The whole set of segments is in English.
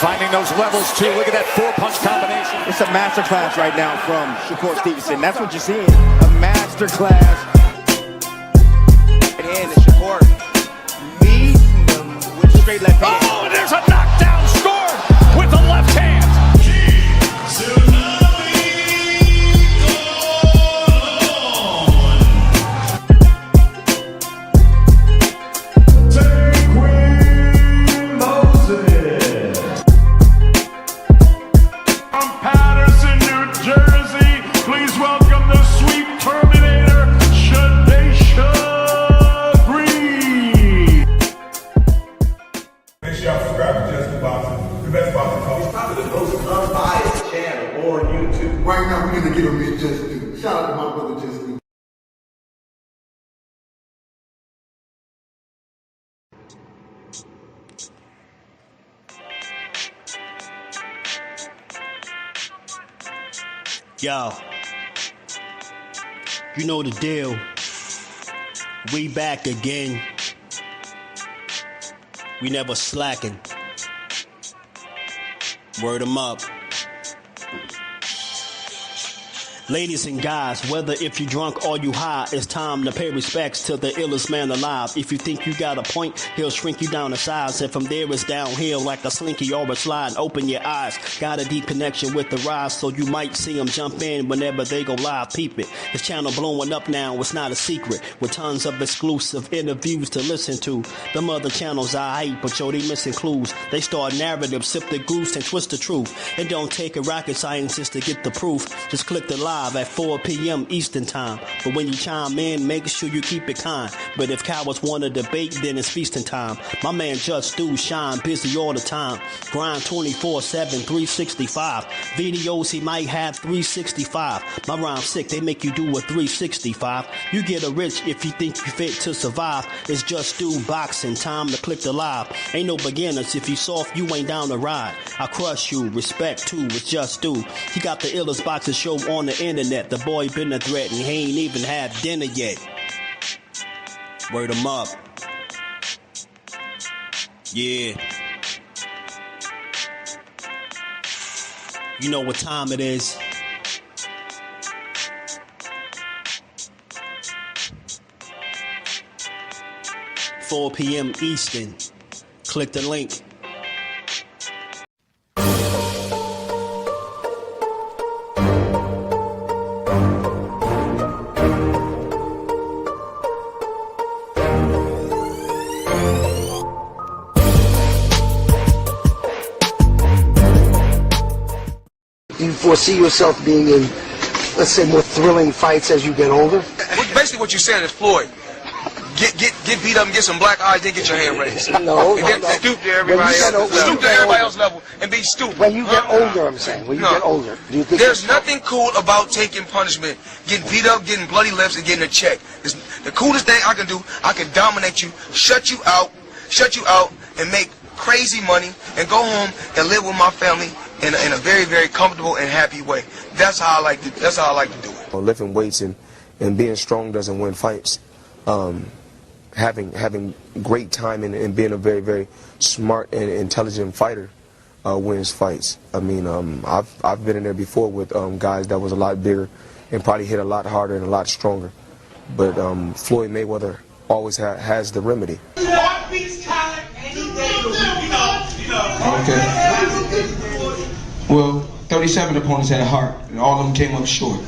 Finding those levels, too. Look at that four-punch combination. It's a masterclass right now from Shakur Stevenson. That's what you're seeing. A masterclass. And Shakur meeting them with straight left hand. Oh, and there's a knockdown scored with the left hand. Right now, we're going to give him his just due. Shout out to my brother, Just Due. Yo, you know the deal. We back again. We never slacking. Word 'em up. Ladies and guys, whether if you drunk or you high, it's time to pay respects to the illest man alive. If you think you got a point, he'll shrink you down to size. And from there it's downhill like a slinky or a slide. Open your eyes, got a deep connection with the rise, so you might see them jump in whenever they go live. Peep it, this channel blowing up now, it's not a secret. With tons of exclusive interviews to listen to. Them other channels I hate, but yo, they missing clues. They start narratives, sip the goose and twist the truth. It don't take a rocket scientist to get the proof. Just click the live at 4 p.m. Eastern time. But when you chime in, make sure you keep it kind. But if cowards want to debate, then it's feasting time. My man Just Do shine busy all the time. Grind 24/7, 365. Videos he might have 365. My rhyme's sick, they make you do a 365. You get a rich if you think you fit to survive. It's Just Do boxing, time to click the live. Ain't no beginners, if you soft, you ain't down to ride. I crush you, respect too, it's Just Do. He got the illest boxing show on the internet. The boy been a threat and he ain't even had dinner yet. Word 'em up. Yeah. You know what time it is. $4 p.m. Eastern. Click the link. Do you foresee yourself being in, let's say, more thrilling fights as you get older? Basically what you're saying is, Floyd, get beat up and get some black eyes, then get your hand raised. No, and then stoop to everybody else's level and be stupid. When you get older, I'm saying, when you get older, do you think there's nothing cool about taking punishment, getting beat up, getting bloody lips, and getting a check. It's the coolest thing I can do. I can dominate you, shut you out, and make crazy money, and go home and live with my family in a very, very comfortable and happy way. That's how I like to do it. Lifting weights and being strong doesn't win fights. Having great timing and being a very, very smart and intelligent fighter wins fights. I mean, I've been in there before with guys that was a lot bigger and probably hit a lot harder and a lot stronger. But Floyd Mayweather always has the remedy. Okay. Well, 37 opponents had a heart, and all of them came up short.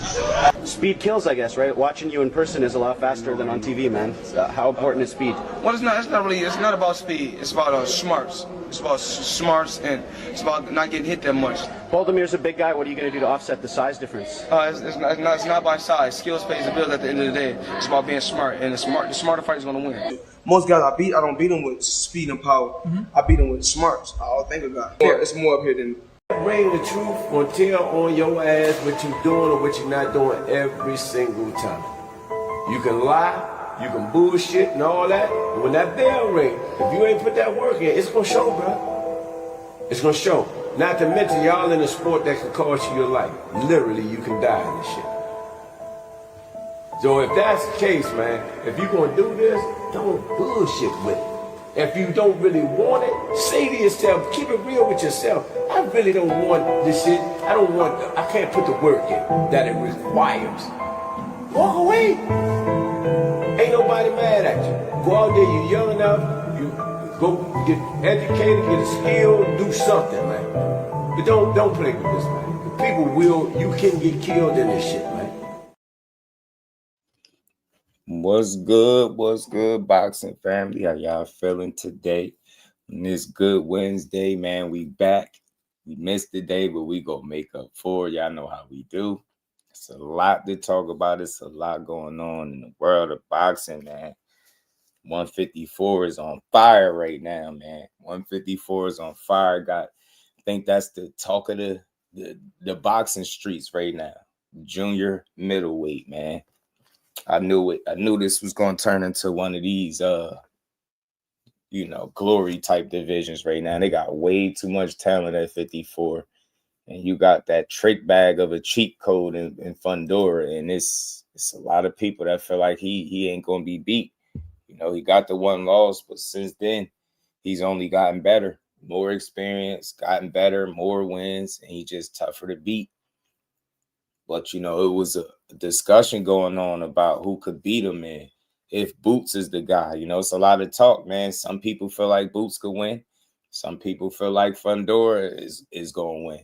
Speed kills, I guess, right? Watching you in person is a lot faster than on TV, man. How important is speed? Well, it's not about speed. It's about smarts. It's about smarts, and it's about not getting hit that much. Boldimir's a big guy. What are you going to do to offset the size difference? It's not by size. Skills pays the bills at the end of the day. It's about being smart, and the smarter fighter is going to win. Most guys I don't beat them with speed and power. I beat them with smarts. I think about it. It's more up here than. Bring the truth or tell on your ass what you doing or what you're not doing every single time. You can lie, you can bullshit and all that, but when that bell ring, if you ain't put that work in, it's gonna show, bro. It's gonna show. Not to mention y'all in a sport that can cost you your life. Literally, you can die in this shit. So if that's the case, man, if you gonna do this, don't bullshit with it. If you don't really want it, say to yourself, keep it real with yourself. I really don't want this shit. I can't put the work in that it requires. Walk away. Ain't nobody mad at you. Go out there, you're young enough, you go get educated, get a skill, do something, man. But don't play with this, man. You can get killed in this shit, man. What's good, boxing family? How y'all feeling today? On this good Wednesday, man, we back. We missed the day, but we gonna make up for it. Y'all know how we do. It's a lot to talk about. It's a lot going on in the world of boxing, man. 154 is on fire right now, man. 154 is on fire. I think that's the talk of the boxing streets right now. Junior middleweight, man. I knew it. I knew this was going to turn into one of these, glory type divisions right now. They got way too much talent at 54. And you got that trick bag of a cheat code in Fundora. And it's a lot of people that feel like he ain't going to be beat. You know, he got the one loss, but since then, he's only gotten better. More experience, gotten better, more wins, and he's just tougher to beat. But, it was a discussion going on about who could beat him and if Boots is the guy. It's a lot of talk, man. Some people feel like Boots could win. Some people feel like Fundora is going to win.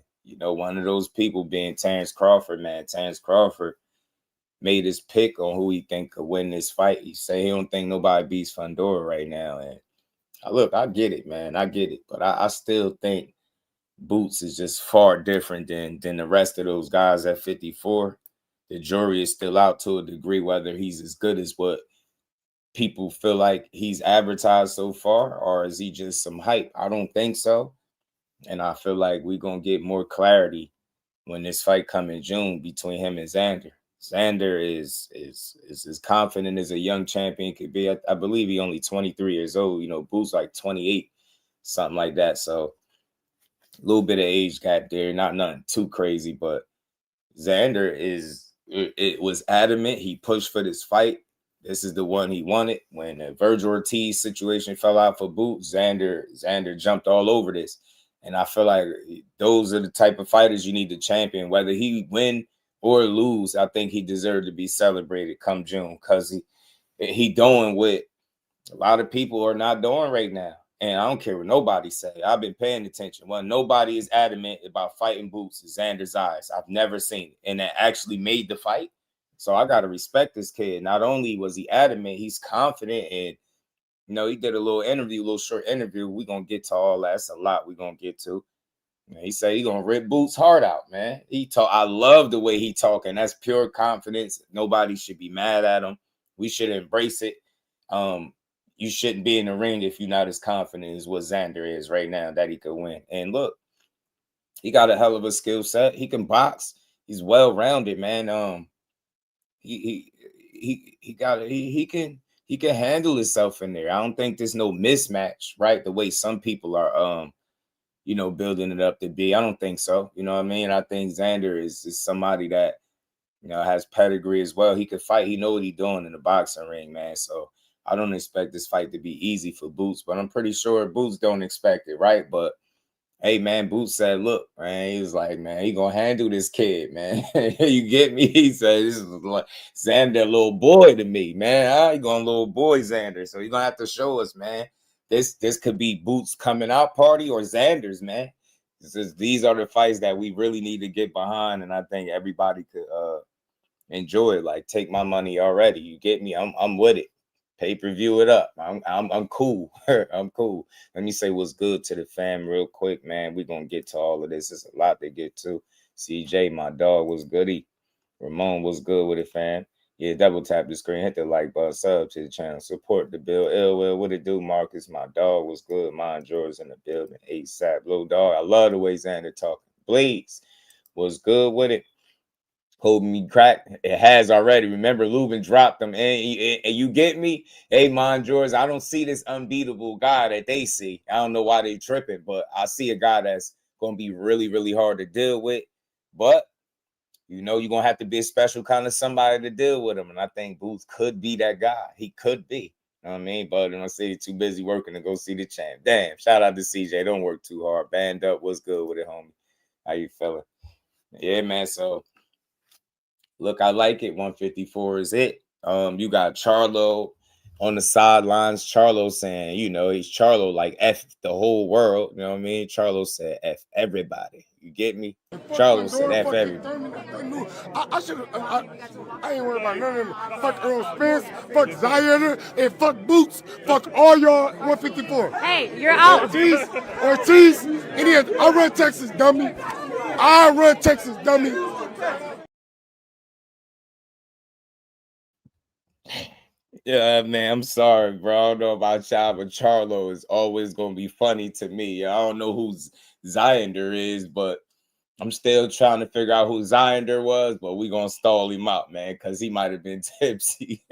One of those people being Terence Crawford, man. Terence Crawford made his pick on who he think could win this fight. He say he don't think nobody beats Fundora right now. And look, I get it, man. I get it. But I still think Boots is just far different than the rest of those guys at 54. The jury is still out to a degree whether he's as good as what people feel like he's advertised so far, or is he just some hype? I don't think so. And I feel like we're going to get more clarity when this fight come in June between him and Xander. Xander is as confident as a young champion could be. I believe he only 23 years old. Boots like 28, something like that. So a little bit of age gap there, not nothing too crazy, but Xander it was adamant. He pushed for this fight. This is the one he wanted. When the Virgil Ortiz situation fell out for Boots, Xander jumped all over this. And I feel like those are the type of fighters you need to champion. Whether he win or lose, I think he deserved to be celebrated come June because he doing what a lot of people are not doing right now. And I don't care what nobody say. I've been paying attention. Well, nobody is adamant about fighting Boots is Xander Zayas. I've never seen it. And that actually made the fight. So I got to respect this kid. Not only was he adamant, he's confident. And, he did a little short interview. We're going to get to all that. That's a lot we're going to get to. He said he's going to rip Boots' heart out, man. I love the way he talking. That's pure confidence. Nobody should be mad at him. We should embrace it. You shouldn't be in the ring if you're not as confident as what Xander is right now that he could win. And look, he got a hell of a skill set. He can box. He's well-rounded, man. He can handle himself in there. I don't think there's no mismatch, right? The way some people are building it up to be. I don't think so. You know what I mean? I think Xander is somebody that, has pedigree as well. He could fight. He know what he's doing in the boxing ring, man. So I don't expect this fight to be easy for Boots, but I'm pretty sure Boots don't expect it, right? But hey, man, Boots said, look, man, he was like, man, he gonna handle this kid, man. You get me? He said, this is like Xander, little boy to me, man. He going little boy Xander. So you're gonna have to show us, man. This could be Boots coming out party or Xander's, man. These are the fights that we really need to get behind, and I think everybody could enjoy it. Like, take my money already. You get me? I'm with it. Pay-per-view it up. I'm cool. I'm cool. Let me say what's good to the fam real quick, man. We're going to get to all of this. There's a lot to get to. CJ, my dog, was goody. Ramon was good with it, fam. Yeah, double tap the screen. Hit the like button. Sub to the channel. Support the bill. Well, what it do, Marcus? My dog was good. Mine, George in the building. ASAP. Little dog. I love the way Xander talking. Bleeds was good with it. Holding me crack. It has already. Remember, Lubin dropped them. And you get me? Hey, man, George, I don't see this unbeatable guy that they see. I don't know why they tripping, but I see a guy that's going to be really, really hard to deal with. But, you're going to have to be a special kind of somebody to deal with him. And I think Boots could be that guy. He could be. You know what I mean? But I see too busy working to go see the champ. Damn, shout out to CJ. Don't work too hard. Band up. What's good with it, homie? How you feeling? Yeah, man. So look, I like it. 154 is it. You got Charlo on the sidelines. Charlo saying, you know, he's Charlo like F the whole world. You know what I mean? Charlo said F everybody. You get me? Charlo said F everybody. I ain't worried about none of them. Fuck Earl Spence, fuck Zion, and fuck Boots. Fuck all y'all 154. Hey, you're out. Ortiz, and I run Texas, dummy. I run Texas, dummy. Yeah, man, I'm sorry, bro. I don't know about y'all, but Charlo is always going to be funny to me. I don't know who Xander is, but I'm still trying to figure out who Xander was, but we're going to stall him out, man, because he might have been tipsy.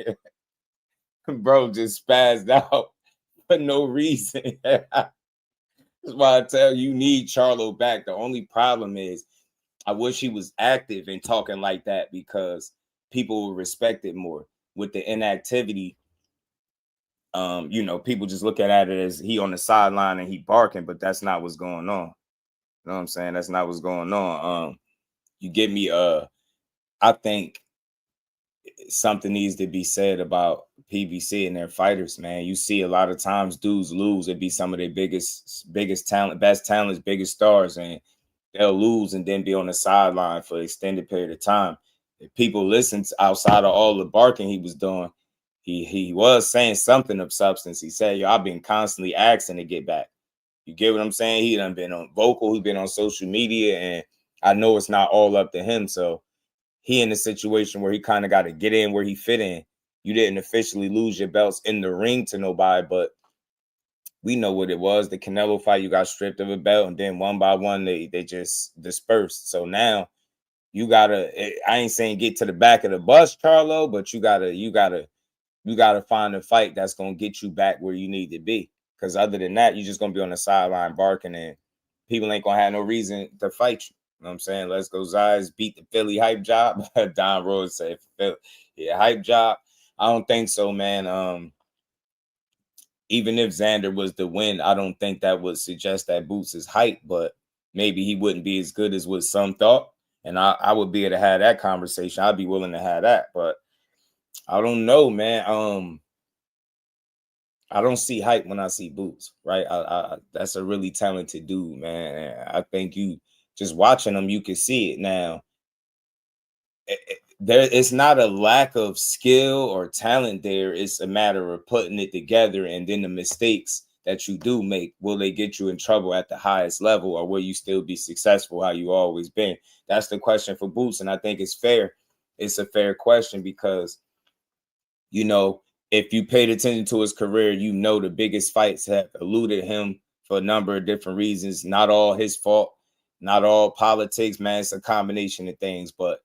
Bro just spazzed out for no reason. That's why I tell you need Charlo back. The only problem is I wish he was active and talking like that because people would respect it more. With the inactivity, you know, people just look at it as he on the sideline and he barking, but that's not what's going on. You know what I'm saying? That's not what's going on. You get me? I think something needs to be said about PBC and their fighters, man. You see a lot of times dudes lose. It'd be some of their biggest talent, best talents, biggest stars, and they'll lose and then be on the sideline for an extended period of time. If people listen to, outside of all the barking he was doing, he was saying something of substance. He said, yo, I've been constantly asking to get back. You get what I'm saying? He done been on vocal, he's been on social media, and I know it's not all up to him. So he in a situation where he kind of got to get in where he fit in. You didn't officially lose your belts in the ring to nobody, but we know what it was. The Canelo fight, you got stripped of a belt, and then one by one, they just dispersed. So now you gotta, I ain't saying get to the back of the bus, Charlo, but you gotta find a fight that's gonna get you back where you need to be. Because other than that, you're just gonna be on the sideline barking, and people ain't gonna have no reason to fight you. You know what I'm saying? Let's go, Zayas, beat the Philly hype job. Don Rose said, yeah, hype job. I don't think so, man. Even if Xander was the win, I don't think that would suggest that Boots is hype, but maybe he wouldn't be as good as what some thought. And I would be able to have that conversation. I'd be willing to have that, but I don't know, man. I don't see hype when I see Boots, right? That's a really talented dude, man. I think you just watching him, you can see it now. It's not a lack of skill or talent there. It's a matter of putting it together, and then the mistakes that you do make, will they get you in trouble at the highest level, or will you still be successful how you always been? That's the question for Boots, and I think it's fair. It's a fair question because, you know, if you paid attention to his career, you know the biggest fights have eluded him for a number of different reasons. Not all his fault, not all politics, man. It's a combination of things, but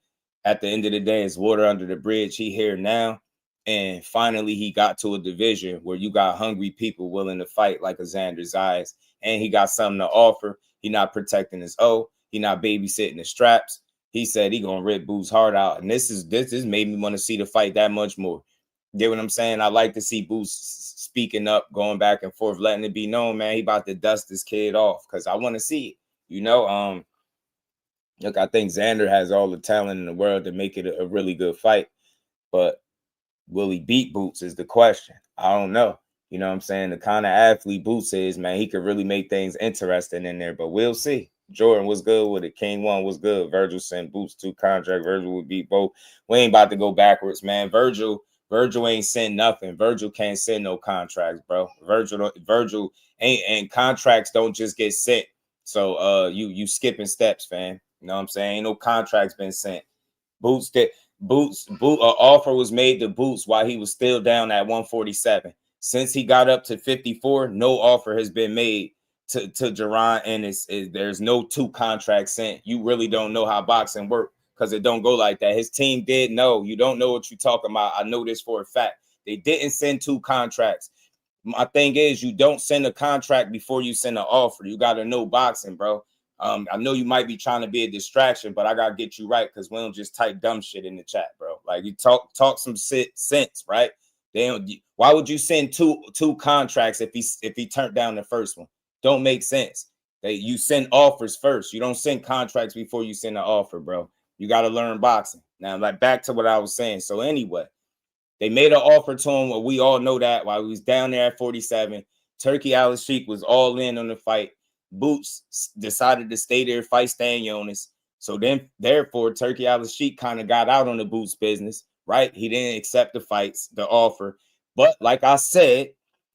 at the end of the day, it's water under the bridge. He here now. And finally, he got to a division where you got hungry people willing to fight like a Xander Zayas. And he got something to offer. He not protecting his O. He not babysitting the straps. He said he going to rip Boots' heart out. And this made me want to see the fight that much more. Get what I'm saying? I like to see Boots speaking up, going back and forth, letting it be known, man, he about to dust this kid off because I want to see it. You know, look, I think Xander has all the talent in the world to make it a really good fight. But will he beat Boots is the question. I don't know. You know what I'm saying? The kind of athlete Boots is, man, he could really make things interesting in there, but we'll see. Jordan was good with it. King One was good. Virgil sent Boots 2 contract. Virgil would beat both. We ain't about to go backwards, man. Virgil ain't sent nothing. Virgil can't send no contracts, bro. Virgil ain't, and contracts don't just get sent. So you skipping steps, fam. You know what I'm saying? Ain't no contracts been sent. Offer was made to Boots while he was still down at 147. Since he got up to 54, no offer has been made to Gervonta Ennis. There's no 2 contracts sent. You really don't know how boxing works because it don't go like that. His team did know. You don't know what you're talking about. I know this for a fact. They didn't send 2 contracts. My thing is, you don't send a contract before you send an offer. You got to know boxing, bro. I know you might be trying to be a distraction, but I got to get you right because we don't just type dumb shit in the chat, bro. Like, you talk some sense, right? They don't. Why would you send two contracts if he turned down the first one? Don't make sense. You send offers first. You don't send contracts before you send an offer, bro. You got to learn boxing. Now, like back to what I was saying. So anyway, they made an offer to him. Well, we all know that while he was down there at 47, Turkey Al-Sheikh was all in on the fight. Boots decided to stay there, fight Stan Jonas. So then, therefore, Turkey Al-Sheikh kind of got out on the Boots business, right? He didn't accept the offer. But like I said,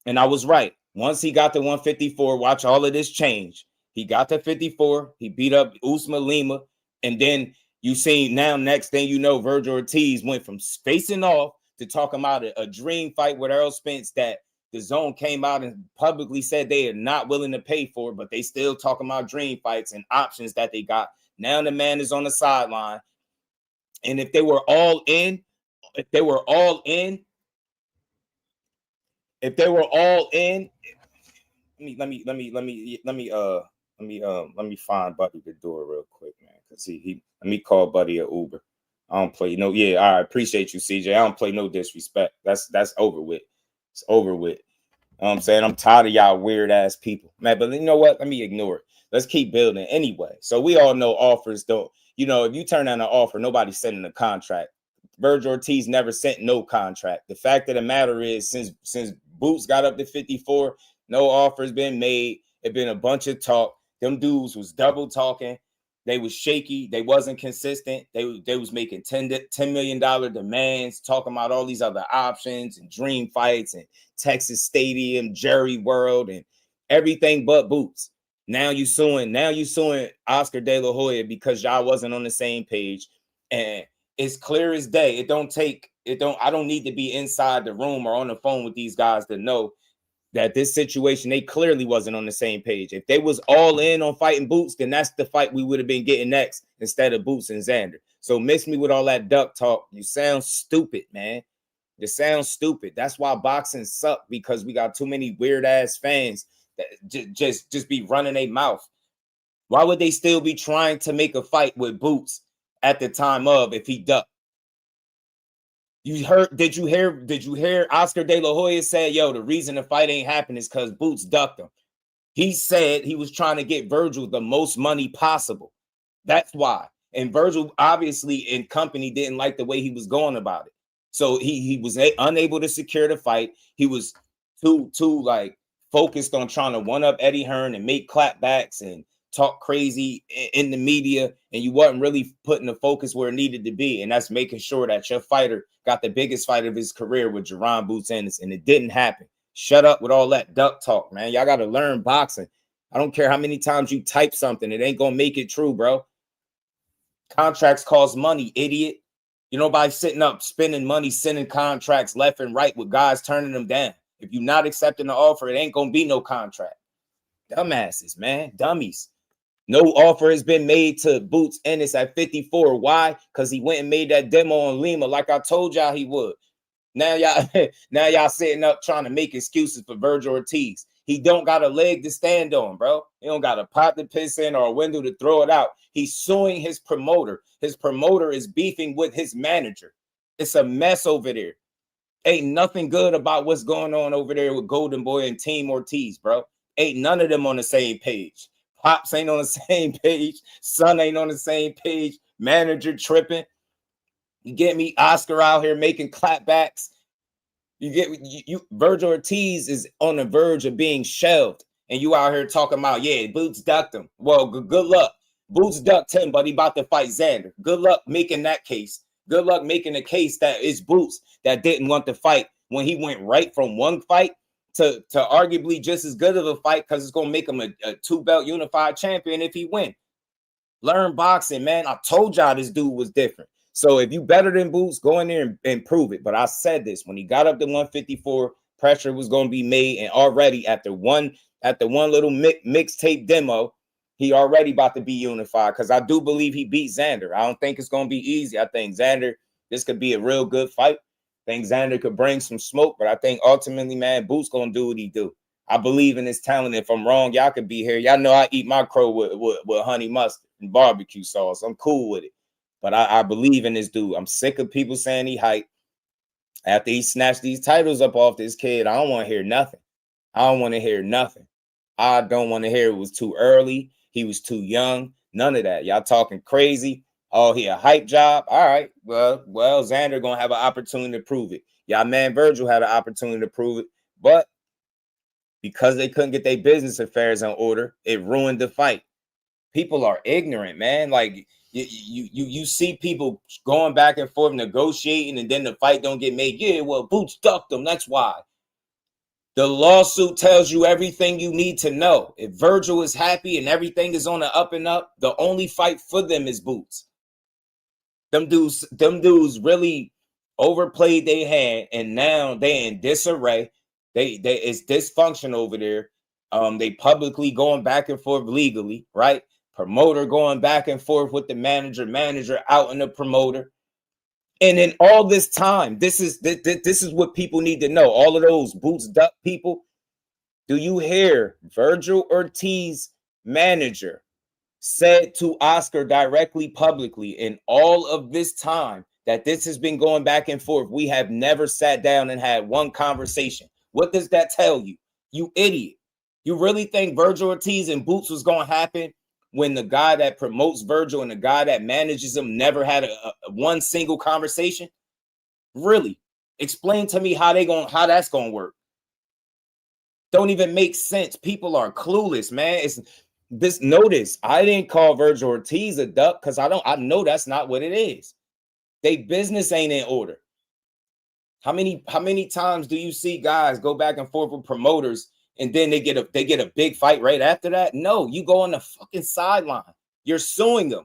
and I was right, once he got to 154, watch all of this change. He got to 54. He beat up Usman Lima. And then you see now, next thing you know, Virgil Ortiz went from facing off to talking about a dream fight with Errol Spence that the Zone came out and publicly said they are not willing to pay for, but they still talking about dream fights and options that they got. Now the man is on the sideline. And if they were all in, let me find Buddy the door real quick, man. Cause let me call Buddy a Uber. I don't play I appreciate you, CJ. I don't play no disrespect. That's over with. It's over with. You know what I'm saying? I'm tired of y'all weird ass people, man. But you know what? Let me ignore it. Let's keep building anyway. So we all know offers don't. If you turn down an offer, nobody's sending a contract. Virgil Ortiz never sent no contract. The fact of the matter is, since Boots got up to 54, no offers been made. It been a bunch of talk. Them dudes was double talking. They was shaky. They wasn't consistent. They was making $10 million demands, talking about all these other options and dream fights and Texas Stadium, Jerry World, and everything but Boots. Now you suing Oscar De La Hoya because y'all wasn't on the same page. And it's clear as day. I don't need to be inside the room or on the phone with these guys to know that this situation, they clearly wasn't on the same page. If they was all in on fighting Boots, then that's the fight we would have been getting next instead of Boots and Xander. So miss me with all that duck talk. You sound stupid, man. You sound stupid. That's why boxing suck, because we got too many weird ass fans that just be running their mouth. Why would they still be trying to make a fight with Boots at the time of if he ducked? Did you hear Oscar De La Hoya say, yo, the reason the fight ain't happening is because Boots ducked him. He said he was trying to get Virgil the most money possible. That's why. And Virgil, obviously, in company, didn't like the way he was going about it. So he was unable to secure the fight. He was too focused on trying to one-up Eddie Hearn and make clapbacks and talk crazy in the media, and you wasn't really putting the focus where it needed to be, and that's making sure that your fighter got the biggest fight of his career with Jerron Boots Ennis, and it didn't happen. Shut up with all that duck talk, man. Y'all got to learn boxing. I don't care how many times you type something. It ain't going to make it true, bro. Contracts cost money, idiot. Nobody sitting up spending money, sending contracts left and right with guys turning them down. If you're not accepting the offer, it ain't going to be no contract. Dumbasses, man. Dummies. No offer has been made to Boots Ennis at 54. Why? Because he went and made that demo on Lima like I told y'all he would. Now y'all sitting up trying to make excuses for Virgil Ortiz. He don't got a leg to stand on, bro. He don't got a pot to piss in or a window to throw it out. He's suing his promoter. His promoter is beefing with his manager. It's a mess over there. Ain't nothing good about what's going on over there with Golden Boy and Team Ortiz, bro. Ain't none of them on the same page. Pops ain't on the same page. Son ain't on the same page. Manager tripping. You get me? Oscar out here making clapbacks. Virgil Ortiz is on the verge of being shelved, and you out here talking about, yeah, Boots ducked him. Well, good luck. Boots ducked him, but he about to fight Xander. Good luck making that case. Good luck making a case that it's Boots that didn't want to fight when he went right from one fight to arguably just as good of a fight, because it's going to make him a two-belt unified champion if he win. Learn boxing, man. I told y'all this dude was different. So if you better than Boots, go in there and prove it. But I said this, when he got up to 154, pressure was going to be made. And already at the one little mixtape demo, he already about to be unified, because I do believe he beat Xander. I don't think it's going to be easy. I think Xander, this could be a real good fight. I think Xander could bring some smoke, but I think ultimately, man, Boots going to do what he do. I believe in his talent. If I'm wrong, y'all could be here. Y'all know I eat my crow with honey mustard and barbecue sauce. I'm cool with it. But I believe in this dude. I'm sick of people saying he hype. After he snatched these titles up off this kid, I don't want to hear nothing. I don't want to hear nothing. I don't want to hear it was too early. He was too young. None of that. Y'all talking crazy. Oh, he a hype job. All right. Well, Xander gonna have an opportunity to prove it. Y'all man Virgil had an opportunity to prove it, but because they couldn't get their business affairs in order, it ruined the fight. People are ignorant, man. Like you see people going back and forth negotiating, and then the fight don't get made. Yeah, well, Boots ducked them. That's why. The lawsuit tells you everything you need to know. If Virgil is happy and everything is on the up and up, the only fight for them is Boots. Them dudes really overplayed their hand, and now they in disarray. It's dysfunction over there. They publicly going back and forth legally, right? Promoter going back and forth with the manager out in the promoter. And in all this time, this is what people need to know. All of those Boots duck people. Do you hear Virgil Ortiz manager said to Oscar directly publicly in all of this time that this has been going back and forth? We have never sat down and had one conversation. What does that tell you? You idiot. You really think Virgil Ortiz and Boots was going to happen when the guy that promotes Virgil and the guy that manages him never had a one single conversation? Really? Explain to me how that's going to work. Don't even make sense. People are clueless, man. Notice I didn't call Virgil Ortiz a duck because I know that's not what it is. They business ain't in order. How many times do you see guys go back and forth with promoters and then they get a big fight right after that? No, you go on the fucking sideline. You're suing them.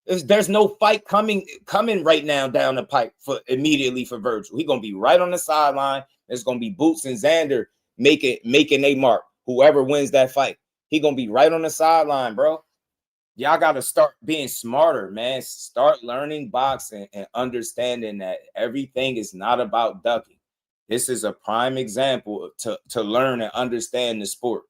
There's no fight coming right now down the pipe immediately for Virgil. He's gonna be right on the sideline. There's gonna be Boots and Xander making a mark. Whoever wins that fight, he gonna be right on the sideline, bro. Y'all gotta start being smarter, man. Start learning boxing and understanding that everything is not about ducking. This is a prime example to learn and understand the sport.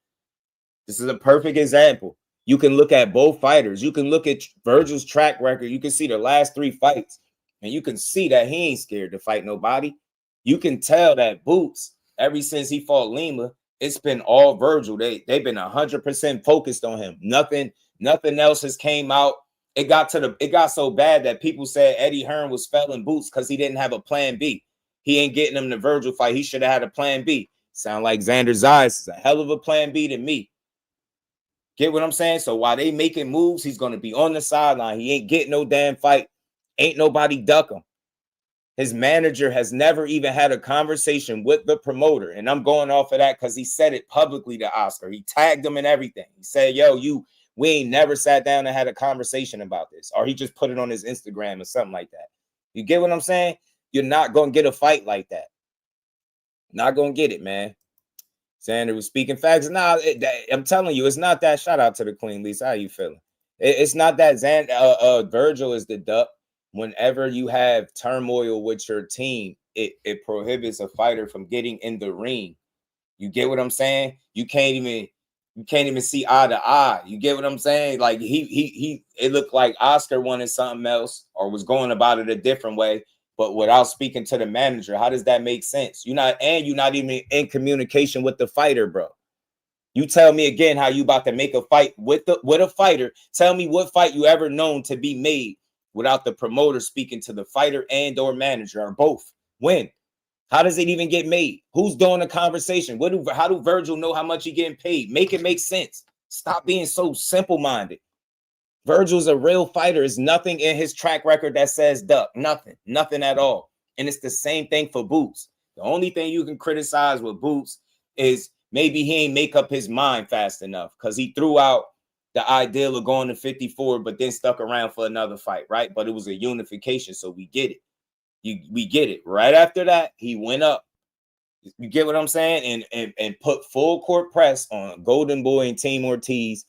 This is a perfect example. You can look at both fighters. You can look at Virgil's track record. You can see the last 3 fights, and you can see that he ain't scared to fight nobody. You can tell that Boots, ever since he fought Lima, it's been all Virgil. They've been 100% focused on him. Nothing else has came out. It got so bad that people said Eddie Hearn was failing Boots because he didn't have a plan B. He ain't getting him the Virgil fight. He should have had a plan B. Sound like Xander Zayas is a hell of a plan B to me. Get what I'm saying? So while they making moves, he's going to be on the sideline. He ain't getting no damn fight. Ain't nobody duck him. His manager has never even had a conversation with the promoter. And I'm going off of that because he said it publicly to Oscar. He tagged him and everything. He said, yo, we ain't never sat down and had a conversation about this. Or he just put it on his Instagram or something like that. You get what I'm saying? You're not going to get a fight like that. Not going to get it, man. Xander was speaking facts. Nah, I'm telling you, it's not that. Shout out to the Queen, Lisa. How you feeling? It's not that Virgil is the duck. Whenever you have turmoil with your team, it prohibits a fighter from getting in the ring. You get what I'm saying? You can't even see eye to eye. You get what I'm saying? Like it looked like Oscar wanted something else or was going about it a different way, but without speaking to the manager. How does that make sense? You're not even in communication with the fighter, bro. You tell me again how you about to make a fight with a fighter. Tell me what fight you ever known to be made without the promoter speaking to the fighter and or manager or both. When? How does it even get made? Who's doing the conversation? How do Virgil know how much he getting paid? Make it make sense. Stop being so simple-minded. Virgil's a real fighter. There's nothing in his track record that says duck. Nothing at all. And it's the same thing for Boots. The only thing you can criticize with Boots is maybe he ain't make up his mind fast enough because he threw out the ideal of going to 54, but then stuck around for another fight, right? But it was a unification, so we get it. We get it. Right after that, he went up. You get what I'm saying? And put full court press on Golden Boy and Team Ortiz.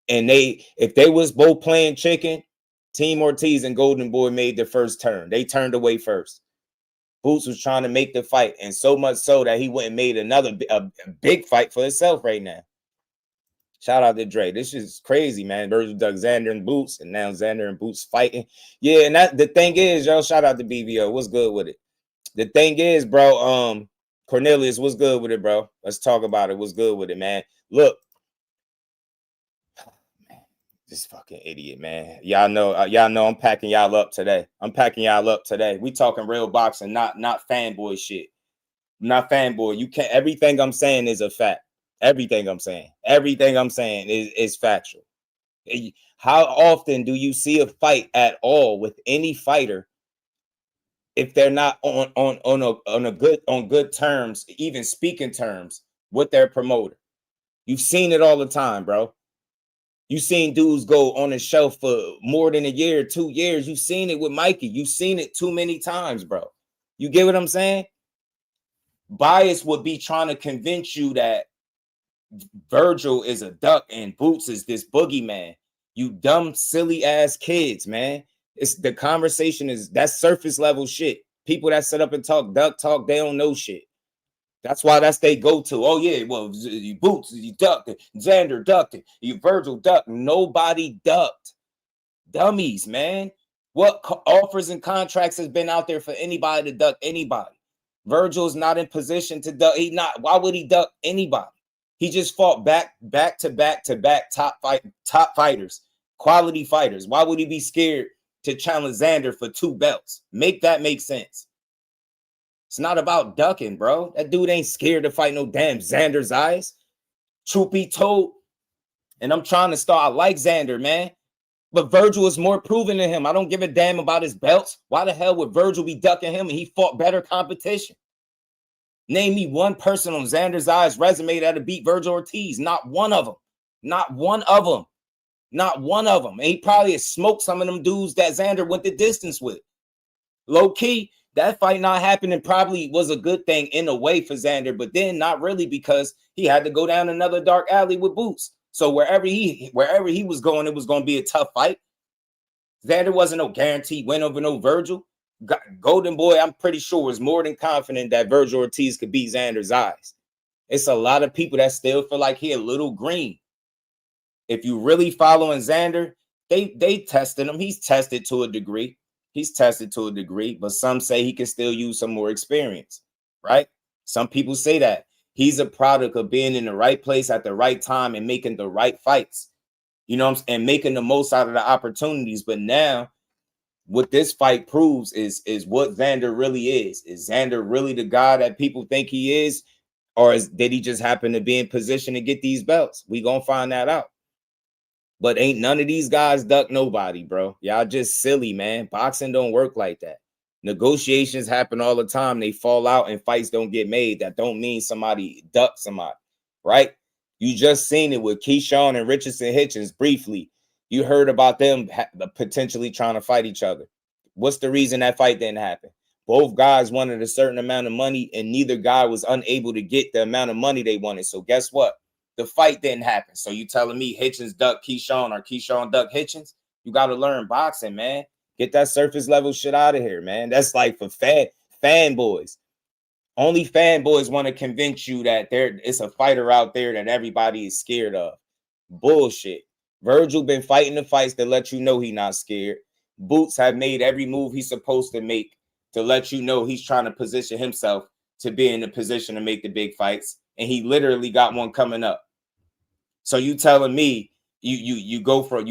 And if they was both playing chicken, Team Ortiz and Golden Boy made their first turn. They turned away first. Boots was trying to make the fight, and so much so that he went and made a big fight for himself right now. Shout out to Dre. This is crazy, man. Virgil dug Xander and Boots, and now Xander and Boots fighting. Yeah, and the thing is, yo, shout out to BBO. What's good with it? The thing is, bro, Cornelius, what's good with it, bro? Let's talk about it. What's good with it, man? Look, this fucking idiot, man. Y'all know I'm packing y'all up today. We talking real boxing, not fanboy shit. Not fanboy. You can't. Everything I'm saying is a fact. Everything I'm saying is factual. How often do you see a fight at all with any fighter if they're not on good terms, even speaking terms with their promoter? You've seen it all the time, bro. You've seen dudes go on a shelf for more than a year, 2 years. You've seen it with Mikey. You've seen it too many times, bro. You get what I'm saying? Bias would be trying to convince you that Virgil is a duck and Boots is this boogeyman. You dumb, silly ass kids, man. It's the conversation is that's surface level shit. People that sit up and talk duck talk, they don't know shit. That's why that's they go to. Oh yeah, well, you Boots, you ducked, Xander ducked, you Virgil ducked. Nobody ducked. Dummies, man. What offers and contracts has been out there for anybody to duck anybody? Virgil's not in position to duck. Why would he duck anybody? He just fought back to back top fighters, quality fighters. Why would he be scared to challenge Xander for 2 belts? Make that make sense. It's not about ducking, bro. That dude ain't scared to fight no damn Xander Zayas. Truth be told, and I'm trying to start. I like Xander, man. But Virgil is more proven than him. I don't give a damn about his belts. Why the hell would Virgil be ducking him and he fought better competition? Name me one person on Xander Zayas' resume that'll beat Virgil Ortiz. Not one of them. Not one of them. Not one of them. And he probably has smoked some of them dudes that Xander went the distance with. Low key, that fight not happening probably was a good thing in a way for Xander, but then not really because he had to go down another dark alley with Boots. So wherever he was going, it was going to be a tough fight. Xander wasn't no guaranteed win over no Virgil. Golden Boy, I'm pretty sure, was more than confident that Virgil Ortiz could beat Xander Zayas. It's a lot of people that still feel like he a little green. If you really following Xander, they tested him. He's tested to a degree. But some say he can still use some more experience, right? Some people say that. He's a product of being in the right place at the right time and making the right fights. You know what I'm saying? And making the most out of the opportunities. But now, what this fight proves is what Xander really is. Is Xander really the guy that people think he is? Or did he just happen to be in position to get these belts? We gonna find that out. But ain't none of these guys duck nobody, bro. Y'all just silly, man. Boxing don't work like that. Negotiations happen all the time. They fall out and fights don't get made. That don't mean somebody ducked somebody, right? You just seen it with Keyshawn and Richardson Hitchens briefly. You heard about them potentially trying to fight each other. What's the reason that fight didn't happen? Both guys wanted a certain amount of money, and neither guy was unable to get the amount of money they wanted. So guess what? The fight didn't happen. So you telling me Hitchens duck Keyshawn or Keyshawn duck Hitchens? You got to learn boxing, man. Get that surface level shit out of here, man. That's like for fanboys. Only fanboys want to convince you that it's a fighter out there that everybody is scared of. Bullshit. Virgil been fighting the fights to let you know he's not scared. Boots have made every move he's supposed to make to let you know he's trying to position himself to be in a position to make the big fights. And he literally got one coming up. So you telling me you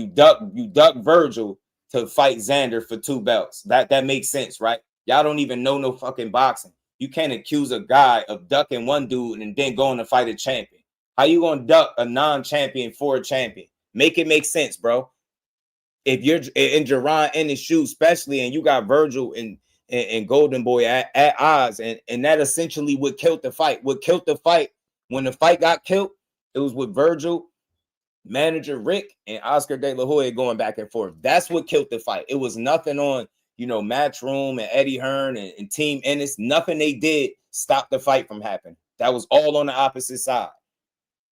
duck Virgil to fight Xander for 2 belts. That makes sense, right? Y'all don't even know no fucking boxing. You can't accuse a guy of ducking one dude and then going to fight a champion. How you going to duck a non-champion for a champion? Make it make sense, bro. If you're in Ennis' shoes, especially, and you got Virgil and Golden Boy at odds, and that essentially what killed the fight. What killed the fight, when the fight got killed, it was with Virgil, manager Rick, and Oscar De La Hoya going back and forth. That's what killed the fight. It was nothing on, Matchroom and Eddie Hearn and Team Ennis. Nothing they did stopped the fight from happening. That was all on the opposite side.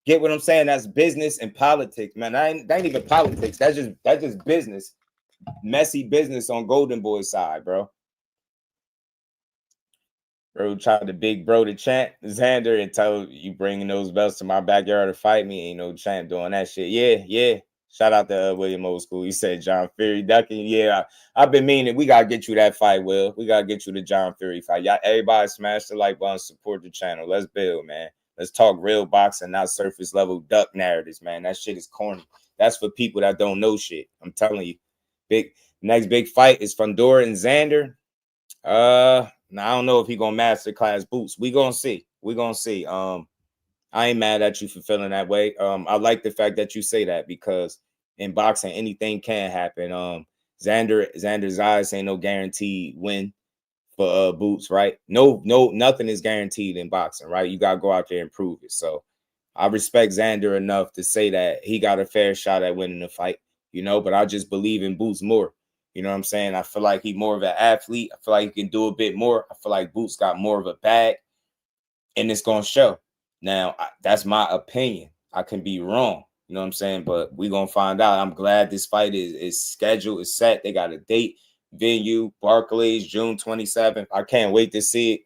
Get what I'm saying? That's business and politics, man. That ain't even politics. That's just business. Messy business on Golden Boy's side, bro. Bro tried to big bro to champ Xander and told you bringing those belts to my backyard to fight me. Ain't no champ doing that shit. Yeah. Shout out to William Old School. He said John Fury ducking. Yeah, I've been meaning we gotta get you that fight, Will. We gotta get you the John Fury fight. Y'all, everybody smash the like button, support the channel. Let's build, man. Let's talk real boxing, not surface level duck narratives, man. That shit is corny. That's for people that don't know shit. I'm telling you. Next big fight is Fundora and Xander. Now I don't know if he gonna masterclass Boots. We gonna see. I ain't mad at you for feeling that way. I like the fact that you say that because in boxing anything can happen. Xander Zayas ain't no guaranteed win for Boots, right? No, nothing is guaranteed in boxing, right? You gotta go out there and prove it. So I respect Xander enough to say that he got a fair shot at winning the fight, you know, but I just believe in Boots more. You know what I'm saying? I feel like he's more of an athlete. I feel like he can do a bit more. I feel like Boots got more of a bag, and it's going to show. Now, that's my opinion. I can be wrong. You know what I'm saying? But we're going to find out. I'm glad this fight is scheduled, is set. They got a date, venue, Barclays, June 27th. I can't wait to see it.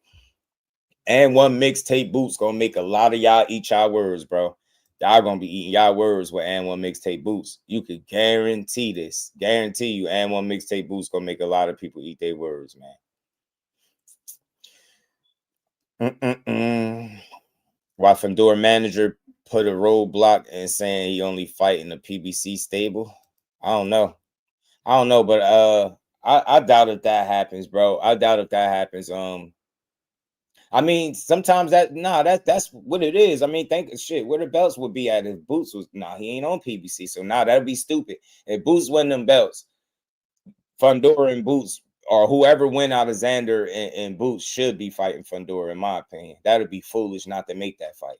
And one mixtape Boots going to make a lot of y'all eat y'all words, bro. Y'all gonna be eating y'all words with And One Mixtape Boots. You could guarantee this. Guarantee you, And One Mixtape Boots gonna make a lot of people eat their words, man. Why Fundora manager put a roadblock and saying he only fight in the PBC stable? I don't know, but I doubt if that happens, bro. I doubt if that happens. I mean, sometimes that's what it is. I mean, where the belts would be at if Boots was he ain't on PBC. So that'd be stupid. If Boots won them belts, Fundora and Boots or whoever win out of Xander and Boots should be fighting Fundora, in my opinion. That'd be foolish not to make that fight.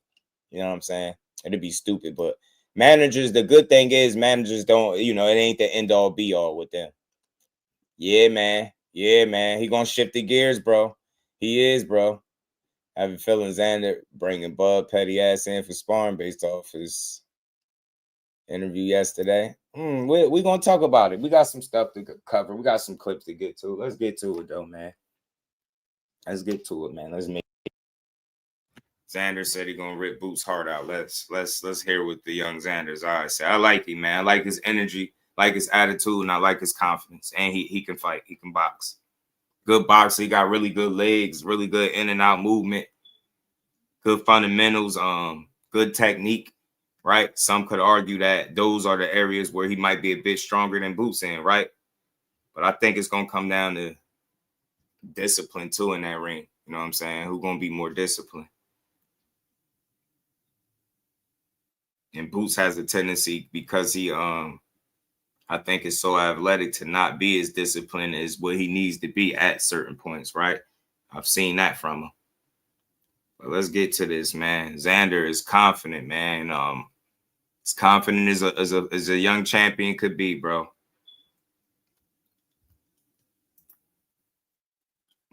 You know what I'm saying? It'd be stupid. But managers, the good thing is managers don't, it ain't the end all be all with them. Yeah, man. He gonna shift the gears, bro. He is, bro. I have a feeling Xander bringing Bud Petty ass in for sparring based off his interview yesterday. We're going to talk about it. We got some stuff to cover. We got some clips to get to. Let's get to it, though, man. Let's get to it, man. Let's make it. Xander said he's going to rip Boots' heart out. Let's hear what the young Xander Zayas said. I like him, man. I like his energy, like his attitude, and I like his confidence. And he can fight. He can box. Good boxer. He got really good legs, really good in and out movement, good fundamentals, good technique, right? Some could argue that those are the areas where he might be a bit stronger than Boots in, right? But I think it's going to come down to discipline too in that ring. You know what I'm saying? Who's going to be more disciplined? And Boots has a tendency because he I think is so athletic to not be as disciplined as what he needs to be at certain points, right? I've seen that from him. But let's get to this, man. Xander is confident, man. As confident as a young champion could be, bro.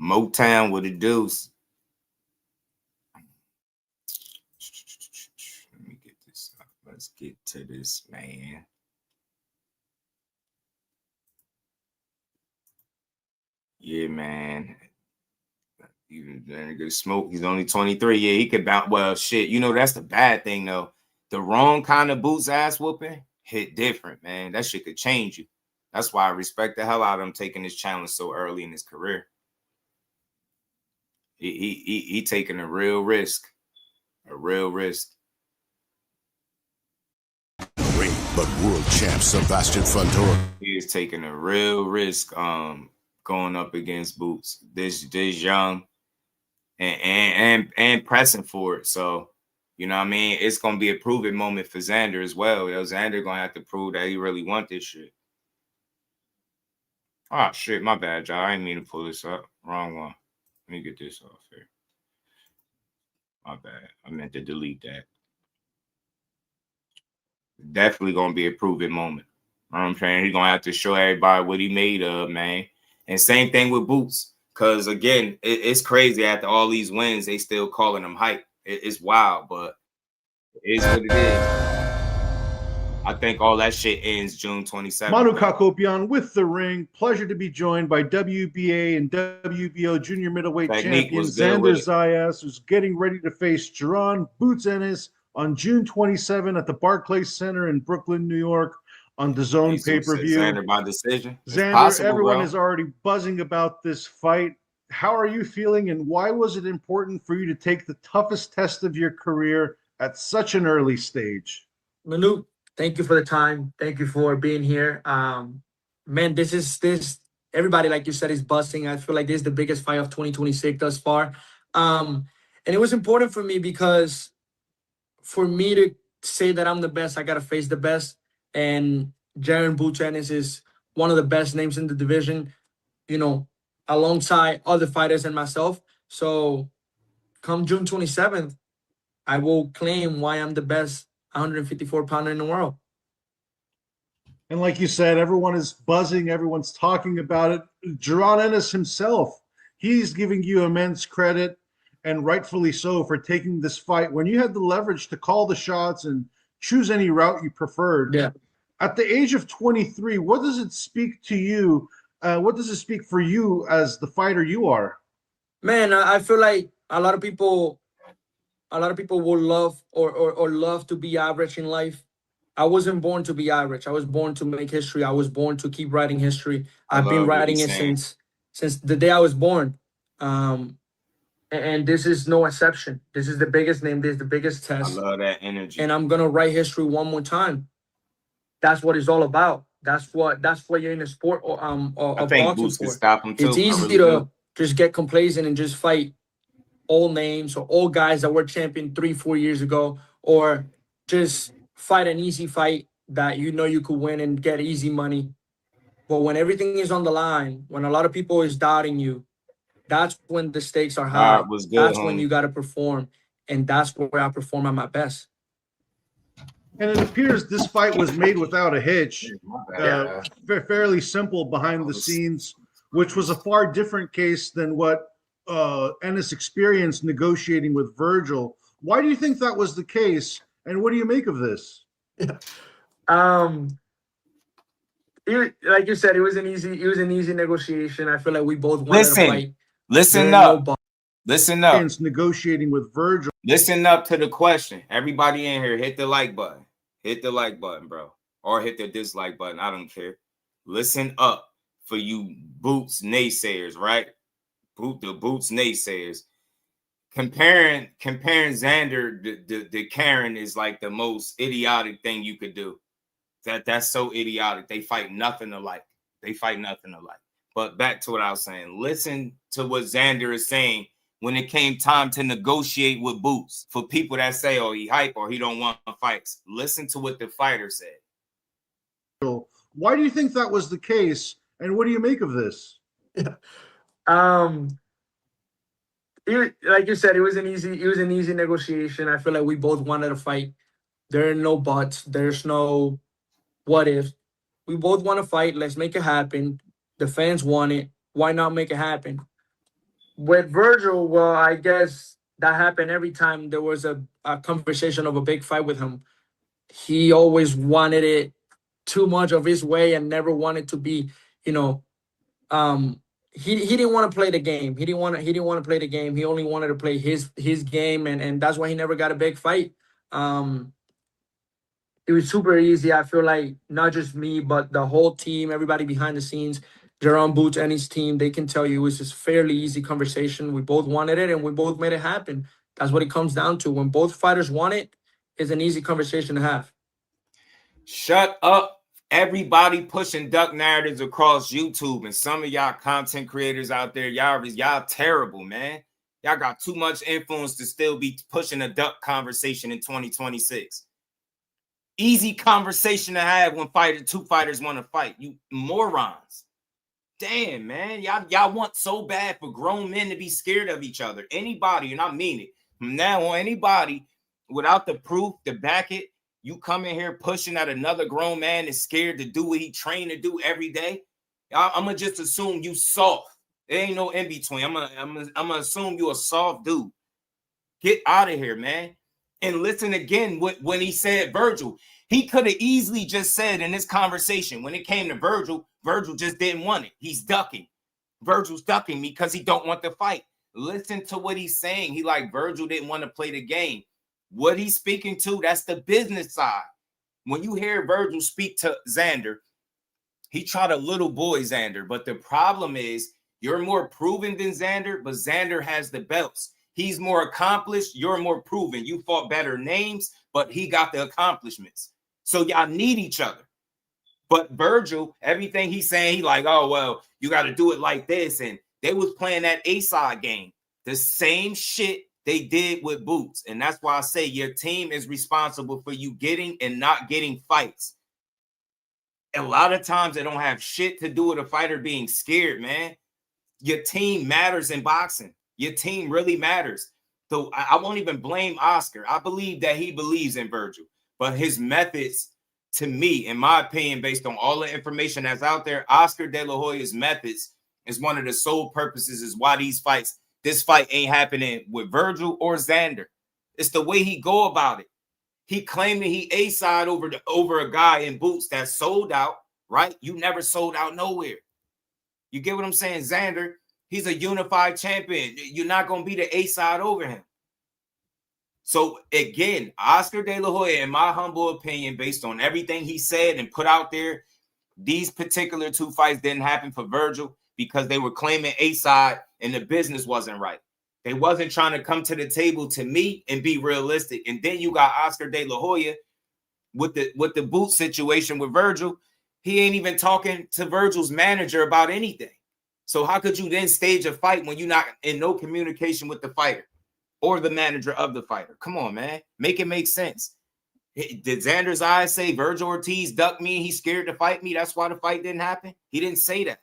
Motown with a deuce. Let me get this up. Let's get to this, man. Yeah, man. Even good smoke. He's only 23. Yeah, he could bounce. Well, shit. That's the bad thing, though. The wrong kind of Boots ass whooping hit different, man. That shit could change you. That's why I respect the hell out of him taking this challenge so early in his career. He taking a real risk. A real risk. Great, but world champ Sebastian Fundora. He is taking a real risk. Going up against Boots, this young and pressing for it. So, you know what I mean? It's going to be a proving moment for Xander as well. Xander going to have to prove that he really want this shit. Oh, shit, my bad, y'all. I didn't mean to pull this up. Wrong one. Let me get this off here. My bad. I meant to delete that. Definitely going to be a proving moment. You know what I'm saying? He's going to have to show everybody what he made of, man. And same thing with Boots, because, again, it's crazy. After all these wins, they still calling him hype. It's wild, but it is what it is. I think all that shit ends June 27th. Manu Kakopian with The Ring. Pleasure to be joined by WBA and WBO junior middleweight champion Xander Zayas, who's getting ready to face Gervonta Boots Ennis on June 27 at the Barclays Center in Brooklyn, New York. on the Zone pay-per-view. Xander by decision. Xander, possible, everyone bro. is already buzzing about this fight. How are you feeling, and why was it important for you to take the toughest test of your career at such an early stage? Manu, thank you for the time. Thank you for being here. Man, this everybody, like you said, is buzzing. I feel like this is the biggest fight of 2026 thus far. And it was important for me because for me to say that I'm the best, I got to face the best. And Jaron Ennis is one of the best names in the division, you know, alongside other fighters and myself. So come June 27th, I will claim why I'm the best 154-pounder in the world. And like you said, everyone is buzzing. Everyone's talking about it. Gervonta Ennis himself, he's giving you immense credit, and rightfully so, for taking this fight when you had the leverage to call the shots and choose any route you preferred. Yeah. At the age of 23, what does it speak to you? What does it speak for you as the fighter you are? Man, I feel like a lot of people will love or love to be average in life. I wasn't born to be average. I was born to make history. I was born to keep writing history. I've been writing it since the day I was born. And this is no exception. This is the biggest name. This is the biggest test. I love that energy. And I'm gonna write history one more time. That's what it's all about. That's what you're in the sport I think Boots can stop him too. It's easy to just get complacent and just fight all names or all guys that were champion 3-4 years ago, or just fight an easy fight that you know you could win and get easy money. But when everything is on the line, when a lot of people is doubting you, that's when the stakes are high. That's when you got to perform, and that's where I perform at my best. And it appears this fight was made without a hitch, fairly simple behind the scenes, which was a far different case than what Ennis experienced negotiating with Virgil. Why do you think that was the case, and what do you make of this? Like you said, it was an easy negotiation. I feel like we both wanted to fight. Listen up. Listen up. Negotiating with Virgil. Listen up to the question. Everybody in here, hit the like button. Hit the like button, bro. Or hit the dislike button. I don't care. Listen up for you Boots naysayers, right? The Boots naysayers. Comparing Xander to Karen is like the most idiotic thing you could do. That's so idiotic. They fight nothing alike. But back to what I was saying. Listen to what Xander is saying when it came time to negotiate with Boots. For people that say, oh, he hype or he don't want fights. Listen to what the fighter said. Why do you think that was the case, and what do you make of this? Like you said, it was an easy negotiation. I feel like we both wanted to fight. There are no buts. There's no what if. We both want to fight. Let's make it happen. The fans want it. Why not make it happen? With Virgil, well, I guess that happened every time there was a conversation of a big fight with him. He always wanted it too much of his way and never wanted to be, he didn't want to play the game. He didn't want to play the game. He only wanted to play his game, and that's why he never got a big fight. It was super easy. I feel like not just me, but the whole team, everybody behind the scenes, Jerome Boots and his team, they can tell you it was just fairly easy conversation. We both wanted it, and we both made it happen. That's what it comes down to. When both fighters want it, it's an easy conversation to have. Shut up. Everybody pushing duck narratives across YouTube, and some of y'all content creators out there, y'all terrible, man. Y'all got too much influence to still be pushing a duck conversation in 2026. Easy conversation to have when two fighters want to fight. You morons. Damn, man. Y'all want so bad for grown men to be scared of each other. Anybody, and I mean it, from now on, anybody without the proof to back it, you come in here pushing that another grown man is scared to do what he trained to do every day. I'm going to just assume you soft. There ain't no in between. I'm gonna assume you a soft dude. Get out of here, man. And listen again when he said Virgil. He could have easily just said in this conversation, when it came to Virgil, Virgil just didn't want it. He's ducking. Virgil's ducking me because he don't want to fight. Listen to what he's saying. He like Virgil didn't want to play the game. What he's speaking to, that's the business side. when you hear Virgil speak to Xander, he tried to little boy Xander. But the problem is you're more proven than Xander, but Xander has the belts. He's more accomplished. You're more proven. You fought better names, but he got the accomplishments. So y'all need each other. But Virgil, everything he's saying, he like, oh, well, you got to do it like this. And they was playing that A-side game. The same shit they did with Boots. And that's why I say your team is responsible for you getting and not getting fights. A lot of times they don't have shit to do with a fighter being scared, man. Your team matters in boxing. Your team really matters. So I won't even blame Oscar. I believe that he believes in Virgil. But his methods, to me, in my opinion, based on all the information that's out there, Oscar De La Hoya's methods is one of the sole purposes is why this fight ain't happening with Virgil or Xander. It's the way he go about it. He claimed that he A-side over a guy in Boots that sold out, right? You never sold out nowhere. You get what I'm saying? Xander, he's a unified champion. You're not going to be the A-side over him. So, again, Oscar De La Hoya, in my humble opinion, based on everything he said and put out there, these particular two fights didn't happen for Virgil because they were claiming A-side and the business wasn't right. They wasn't trying to come to the table to meet and be realistic. And then you got Oscar De La Hoya with the boot situation with Virgil. He ain't even talking to Virgil's manager about anything. So how could you then stage a fight when you're not in no communication with the fighter or the manager of the fighter? Come on, man. Make it make sense. Did Xander Zayas say Virgil Ortiz ducked me and he's scared to fight me? That's why the fight didn't happen? He didn't say that.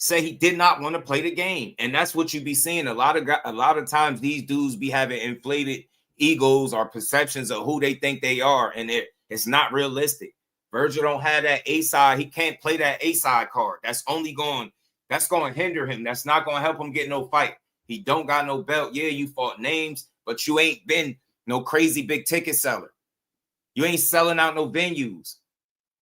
Say he did not want to play the game. And that's what you be seeing. A lot of times these dudes be having inflated egos or perceptions of who they think they are. And it's not realistic. Virgil don't have that A-side. He can't play that A-side card. That's going to hinder him. That's not going to help him get no fight. He don't got no belt. Yeah, you fought names, but you ain't been no crazy big ticket seller. You ain't selling out no venues.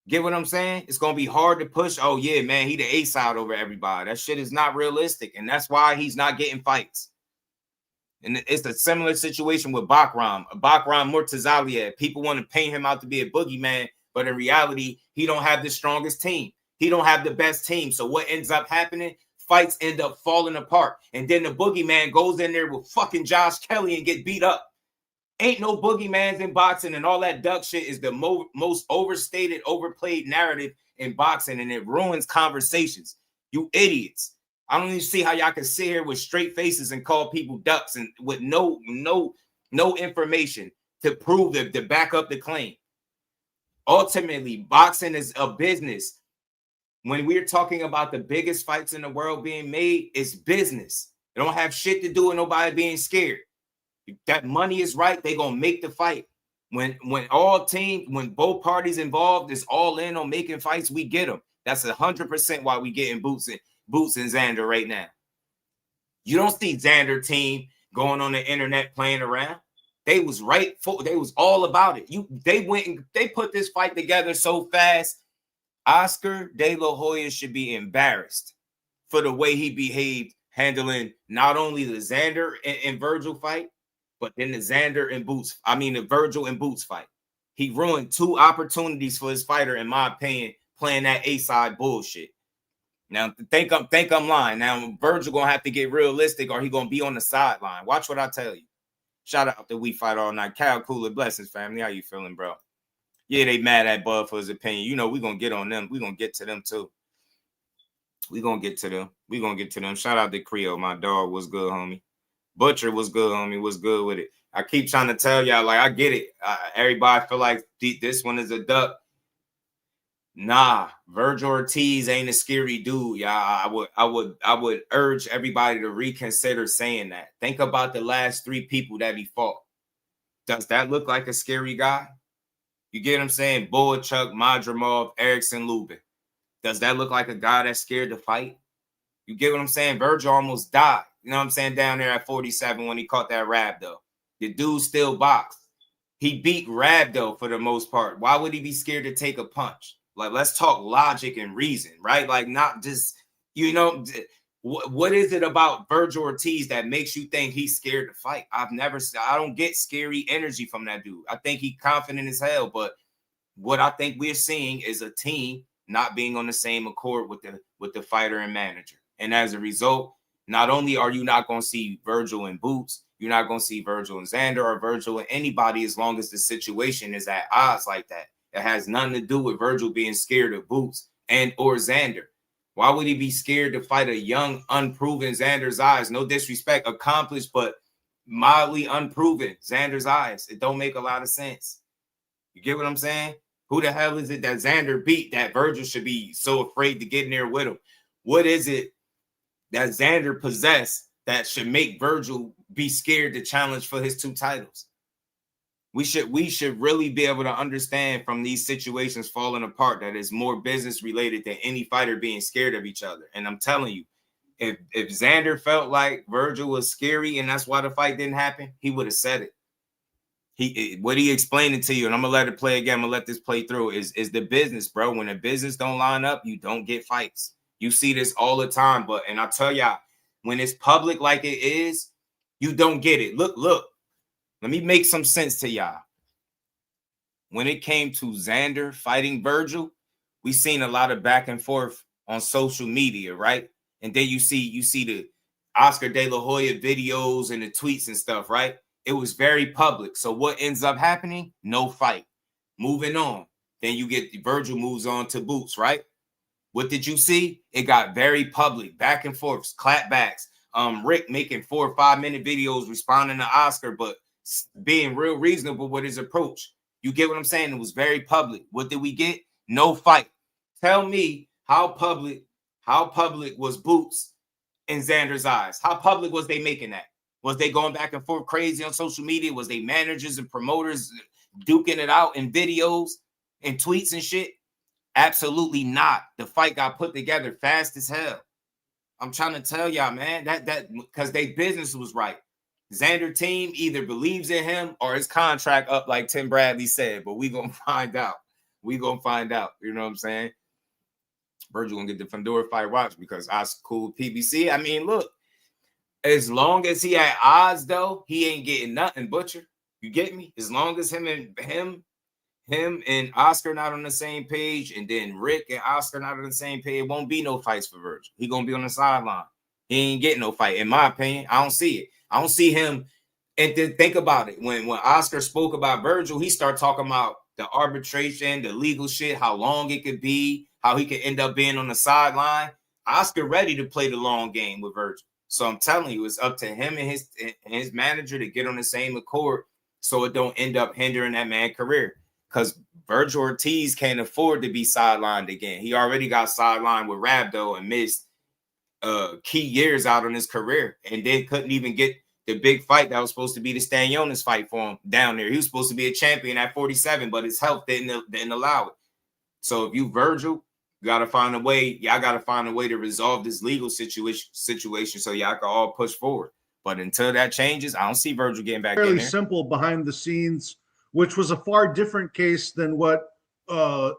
Get what I'm saying? It's going to be hard to push. Oh, yeah, man, he the A-side over everybody. That shit is not realistic, and that's why he's not getting fights. And it's a similar situation with Bakram Murtazaliev. People want to paint him out to be a boogeyman, but in reality, he don't have the strongest team. He don't have the best team. So what ends up happening? Fights end up falling apart. And then the boogeyman goes in there with fucking Josh Kelly and get beat up. Ain't no boogeymans in boxing, and all that duck shit is the most overstated, overplayed narrative in boxing, and it ruins conversations. You idiots. I don't even see how y'all can sit here with straight faces and call people ducks and with no information to prove to back up the claim. Ultimately, boxing is a business. When we're talking about the biggest fights in the world being made, it's business. It don't have shit to do with nobody being scared. If that money is right, they're going to make the fight. When both parties involved is all in on making fights, we get them. That's 100% why we getting Boots and Xander right now. You don't see Xander team going on the internet playing around. They was they was all about it. They put this fight together so fast. Oscar De La Hoya should be embarrassed for the way he behaved handling not only the Xander and Virgil fight, but then the Virgil and Boots fight. He ruined two opportunities for his fighter, in my opinion, playing that A-side bullshit. Now, think I'm lying. Now, Virgil gonna have to get realistic, or he gonna be on the sideline. Watch what I tell you. Shout out to We Fight All Night. Cal Cooler, blessings, family. How you feeling, bro? Yeah, they mad at Bud for his opinion. You know, we gonna get on them. We gonna get to them too. We gonna get to them. Shout out to Creole. My dog was good, homie. Butcher was good, homie. Was good with it. I keep trying to tell y'all, like, I get it. Everybody feel like this one is a duck. Nah, Virgil Ortiz ain't a scary dude, y'all. I would urge everybody to reconsider saying that. Think about the last three people that he fought. Does that look like a scary guy? You get what I'm saying? Boachuk, Madrimov, Erickson, Lubin. Does that look like a guy that's scared to fight? You get what I'm saying? Virgil almost died. You know what I'm saying? Down there at 47 when he caught that Rabdo. The dude still boxed. He beat Rabdo for the most part. Why would he be scared to take a punch? Like, let's talk logic and reason, right? Like, not just, What is it about Virgil Ortiz that makes you think he's scared to fight? I don't get scary energy from that dude. I think he's confident as hell, but what I think we're seeing is a team not being on the same accord with the fighter and manager. And as a result, not only are you not going to see Virgil in boots, you're not going to see Virgil and Xander or Virgil and anybody as long as the situation is at odds like that. It has nothing to do with Virgil being scared of boots and or Xander. Why would he be scared to fight a young, unproven Xander Zayas? No disrespect, accomplished, but mildly unproven Xander Zayas. It don't make a lot of sense. You get what I'm saying? Who the hell is it that Xander beat that Virgil should be so afraid to get in there with him? What is it that Xander possessed that should make Virgil be scared to challenge for his 2 titles? We should really be able to understand from these situations falling apart that it's more business related than any fighter being scared of each other. And I'm telling you, if Xander felt like Virgil was scary and that's why the fight didn't happen, he would have said it. What he explained it to you, and I'm gonna let it play again. I'm gonna let this play through. Is the business, bro? When the business don't line up, you don't get fights. You see this all the time. And I tell y'all, when it's public like it is, you don't get it. Look. Let me make some sense to y'all. When it came to Xander fighting Virgil, we seen a lot of back and forth on social media, right? And then you see the Oscar De La Hoya videos and the tweets and stuff, right? It was very public. So what ends up happening? No fight. Moving on. Then you get Virgil moves on to boots, right? What did you see? It got very public, back and forth, clapbacks. Rick making 4 or 5 minute videos responding to Oscar, but being real reasonable with his approach. You get what I'm saying? It was very public. What did we get? No fight. Tell me how public was Boots in Xander's eyes? How public was they making that? Was they going back and forth crazy on social media? Was they managers and promoters duking it out in videos and tweets and shit? Absolutely not. The fight got put together fast as hell. I'm trying to tell y'all, man, that because their business was right. Xander team either believes in him or his contract up, like Tim Bradley said, but we gonna find out. We gonna find out. You know what I'm saying? Virgil gonna get the Fundora fight watch because I cool PBC. I mean, look, as long as he at odds, though, he ain't getting nothing, Butcher. You get me? As long as him and Oscar not on the same page, and then Rick and Oscar not on the same page, it won't be no fights for Virgil. He gonna be on the sideline. He ain't getting no fight, in my opinion. I don't see it. I don't see him. And then think about it. When Oscar spoke about Virgil, he started talking about the arbitration, the legal shit, how long it could be, how he could end up being on the sideline. Oscar ready to play the long game with Virgil. So I'm telling you, it's up to him and his manager to get on the same accord so it don't end up hindering that man's career. Because Virgil Ortiz can't afford to be sidelined again. He already got sidelined with Rabdo and missed key years out on his career, and then couldn't even get the big fight that was supposed to be the Stanionis fight for him down there. He was supposed to be a champion at 47, but his health didn't allow it. So if you Virgil, you got to find a way. Y'all got to find a way to resolve this legal situation so y'all can all push forward. But until that changes, I don't see Virgil getting back in there. Fairly simple behind the scenes, which was a far different case than what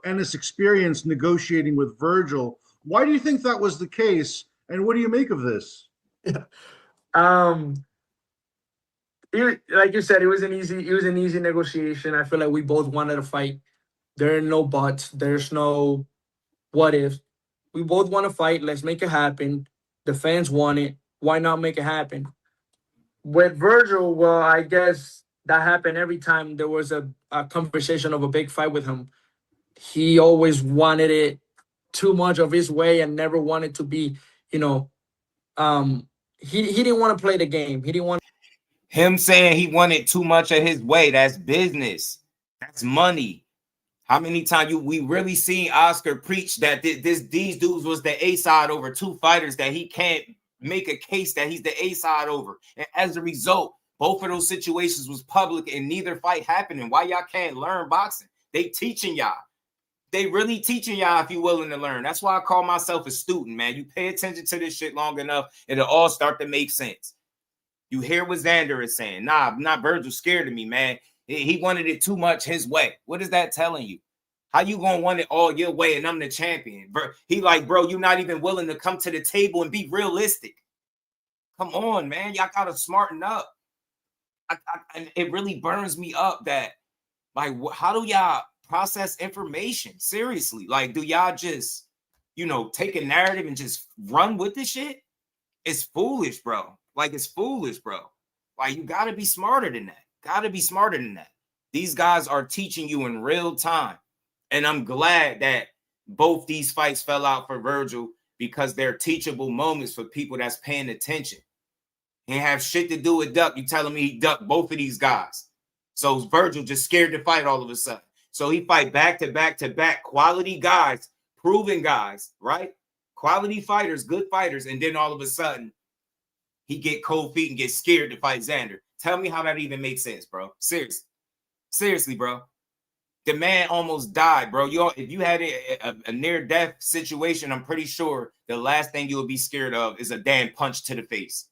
Ennis experienced negotiating with Virgil. Why do you think that was the case, and what do you make of this? Like you said, it was an easy negotiation. I feel like we both wanted to fight. There are no buts. There's no what ifs. We both want to fight. Let's make it happen. The fans want it. Why not make it happen? With Virgil, well, I guess that happened every time there was a conversation of a big fight with him. He always wanted it too much of his way and never wanted to be, he didn't want to play the game. He didn't want him saying he wanted too much of his way. That's business. That's money. How many times we really seen Oscar preach that these dudes was the A side over 2 fighters that he can't make a case that he's the A side over. And as a result, both of those situations was public and neither fight happening. Why y'all can't learn boxing? They teaching y'all. They really teaching y'all if you're willing to learn. That's why I call myself a student, man. You pay attention to this shit long enough, it'll all start to make sense. You hear what Xander is saying. Nah, not Virgil scared of me, man. He wanted it too much his way. What is that telling you? How you gonna want it all your way and I'm the champion? He like, bro, you're not even willing to come to the table and be realistic. Come on, man. Y'all gotta smarten up. And it really burns me up that, like, how do y'all process information? Seriously, like, do y'all just, take a narrative and just run with the shit? It's foolish, bro. Like, it's foolish, bro. Like, you gotta be smarter than that. Gotta be smarter than that. These guys are teaching you in real time. And I'm glad that both these fights fell out for Virgil because they're teachable moments for people that's paying attention. He ain't have shit to do with Duck. You telling me he ducked both of these guys. So Virgil just scared to fight all of a sudden. So he fight back to back to back quality guys, proven guys, right? Quality fighters, good fighters. And then all of a sudden, he get cold feet and get scared to fight Xander. Tell me how that even makes sense, bro. Seriously. Seriously, bro. The man almost died, bro. If you had a near-death situation, I'm pretty sure the last thing you'll be scared of is a damn punch to the face.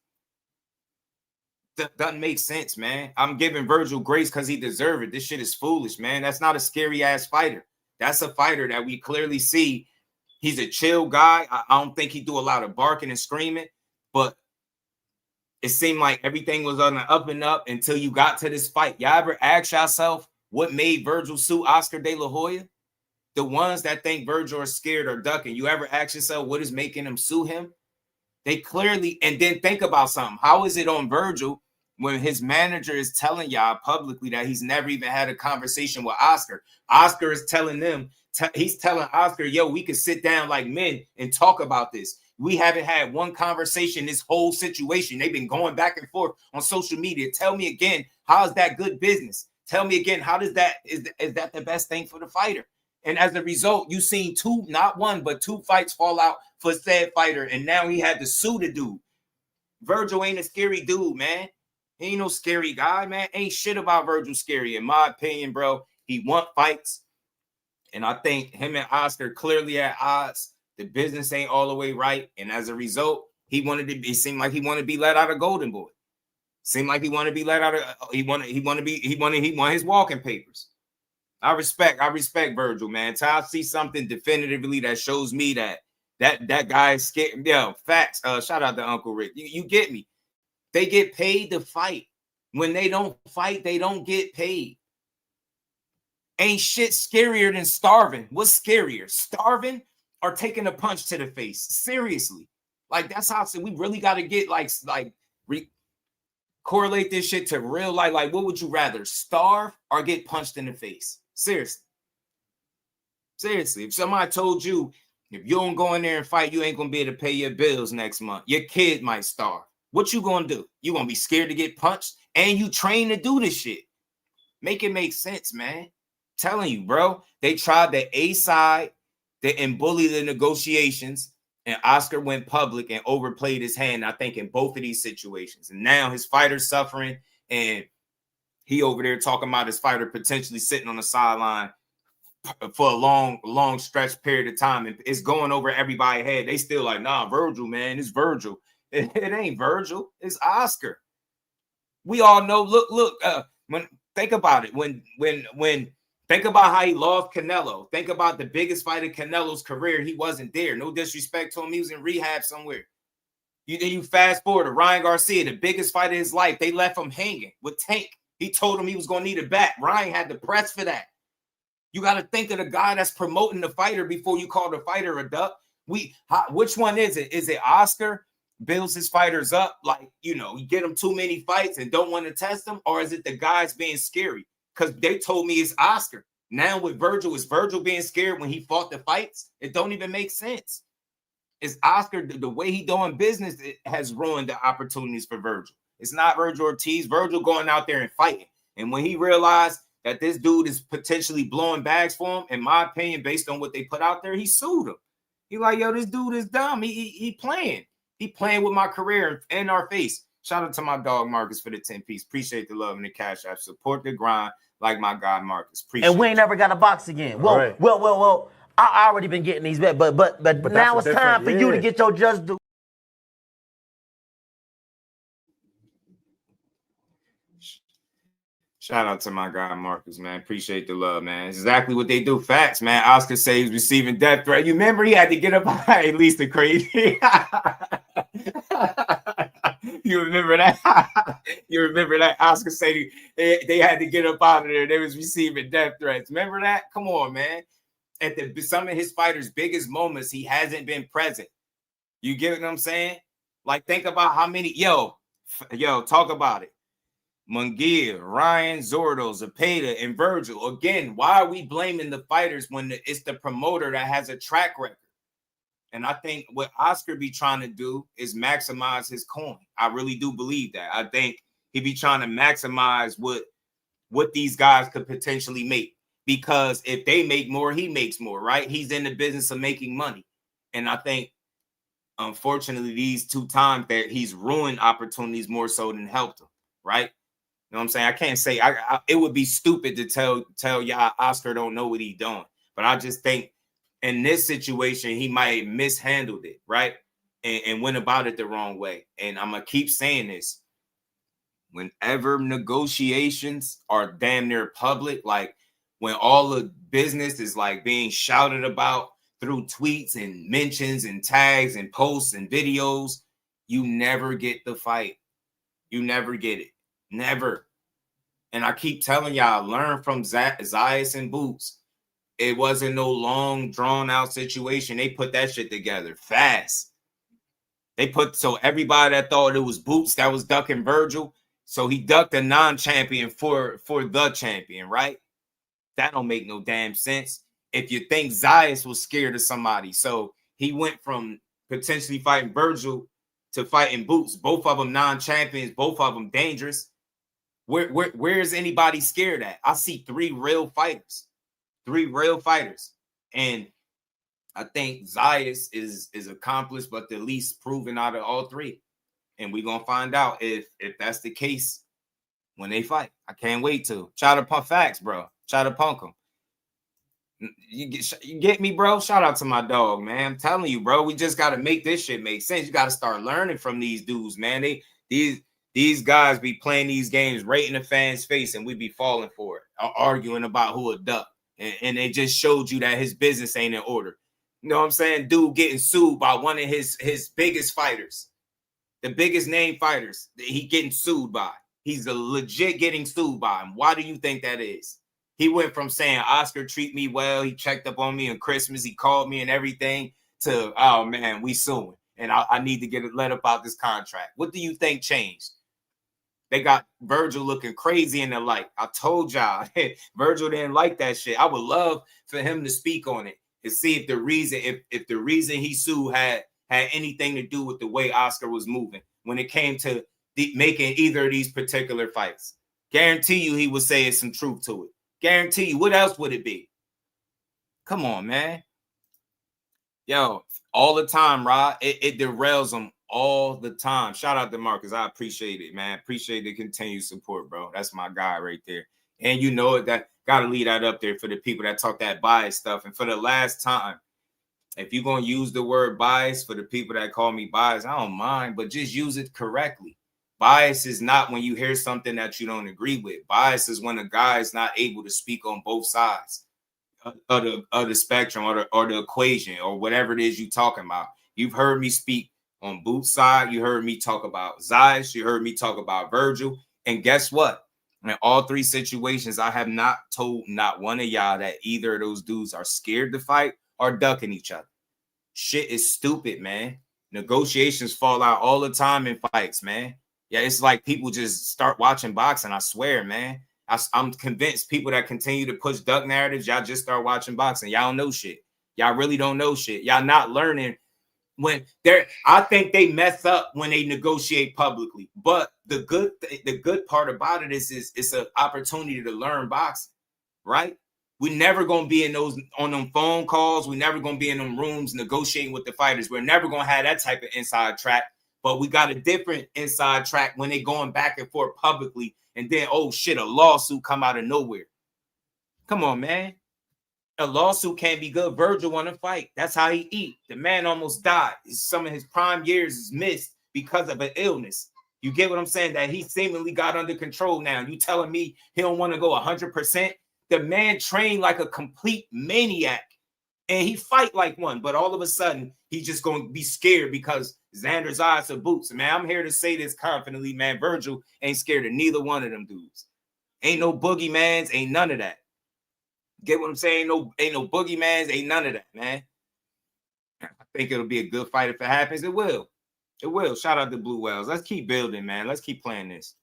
That doesn't make sense, man. I'm giving Virgil grace because he deserved it. This shit is foolish, man. That's not a scary-ass fighter. That's a fighter that we clearly see. He's a chill guy. I don't think he do a lot of barking and screaming, but it seemed like everything was on the up and up until you got to this fight. Y'all ever ask yourself what made Virgil sue Oscar De La Hoya? The ones that think Virgil are scared or ducking. You ever ask yourself what is making them sue him? They clearly, and then think about something. How is it on Virgil when his manager is telling y'all publicly that he's never even had a conversation with Oscar? Oscar is telling them, he's telling Oscar, yo, we could sit down like men and talk about this. We haven't had one conversation, this whole situation. They've been going back and forth on social media. Tell me again, how is that good business? Tell me again, how does that, is that the best thing for the fighter? And as a result, you've seen two, not one, but two fights fall out for said fighter. And now he had to sue the dude. Virgil ain't a scary dude, man. He ain't no scary guy, man. Ain't shit about Virgil scary. In my opinion, bro, he want fights. And I think him and Oscar clearly at odds. The business ain't all the way right. And as a result, it seemed like he wanted to be let out of Golden Boy. Seemed like he wanted to be let out of, he wanted his walking papers. I respect Virgil, man. Till I see something definitively that shows me that guy is scared. Yeah, facts. Shout out to Uncle Rick. You get me. They get paid to fight. When they don't fight, they don't get paid. Ain't shit scarier than starving. What's scarier? Starving or taking a punch to the face? Seriously. Like, that's how we really got to get correlate this shit to real life. Like, what would you rather, starve or get punched in the face? Seriously. Seriously. If somebody told you, if you don't go in there and fight, you ain't going to be able to pay your bills next month. Your kid might starve. What you going to do? You going to be scared to get punched? And you train to do this shit. Make it make sense, man. Telling you, bro. They tried the A side and bully the negotiations. And Oscar went public and overplayed his hand, I think, in both of these situations. And now his fighter's suffering, and he over there talking about his fighter potentially sitting on the sideline for a long stretch period of time. And it's going over everybody's head. They still like, nah, Virgil, man, it's Virgil. It ain't Virgil. It's Oscar. We all know, look, think about it. When think about how he lost Canelo. Think about the biggest fight of Canelo's career. He wasn't there. No disrespect to him. He was in rehab somewhere. You fast forward to Ryan Garcia, the biggest fight of his life. They left him hanging with Tank. He told him he was going to need a bat. Ryan had to press for that. You got to think of the guy that's promoting the fighter before you call the fighter a duck. Which one is it? Is it Oscar builds his fighters up like, you get him too many fights and don't want to test them? Or is it the guys being scary? Because they told me it's Oscar. Now with Virgil, is Virgil being scared when he fought the fights? It don't even make sense. It's Oscar. The way he doing business, it has ruined the opportunities for Virgil. It's not Virgil Ortiz. Virgil going out there and fighting. And when he realized that this dude is potentially blowing bags for him, in my opinion, based on what they put out there, he sued him. He like, yo, this dude is dumb. He playing. He playing with my career in our face. Shout out to my dog Marcus for the 10-piece. Appreciate the love and the cash app. Support the grind. Like my guy Marcus. Appreciate and we ain't never got a box again. Well, right. well. I already been getting these bets, but now it's time for you to get your just due. Shout out to my guy Marcus, man. Appreciate the love, man. It's exactly what they do. Facts, man. Oscar said he's receiving death threat. You remember he had to get up at least the crazy. You remember that? You remember that? Oscar said they had to get up out of there. They was receiving death threats. Remember that? Come on, man. At some of his fighters' biggest moments, he hasn't been present. You get what I'm saying? Like, think about how many. Yo, talk about it. Munguia, Ryan, Zordo, Zepeda, and Virgil. Again, why are we blaming the fighters when it's the promoter that has a track record? And I think what Oscar be trying to do is maximize his coin. I really do believe that. I think he be trying to maximize what these guys could potentially make. Because if they make more, he makes more, right? He's in the business of making money. And I think, unfortunately, these 2 times that he's ruined opportunities more so than helped them, right? You know what I'm saying? I can't say it would be stupid to tell y'all Oscar don't know what he's doing. But I just think in this situation, he might have mishandled it, right? And went about it the wrong way. And I'm going to keep saying this. Whenever negotiations are damn near public, like when all the business is like being shouted about through tweets and mentions and tags and posts and videos, you never get the fight. You never get it. Never. And I keep telling y'all, learn from Zayas and Boots. It wasn't no long, drawn-out situation. They put that shit together fast. So everybody that thought it was Boots that was ducking Virgil, so he ducked a non-champion for the champion, right? That don't make no damn sense. If you think Zayas was scared of somebody, so he went from potentially fighting Virgil to fighting Boots. Both of them non-champions, both of them dangerous. Where is anybody scared at? I see 3 real fighters. 3 real fighters. And I think Zayas is accomplished, but the least proven out of all 3. And we're going to find out if that's the case when they fight. I can't wait to. Try to pump facts, bro. Try to punk them. You get me, bro? Shout out to my dog, man. I'm telling you, bro. We just got to make this shit make sense. You got to start learning from these dudes, man. These guys be playing these games right in the fans' face, and we be falling for it, arguing about who a duck. And they just showed you that his business ain't in order. You know what I'm saying? Dude getting sued by one of his biggest fighters, the biggest name fighters that he getting sued by. He's a legit getting sued by him. Why do you think that is? He went from saying, Oscar treat me well, he checked up on me on Christmas, he called me and everything, to, oh, man, we suing. And I need to get it let up out this contract. What do you think changed? They got Virgil looking crazy in the light. I told y'all, Virgil didn't like that shit. I would love for him to speak on it and see if the reason he sued had anything to do with the way Oscar was moving when it came to making either of these particular fights. Guarantee you he would say some truth to it. Guarantee you. What else would it be? Come on, man. Yo, all the time, Rod. It derails them all the time. Shout out to Marcus. I appreciate it, man. Appreciate the continued support, bro. That's my guy right there. And you know it, that got to lead that up there for the people that talk that bias stuff. And for the last time, if you're going to use the word bias for the people that call me bias, I don't mind, but just use it correctly. Bias is not when you hear something that you don't agree with. Bias is when a guy is not able to speak on both sides of the spectrum or the equation or whatever it is you're talking about. You've heard me speak on Boots' side. You heard me talk about Zayas. You heard me talk about Virgil. And guess what? In all 3 situations, I have not told not one of y'all that either of those dudes are scared to fight or ducking each other. Shit is stupid, man. Negotiations fall out all the time in fights, man. Yeah, it's like people just start watching boxing. I swear, man. I'm convinced people that continue to push duck narratives, y'all just start watching boxing. Y'all don't know shit. Y'all really don't know shit. Y'all not learning when I think they mess up when they negotiate publicly. But the good part about it is it's an opportunity to learn boxing, right? We never gonna be on them phone calls. We never gonna be in them rooms negotiating with the fighters. We're never gonna have that type of inside track. But we got a different inside track when they going back and forth publicly, and then, oh shit, a lawsuit come out of nowhere. Come on, man. A lawsuit can't be good. Virgil want to fight. That's how he eat. The man almost died. Some of his prime years is missed because of an illness. You get what I'm saying? That he seemingly got under control now. You telling me he don't want to go 100%? The man trained like a complete maniac, and he fight like one. But all of a sudden, he's just going to be scared because Xander Zayas of boots. Man, I'm here to say this confidently, man. Virgil ain't scared of neither one of them dudes. Ain't no boogeymans, ain't none of that. Get what I'm saying? Ain't no boogeymans, ain't none of that, man. I think it'll be a good fight if it happens. It will. It will. Shout out to Blue Wells. Let's keep building, man. Let's keep playing this.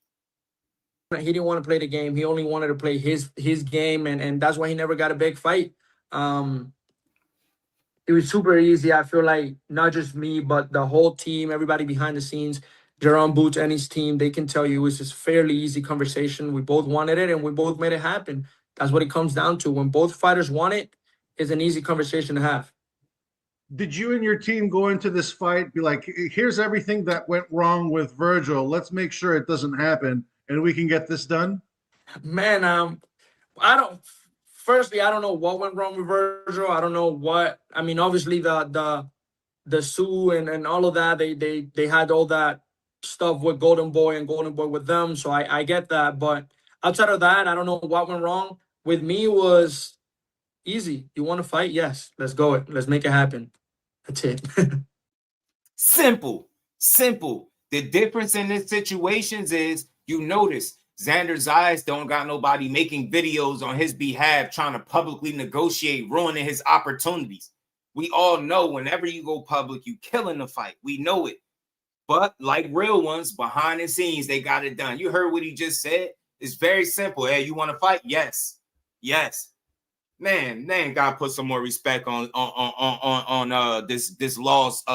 He didn't want to play the game. He only wanted to play his game, and that's why he never got a big fight. It was super easy. I feel like not just me, but the whole team, everybody behind the scenes, Jerome Boots and his team, they can tell you it was just fairly easy conversation. We both wanted it, and we both made it happen. That's what it comes down to. When both fighters want it, it's an easy conversation to have. Did you and your team go into this fight be like, here's everything that went wrong with Virgil. Let's make sure it doesn't happen, and we can get this done? Man, I don't know what went wrong with Virgil. I don't know what. I mean, obviously the Sue and all of that, they had all that stuff with Golden Boy and Golden Boy with them. So I get that. But outside of that, I don't know what went wrong. With me, it was easy. You want to fight? Yes. Let's go. Let's make it happen. That's it. Simple. The difference in these situations is, you notice Xander Zayas don't got nobody making videos on his behalf trying to publicly negotiate, ruining his opportunities. We all know whenever you go public, you killing the fight. We know it. But like real ones, behind the scenes, they got it done. You heard what he just said? It's very simple. Hey, you want to fight? Yes. Man, gotta put some more respect on this lost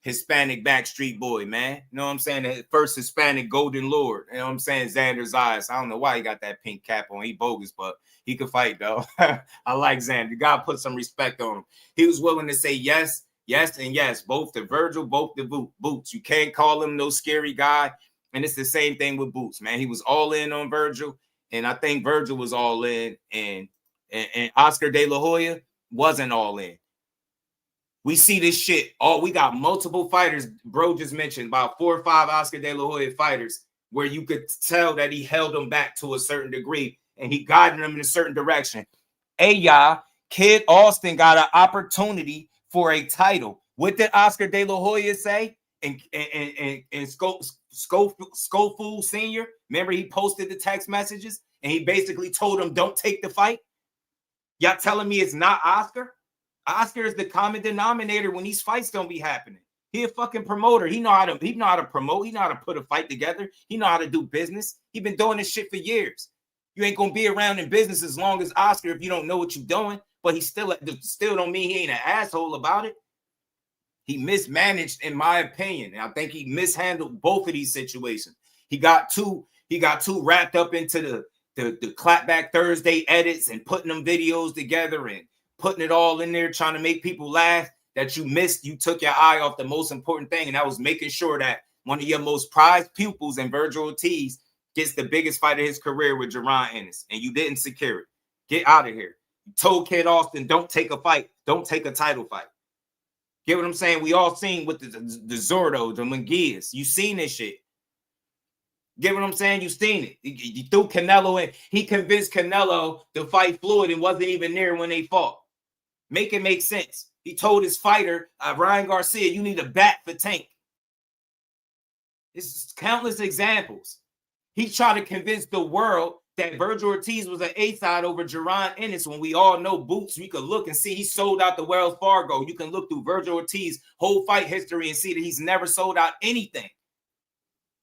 Hispanic backstreet boy, man. You know what I'm saying? The first Hispanic golden lord. You know what I'm saying? Xander Zayas. I don't know why he got that pink cap on. He bogus, but he could fight, though. I like Xander. You gotta put some respect on him. He was willing to say yes, and yes. Both the Virgil, both the Boots. You can't call him no scary guy. And it's the same thing with Boots, man. He was all in on Virgil, and I think Virgil was all in, and Oscar De La Hoya wasn't all in. We see this shit. We got multiple fighters. Bro just mentioned about 4 or 5 Oscar De La Hoya fighters where you could tell that he held them back to a certain degree and he guided them in a certain direction. Hey, y'all, Kid Austin got an opportunity for a title. What did Oscar De La Hoya say? And Schofield Sr., remember he posted the text messages and he basically told him, don't take the fight. Y'all telling me it's not Oscar? Oscar is the common denominator when these fights don't be happening. He a fucking promoter. He know how to promote. He know how to put a fight together. He know how to do business. He been doing this shit for years. You ain't gonna be around in business as long as Oscar if you don't know what you're doing. But he still don't mean he ain't an asshole about it. He mismanaged, in my opinion. And I think he mishandled both of these situations. He got too wrapped up into the Clapback Thursday edits and putting them videos together and putting it all in there, trying to make people laugh, that you took your eye off the most important thing, and that was making sure that one of your most prized pupils in Virgil Ortiz gets the biggest fight of his career with Ennis, and you didn't secure it. Get out of here. You told Kid Austin, don't take a fight. Don't take a title fight. Get what I'm saying? We all seen with the Zordo, the Munguias. You seen this shit. Get what I'm saying? You seen it. You threw Canelo in. He convinced Canelo to fight Floyd and wasn't even there when they fought. Make it make sense. He told his fighter, Ryan Garcia, you need a bat for Tank. It's countless examples. He tried to convince the world that Virgil Ortiz was an A-side over Ennis when we all know Boots. You can look and see he sold out the Wells Fargo. You can look through Virgil Ortiz's whole fight history and see that he's never sold out anything.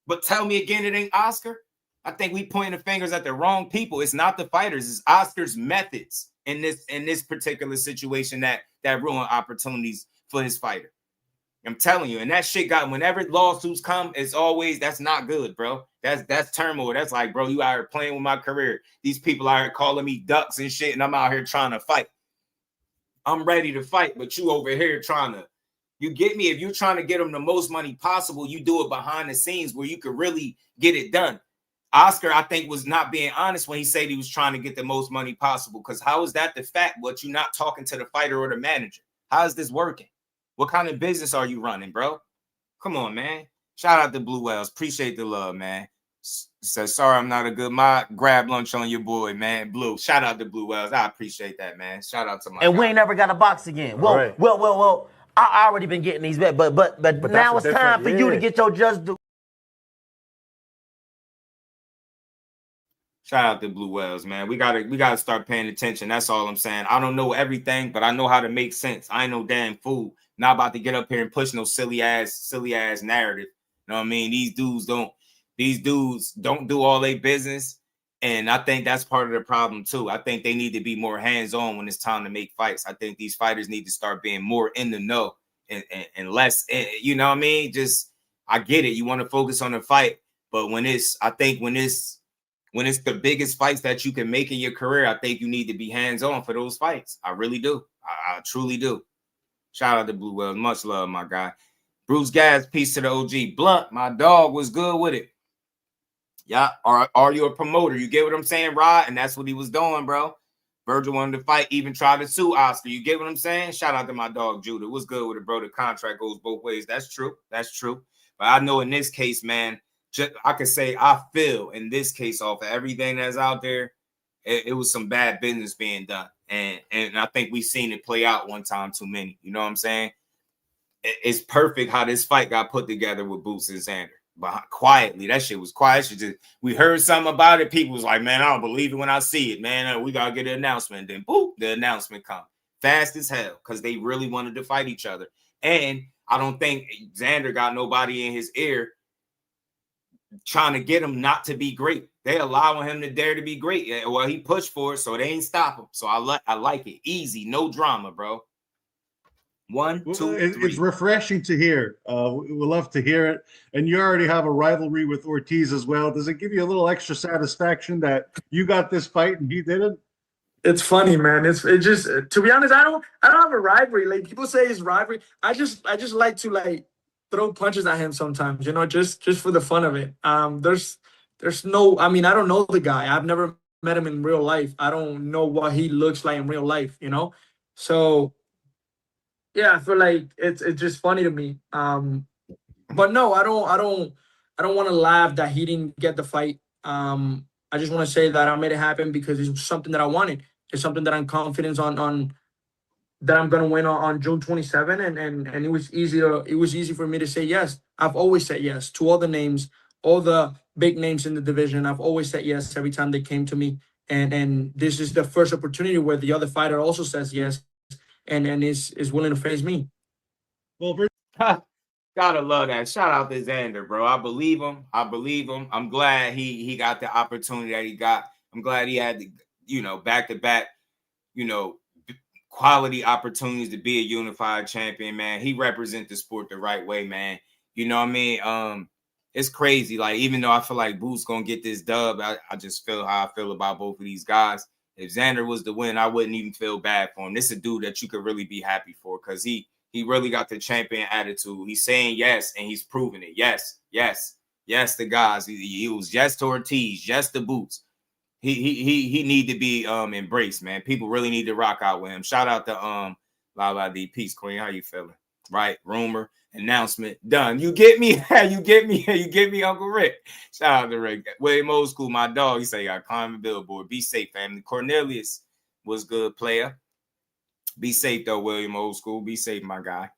But tell me again, it ain't Oscar? I think we pointing the fingers at the wrong people. It's not the fighters. It's Oscar's methods in this particular situation that ruin opportunities for his fighter. I'm telling you, and that shit whenever lawsuits come, it's always, that's not good, bro. That's turmoil. That's like, bro, you out here playing with my career. These people out here calling me ducks and shit, and I'm out here trying to fight. I'm ready to fight, but you over here you get me? If you're trying to get them the most money possible, you do it behind the scenes where you could really get it done. Oscar, I think, was not being honest when he said he was trying to get the most money possible, because how is that the fact, but you're not talking to the fighter or the manager? How is this working? What kind of business are you running, bro? Come on, man. Shout out to Blue Wells. Appreciate the love, man. Says, sorry, I'm not a good mod. Grab lunch on your boy, man. Blue. Shout out to Blue Wells. I appreciate that, man. Shout out to my And guy. we ain't never got a box again. Well. I already been getting these bets, but now it's time for you to get your just due. Shout out to Blue Wells, man. We gotta start paying attention. That's all I'm saying. I don't know everything, but I know how to make sense. I ain't no damn fool. Not about to get up here and push no silly ass narrative. You know what I mean? These dudes don't do all their business. And I think that's part of the problem too. I think they need to be more hands-on when it's time to make fights. I think these fighters need to start being more in the know and less, you know what I mean? Just, I get it. You want to focus on the fight, but when it's the biggest fights that you can make in your career, I think you need to be hands-on for those fights. I really do. I truly do. Shout out to Blue Wells. Much love, my guy. Bruce Gas, peace to the OG. Blunt, my dog, was good with it. Yeah, are you a promoter? You get what I'm saying, Rod? And that's what he was doing, bro. Virgil wanted to fight, even tried to sue Oscar. You get what I'm saying? Shout out to my dog, Judah. What's good with it, bro? The contract goes both ways. That's true. That's true. But I know in this case, man, I could say I feel in this case off of everything that's out there, it was some bad business being done. And I think we've seen it play out one time too many. You know what I'm saying? It's perfect how this fight got put together with Boots and Xander. But quietly, that shit was quiet. We heard something about it. People was like, man, I don't believe it when I see it, man. We got to get an announcement. Then, boop, the announcement come. Fast as hell because they really wanted to fight each other. And I don't think Xander got nobody in his ear trying to get him not to be great. They allowing him to dare to be great. Well, he pushed for it, so they ain't stop him. So I like it. Easy, no drama, bro. One, two, three. It's refreshing to hear. We love to hear it. And you already have a rivalry with Ortiz as well. Does it give you a little extra satisfaction that you got this fight and he didn't? It's funny, man. It just, to be honest, I don't have a rivalry. Like people say it's rivalry. I just like to like throw punches at him sometimes, you know, just for the fun of it. There's no, I mean, I don't know the guy. I've never met him in real life. I don't know what he looks like in real life, you know? So yeah, I feel like it's just funny to me. But no, I don't want to laugh that he didn't get the fight. I just want to say that I made it happen because it's something that I wanted. It's something that I'm confident on that I'm gonna win on June 27, and it was easy for me to say yes. I've always said yes to all the names, all the big names in the division. I've always said yes every time they came to me, and this is the first opportunity where the other fighter also says yes. And is willing to face me. Well, gotta love that. Shout out to Xander, bro. I believe him. I'm glad he got the opportunity that he got. I'm glad he had the, back-to-back, quality opportunities to be a unified champion, man. He represents the sport the right way, man. You know what I mean? It's crazy. Like, even though I feel like Boots gonna get this dub, I just feel how I feel about both of these guys. If Xander was the win, I wouldn't even feel bad for him. This is a dude that you could really be happy for because he really got the champion attitude. He's saying yes, and he's proving it. Yes to guys. He was yes to Ortiz, yes to Boots. He need to be embraced, man. People really need to rock out with him. Shout out to Lala D. Peace Queen. How you feeling? Right? Rumor. Announcement done. You get me? You get me, Uncle Rick. Shout out to Rick. William Old School, my dog. He say, I climb the billboard. Be safe, family. Cornelius was good player. Be safe, though, William Old School. Be safe, my guy.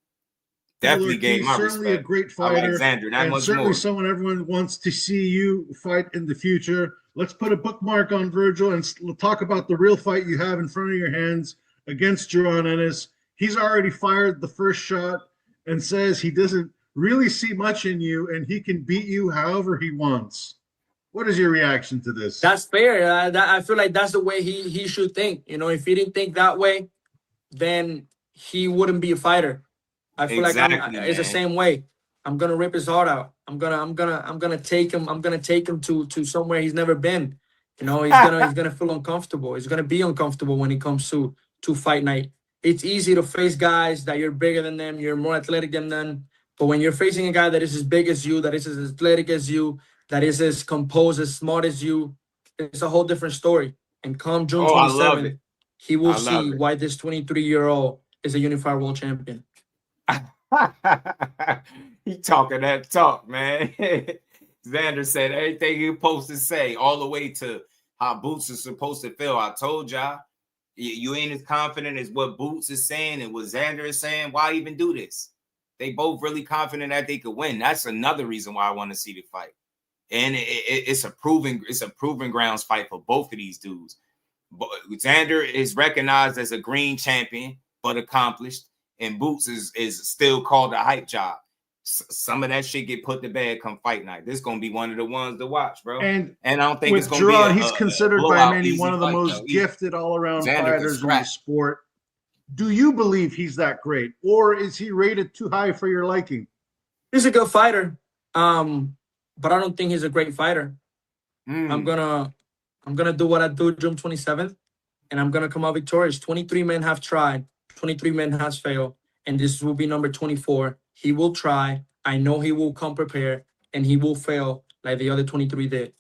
Definitely gave my certainly respect. A great fighter. Alexander, that and much certainly more. Someone everyone wants to see you fight in the future. Let's put a bookmark on Virgil and we'll talk about the real fight you have in front of your hands against Jerron Ennis. He's already fired the first shot and says he doesn't really see much in you and he can beat you however he wants. What is your reaction to this? That's fair. I feel like that's the way he should think. You know, if he didn't think that way, then he wouldn't be a fighter. I feel like it's the same way. I'm gonna rip his heart out. I'm gonna take him. I'm gonna take him to somewhere he's never been. You know, he's gonna feel uncomfortable. He's gonna be uncomfortable when it comes to fight night. It's easy to face guys that you're bigger than them, you're more athletic than them. But when you're facing a guy that is as big as you, that is as athletic as you, that is as composed, as smart as you, it's a whole different story. And come June 27th, he will see why this 23-year-old is a unified world champion. He talking that talk, man. Xander said everything he supposed to say, all the way to how Boots is supposed to feel. I told y'all, you ain't as confident as what Boots is saying and what Xander is saying. Why even do this? They both really confident that they could win. That's another reason why I want to see the fight. And it's a proven grounds fight for both of these dudes. But Xander is recognized as a green champion, but accomplished, and Boots is still called a hype job. Some of that shit get put to bed come fight night. This is gonna be one of the ones to watch, bro. And I don't think it's gonna be he's considered by many one of the most gifted all-around fighters in the sport. Do you believe he's that great, or is he rated too high for your liking? He's a good fighter, but I don't think he's a great fighter. I'm gonna do what I do June 27th, and I'm gonna come out victorious. 23 men have tried, 23 men has failed, and this will be number 24. He will try. I know he will come prepared, and he will fail like the other 23 did.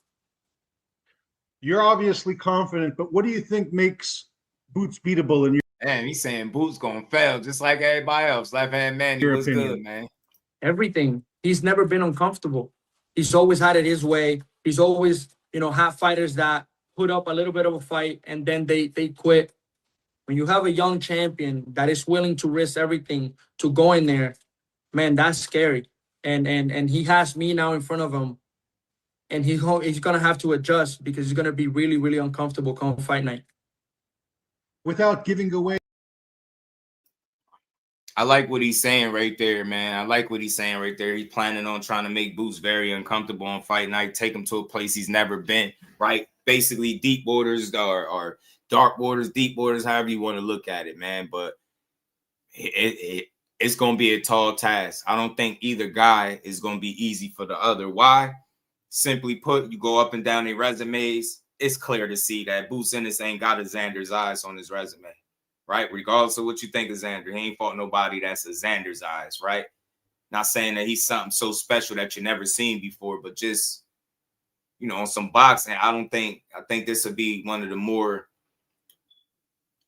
You're obviously confident, but what do you think makes Boots beatable in your? Man, he's saying Boots gonna fail just like everybody else. Left hand man, he was good, man. Everything. He's never been uncomfortable. He's always had it his way. He's always, had fighters that put up a little bit of a fight and then they quit. When you have a young champion that is willing to risk everything to go in there, man, that's scary. And he has me now in front of him, and he's gonna have to adjust because he's gonna be really, really uncomfortable come fight night. Without giving away. I like what he's saying right there, man. I like what he's saying right there. He's planning on trying to make Boots very uncomfortable on fight night, take him to a place he's never been, right? Basically deep waters or dark waters, deep waters, however you want to look at it, man. But it's going to be a tall task. I don't think either guy is going to be easy for the other. Why? Simply put, you go up and down their resumes, it's clear to see that Boots Ennis ain't got a Xander Zayas on his resume, right? Regardless of what you think of Xander, he ain't fought nobody that's a Xander Zayas, right? Not saying that he's something so special that you never seen before, but just, on some boxing, I think this would be one of the more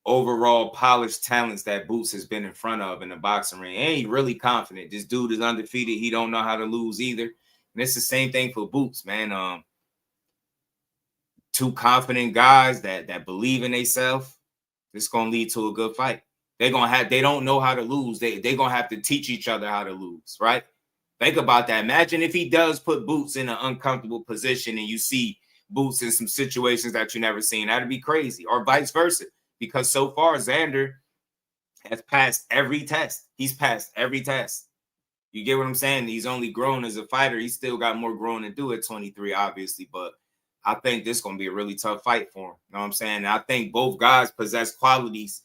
overall polished talents that Boots has been in front of in the boxing ring. And he's really confident. This dude is undefeated. He don't know how to lose either. And it's the same thing for Boots, man. Two confident guys that believe in themselves. It's gonna lead to a good fight. They don't know how to lose. They're gonna have to teach each other how to lose, right? Think about that. Imagine if he does put Boots in an uncomfortable position and you see Boots in some situations that you never seen. That'd be crazy, or vice versa. Because so far, Xander has passed every test. He's passed every test. You get what I'm saying? He's only grown as a fighter. He's still got more growing to do at 23, obviously. But I think this is going to be a really tough fight for him. You know what I'm saying? And I think both guys possess qualities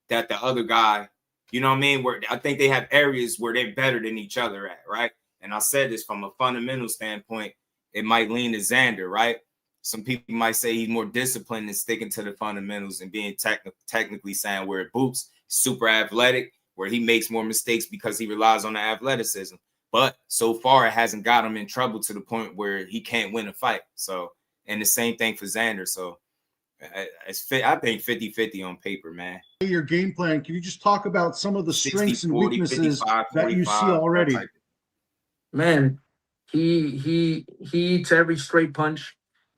that the other guy, you know what I mean? Where I think they have areas where they're better than each other at, right? And I said this from a fundamental standpoint, it might lean to Xander, right? Some people might say he's more disciplined and sticking to the fundamentals and being technically sound, where Boots super athletic, where he makes more mistakes because he relies on the athleticism. But so far, it hasn't got him in trouble to the point where he can't win a fight. So, and the same thing for Xander. So I think 50-50 on paper, man. Your game plan, can you just talk about some of the strengths and weaknesses that you see already? Man, he eats every straight punch.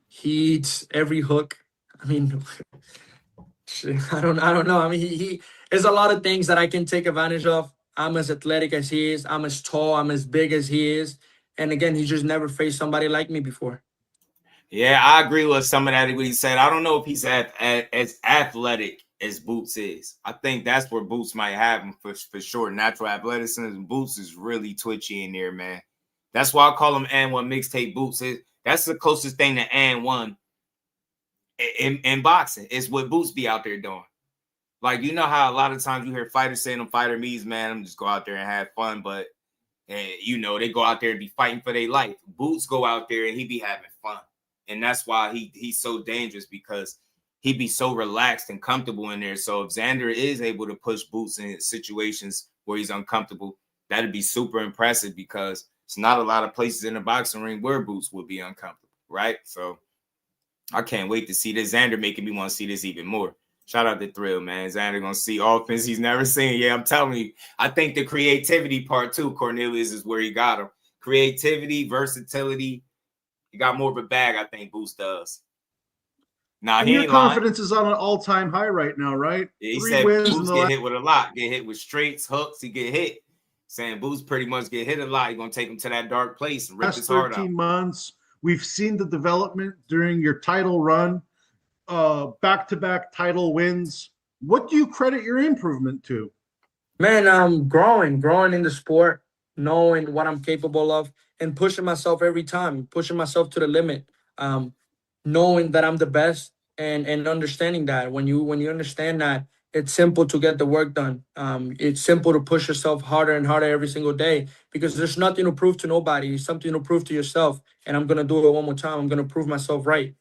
He eats every hook. I mean, I don't know. I mean, he there's a lot of things that I can take advantage of. I'm as athletic as he is. I'm as tall. I'm as big as he is. And again, he's just never faced somebody like me before. Yeah, I agree with some of that, what he said. I don't know if he's as athletic as Boots is. I think that's where Boots might have him for sure. Natural athleticism. Boots is really twitchy in there, man. That's why I call him And1 mixtape Boots. That's the closest thing to And1 in boxing. Is what Boots be out there doing. Like, you know how a lot of times you hear fighters saying them fighter me's, man, I'm just go out there and have fun. But, they go out there and be fighting for their life. Boots go out there and he be having fun. And that's why he's so dangerous, because he be so relaxed and comfortable in there. So if Xander is able to push Boots in situations where he's uncomfortable, that'd be super impressive, because it's not a lot of places in the boxing ring where Boots would be uncomfortable, right? So I can't wait to see this. Xander making me want to see this even more. Shout out to Thrill, man. Xander gonna see offense he's never seen. Yeah, I'm telling you. I think the creativity part too, Cornelius, is where he got him. Creativity, versatility. He got more of a bag, I think Boost does. Now, and your confidence is on an all-time high right now, right? Yeah, he said Boost get hit with a lot. Get hit with straights, hooks. He get hit. Saying Boost pretty much get hit a lot. He's going to take him to that dark place and rip his heart out. 13 months, we've seen the development during your title run, back-to-back title wins. What do you credit your improvement to? Man, I'm growing in the sport, knowing what I'm capable of, and pushing myself every time, pushing myself to the limit, knowing that I'm the best, and understanding that when you understand that, it's simple to get the work done. It's simple to push yourself harder and harder every single day because there's nothing to prove to nobody. It's something to prove to yourself, and I'm going to do it one more time. I'm going to prove myself right.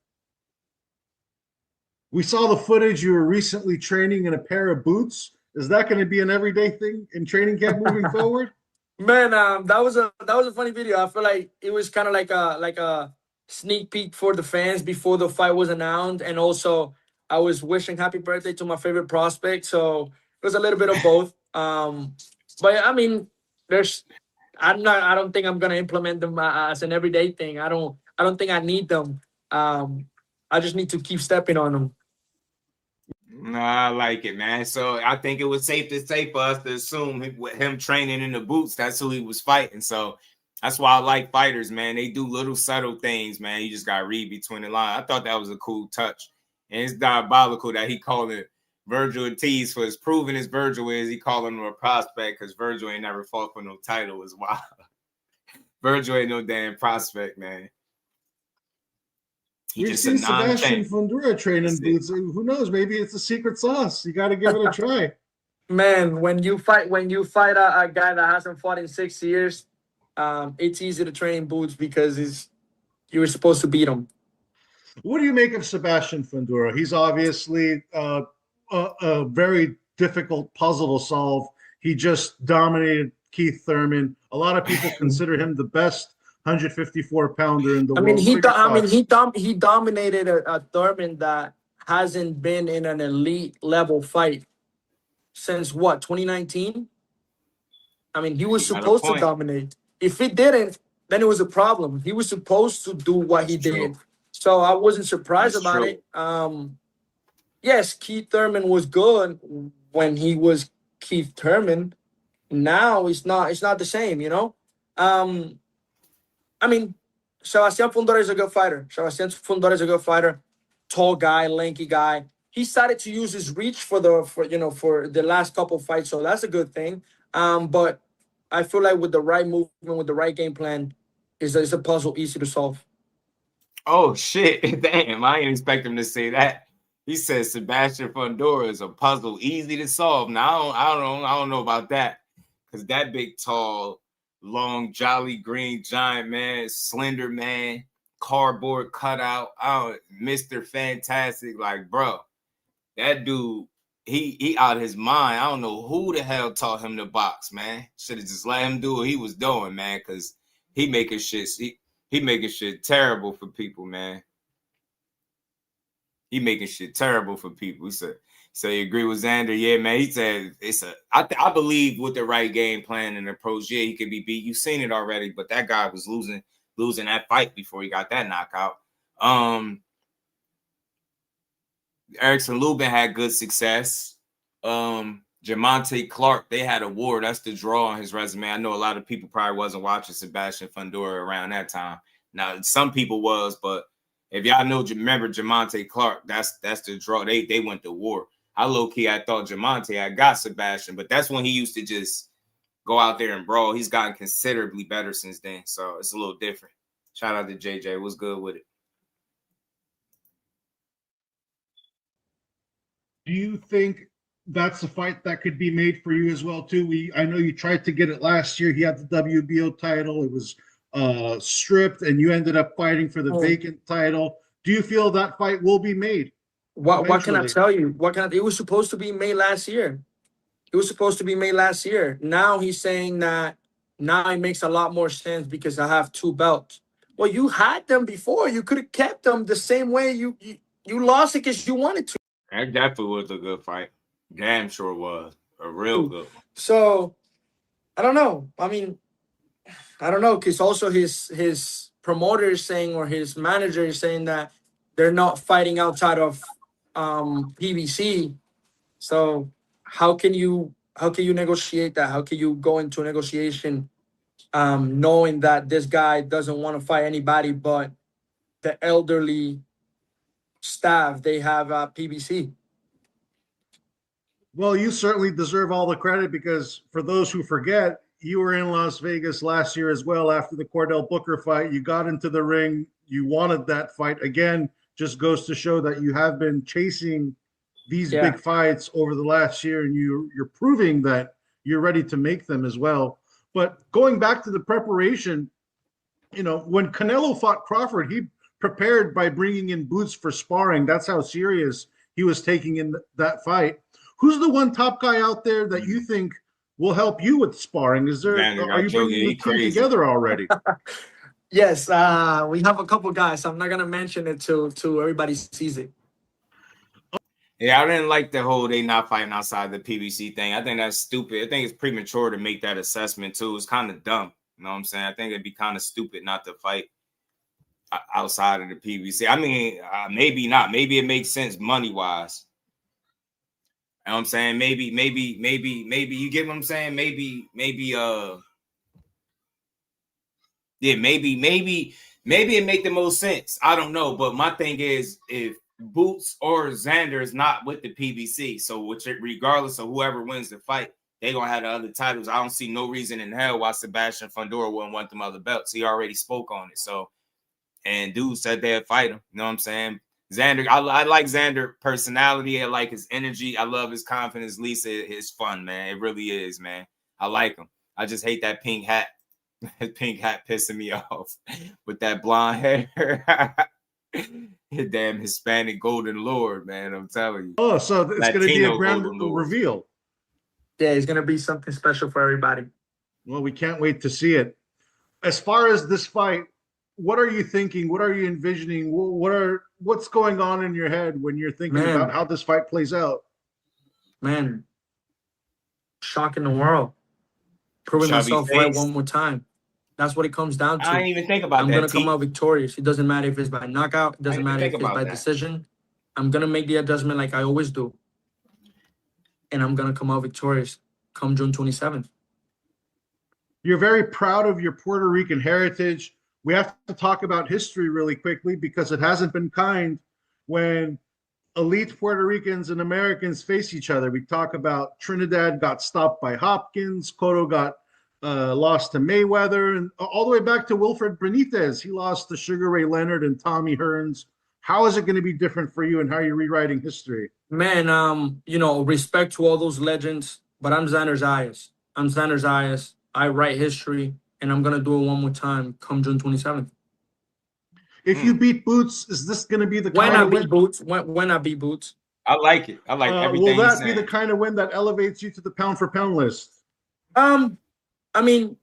We saw the footage. You were recently training in a pair of boots. Is that going to be an everyday thing in training camp moving forward? Man, that was a funny video. I feel like it was kind of like a sneak peek for the fans before the fight was announced, and also I was wishing happy birthday to my favorite prospect, so it was a little bit of both. But I mean, I don't think I'm gonna implement them as an everyday thing. I don't think I need them. I just need to keep stepping on them. No, I like it, man. So I think it was safe to say for us to assume with him training in the boots, that's who he was fighting. So that's why I like fighters, man. They do little subtle things, man. You just got to read between the lines. I thought that was a cool touch. And it's diabolical that he called it Virgil Ortiz for as proven as Virgil is. He calling him a prospect because Virgil ain't never fought for no title as well. Virgil ain't no damn prospect, man. We've seen Sebastian Fundora training boots. Who knows? Maybe it's a secret sauce. You got to give it a try. Man, when you fight a guy that hasn't fought in 6 years, it's easy to train boots because you were supposed to beat him. What do you make of Sebastian Fundora? He's obviously a very difficult puzzle to solve. He just dominated Keith Thurman. A lot of people consider him the best 154-pounder in the world. He dominated a Thurman that hasn't been in an elite level fight since what, 2019? I mean, he was supposed to dominate. If he didn't, then it was a problem. He was supposed to do what he did. So I wasn't surprised about it. Yes, Keith Thurman was good when he was Keith Thurman. Now it's not the same, you know? I mean, Sebastian Fundora is a good fighter. Tall guy, lanky guy. He started to use his reach for the last couple fights, so that's a good thing. But I feel like with the right movement, with the right game plan, it's a puzzle easy to solve. Oh shit! Damn, I didn't expect him to say that. He said Sebastian Fundora is a puzzle easy to solve. Now I don't know about that because that big, tall, long, jolly green giant man, slender man, cardboard cutout, Mr. Fantastic, like bro, that dude, he out of his mind. I don't know who the hell taught him to box, man. Should have just let him do what he was doing, man, because he making shit terrible for people, man. He making shit terrible for people. He said, so you agree with Xander? Yeah, man. He said I believe with the right game plan and approach, yeah, he could be beat. You've seen it already, but that guy was losing that fight before he got that knockout. Erickson Lubin had good success. Gervonta Clark, they had a war. That's the draw on his resume. I know a lot of people probably wasn't watching Sebastian Fundora around that time. Now, some people was, but if y'all remember Gervonta Clark, that's the draw. They went to war. I thought Gervonta had got Sebastian, but that's when he used to just go out there and brawl. He's gotten considerably better since then, so it's a little different. Shout out to JJ. What's good with it? Do you think that's a fight that could be made for you as well, too? I know you tried to get it last year. He had the WBO title. It was stripped, and you ended up fighting for the vacant title. Do you feel that fight will be made? What can I tell you? It was supposed to be made last year. Now he's saying that now it makes a lot more sense because I have 2 belts. Well, you had them before. You could have kept them the same way. You lost it because you wanted to. That definitely was a good fight. Damn sure was a real good one. So I don't know. I mean, I don't know, because also his promoter is saying, or his manager is saying, that they're not fighting outside of PBC. So how can you negotiate that? How can you go into a negotiation knowing that this guy doesn't want to fight anybody but the elderly staff they have at PBC? Well, you certainly deserve all the credit, because for those who forget, you were in Las Vegas last year as well after the Cordell Booker fight. You got into the ring. You wanted that fight. Again, just goes to show that you have been chasing these big fights over the last year, and you're proving that you're ready to make them as well. But going back to the preparation, when Canelo fought Crawford, he prepared by bringing in Boots for sparring. That's how serious he was taking in that fight. Who's the one top guy out there that you think will help you with sparring? Are you bringing the team together already? Yes, we have a couple guys. I'm not gonna mention it till everybody sees it. Yeah, I didn't like the whole they not fighting outside the PBC thing. I think that's stupid. I think it's premature to make that assessment too. It's kind of dumb. You know what I'm saying? I think it'd be kind of stupid not to fight outside of the PBC. I mean, maybe not. Maybe it makes sense money wise. You know what I'm saying? Maybe you get what I'm saying? Maybe it make the most sense. I don't know. But my thing is, if Boots or Xander is not with the PBC, so regardless of whoever wins the fight, they're gonna have the other titles. I don't see no reason in hell why Sebastian Fundora wouldn't want them other belts. He already spoke on it. So, and dude said they'd fight him. You know what I'm saying? Xander, I like Xander personality. I like his energy. I love his confidence. Lisa is fun, man. It really is, man. I like him. I just hate that pink hat. That pink hat pissing me off with that blonde hair. Damn Hispanic golden lord, man. I'm telling you. Oh, so it's going to be a grand reveal. Yeah, it's going to be something special for everybody. Well, we can't wait to see it. As far as this fight, what are you thinking? What are you envisioning? What's going on in your head when you're thinking about how this fight plays out? Man, shocking the world. Proving myself right one more time. That's what it comes down to. I didn't even think about I'm that. I'm going to come out victorious. It doesn't matter if it's by knockout. It doesn't matter if it's by decision. I'm going to make the adjustment like I always do. And I'm going to come out victorious come June 27th. You're very proud of your Puerto Rican heritage. We have to talk about history really quickly, because it hasn't been kind when elite Puerto Ricans and Americans face each other. We talk about Trinidad got stopped by Hopkins. Cotto got lost to Mayweather, and all the way back to Wilfred Benitez. He lost to Sugar Ray Leonard and Tommy Hearns. How is it going to be different for you, and how are you rewriting history? Man, respect to all those legends, but I'm Xander Zayas. I write history, and I'm going to do it one more time come June 27th. If you beat Boots, is this going to be the when I beat Boots? When I beat Boots. I like it. I like everything. Will that be the kind of win that elevates you to the pound-for-pound list? I mean,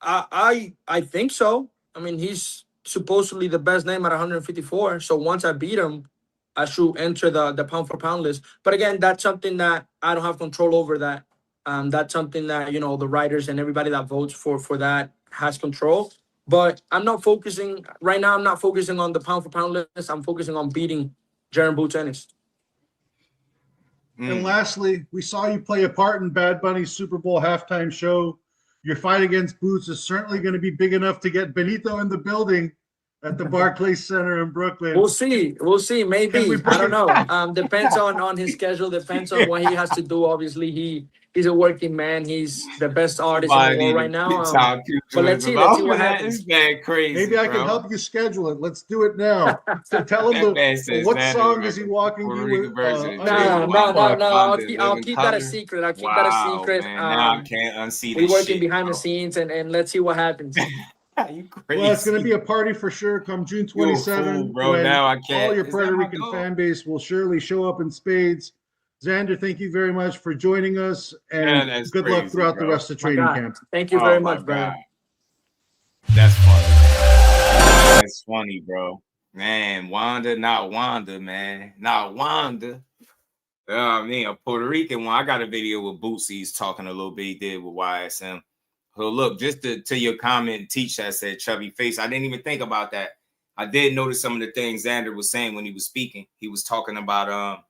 I think so. I mean, he's supposedly the best name at 154. So once I beat him, I should enter the pound-for-pound list. But again, that's something that I don't have control over. That that's something that the writers and everybody that votes for that has control. But I'm not focusing right now. I'm not focusing on the pound-for-pound list. I'm focusing on beating Jaron Boots Ennis. And lastly, we saw you play a part in Bad Bunny's Super Bowl halftime show. Your fight against Boots is certainly going to be big enough to get Benito in the building at the Barclays Center in Brooklyn. We'll see. Maybe. I don't know. Depends on his schedule. Depends on what he has to do. Obviously, he's a working man. He's the best artist in the world right now. But let's see what happens. Crazy, maybe I can help you schedule it. Let's do it now. So tell him what song is he walking you with? No. I'll keep that a secret. I'll keep that a secret. Now I can't unsee this. We're working behind the scenes, and let's see what happens. You crazy. Well, it's going to be a party for sure come June 27th. Bro, now I can't. All your Puerto Rican fan base will surely show up in spades. Xander, thank you very much for joining us, and good luck throughout the rest of training camp. Thank you very much, bro. That's funny. That's funny, bro. Man, Wanda, not Wanda, man. Not Wanda. I mean, a Puerto Rican one. I got a video with Bootsy's talking a little bit. He did with YSM. So look, just to your comment, Teach that said chubby face. I didn't even think about that. I did notice some of the things Xander was saying when he was speaking. He was talking about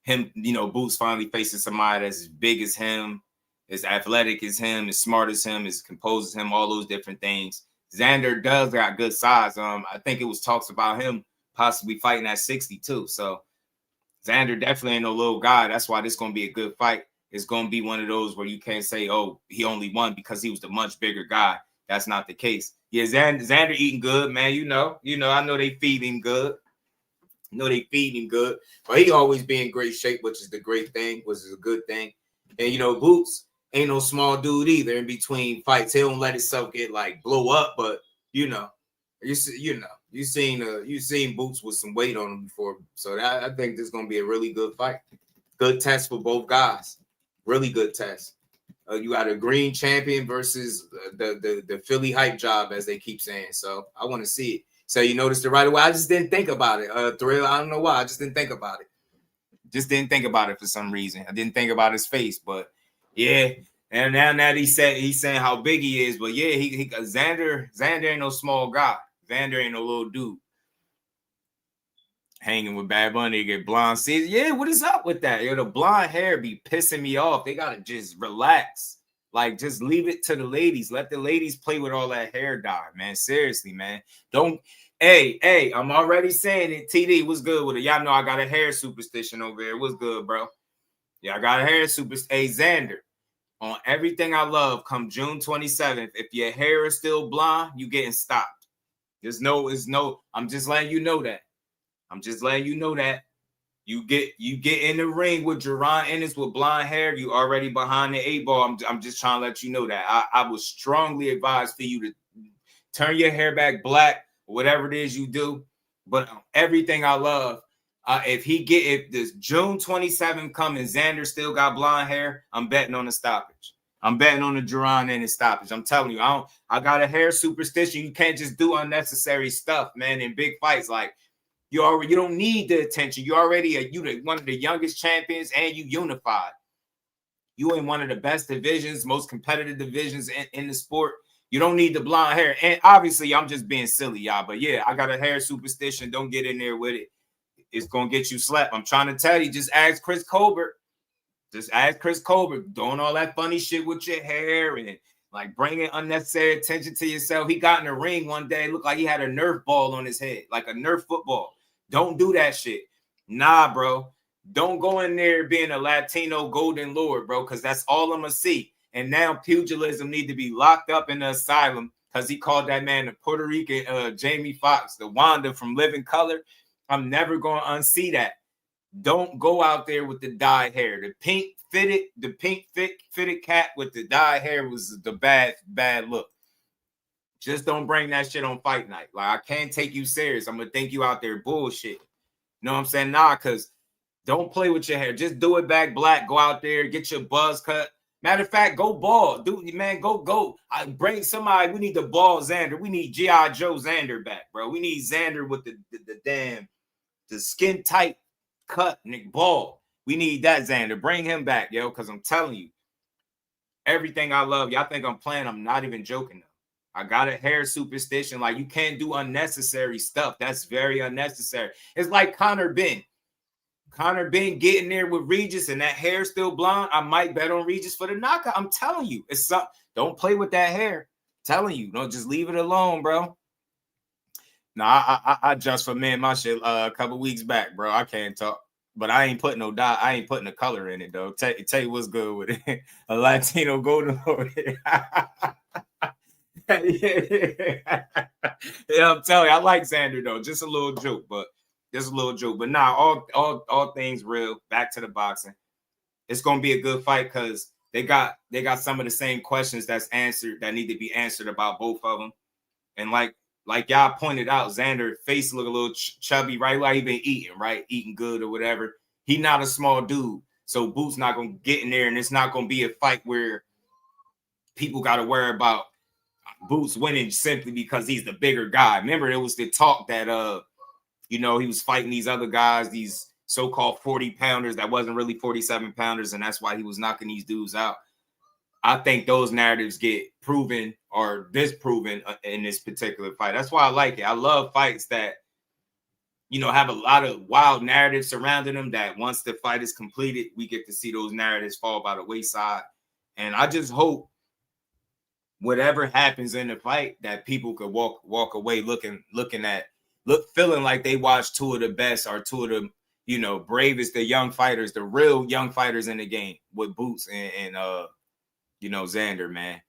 him, Boots finally facing somebody that's as big as him, as athletic as him, as smart as him, as composed as him, all those different things. Xander does got good size. I think it was talks about him possibly fighting at 60 too. So Xander definitely ain't no little guy. That's why this is going to be a good fight. It's going to be one of those where you can't say, oh, he only won because he was the much bigger guy. That's not the case. Yeah, Xander eating good, man. I know they feed him good. But he always be in great shape, which is the great thing, which is a good thing. And, Boots ain't no small dude either in between fights. He don't let himself get, blow up, but, you seen Boots with some weight on him before. So I think this is going to be a really good fight. Good test for both guys. Really good test. You got a green champion versus the Philly hype job, as they keep saying. So I want to see it. So you noticed it right away. I just didn't think about it. Thrill, I don't know why. I just didn't think about it. Just didn't think about it for some reason. I didn't think about his face, but yeah. And now that he's saying how big he is, but yeah, Xander ain't no small guy. Xander ain't no little dude. Hanging with Bad Bunny, get blonde season. Yeah, what is up with that? The blonde hair be pissing me off. They gotta just relax. Just leave it to the ladies. Let the ladies play with all that hair dye, man. Seriously, man. Don't. Hey, I'm already saying it. TD, what's good with it? Y'all know I got a hair superstition over here. What's good, bro? Yeah, I got a hair superstition. Hey, Xander, on everything I love, come June 27th, if your hair is still blonde, you getting stopped. There's no. I'm just letting you know that. You get in the ring with Ennis with blonde hair, you already behind the 8 ball. I'm just trying to let you know that. I would strongly advise for you to turn your hair back black, whatever it is you do. But everything I love, if this June 27th come and Xander still got blonde hair, I'm betting on the stoppage. I'm betting on the Gervonta Ennis stoppage. I'm telling you, I got a hair superstition. You can't just do unnecessary stuff, man, in big fights. You don't need the attention. You already one of the youngest champions, and you unified. You in one of the best divisions, most competitive divisions in the sport. You don't need the blonde hair. And obviously, I'm just being silly, y'all. But yeah, I got a hair superstition. Don't get in there with it. It's gonna get you slapped. I'm trying to tell you. Just ask Chris Colbert. Doing all that funny shit with your hair and bringing unnecessary attention to yourself. He got in the ring one day. Looked like he had a Nerf ball on his head, like a Nerf football. Don't do that shit. Nah, bro. Don't go in there being a Latino golden lord, bro, because that's all I'm going to see. And now pugilism need to be locked up in the asylum because he called that man the Puerto Rican Jamie Foxx, the Wanda from Living Color. I'm never going to unsee that. Don't go out there with the dyed hair. The pink fitted cat with the dyed hair was the bad look. Just don't bring that shit on fight night. I can't take you serious. I'm going to think you out there bullshit. You know what I'm saying? Nah, because don't play with your hair. Just do it back black. Go out there. Get your buzz cut. Matter of fact, go bald. Dude, man, go. I bring somebody. We need the bald Xander. We need G.I. Joe Xander back, bro. We need Xander with the skin tight cut, Nick bald. We need that Xander. Bring him back, yo, because I'm telling you, everything I love. Y'all think I'm playing. I'm not even joking, though. I got a hair superstition. You can't do unnecessary stuff. That's very unnecessary. It's like Conor Ben. Conor Ben getting there with Regis and that hair still blonde. I might bet on Regis for the knockout. I'm telling you. Don't play with that hair. I'm telling you. Don't just leave it alone, bro. Nah, I just for me and my shit a couple weeks back, bro. I can't talk. But I ain't putting no dye. I ain't putting the color in it, though. Tell you what's good with it. A Latino golden lord. Yeah, I'm telling you, I like Xander though. Just a little joke, but nah, all things real. Back to the boxing. It's gonna be a good fight because they got some of the same questions that need to be answered about both of them. And like y'all pointed out, Xander face look a little chubby, right? Like he been eating, right? Eating good or whatever. He not a small dude, so Boots not gonna get in there, and it's not gonna be a fight where people got to worry about Boots winning simply because he's the bigger guy. Remember, it was the talk that You know, he was fighting these other guys, these so-called 40-pounders that wasn't really 47-pounders, and that's why he was knocking these dudes out. I think those narratives get proven or disproven in this particular fight. That's why I like it. I love fights that, you know, have a lot of wild narratives surrounding them, that once the fight is completed, we get to see those narratives fall by the wayside. And I just hope whatever happens in the fight, that people could walk away feeling like they watched two of the best, or two of the, you know, bravest, the young fighters, the real young fighters in the game, with Boots and you know, Xander, man.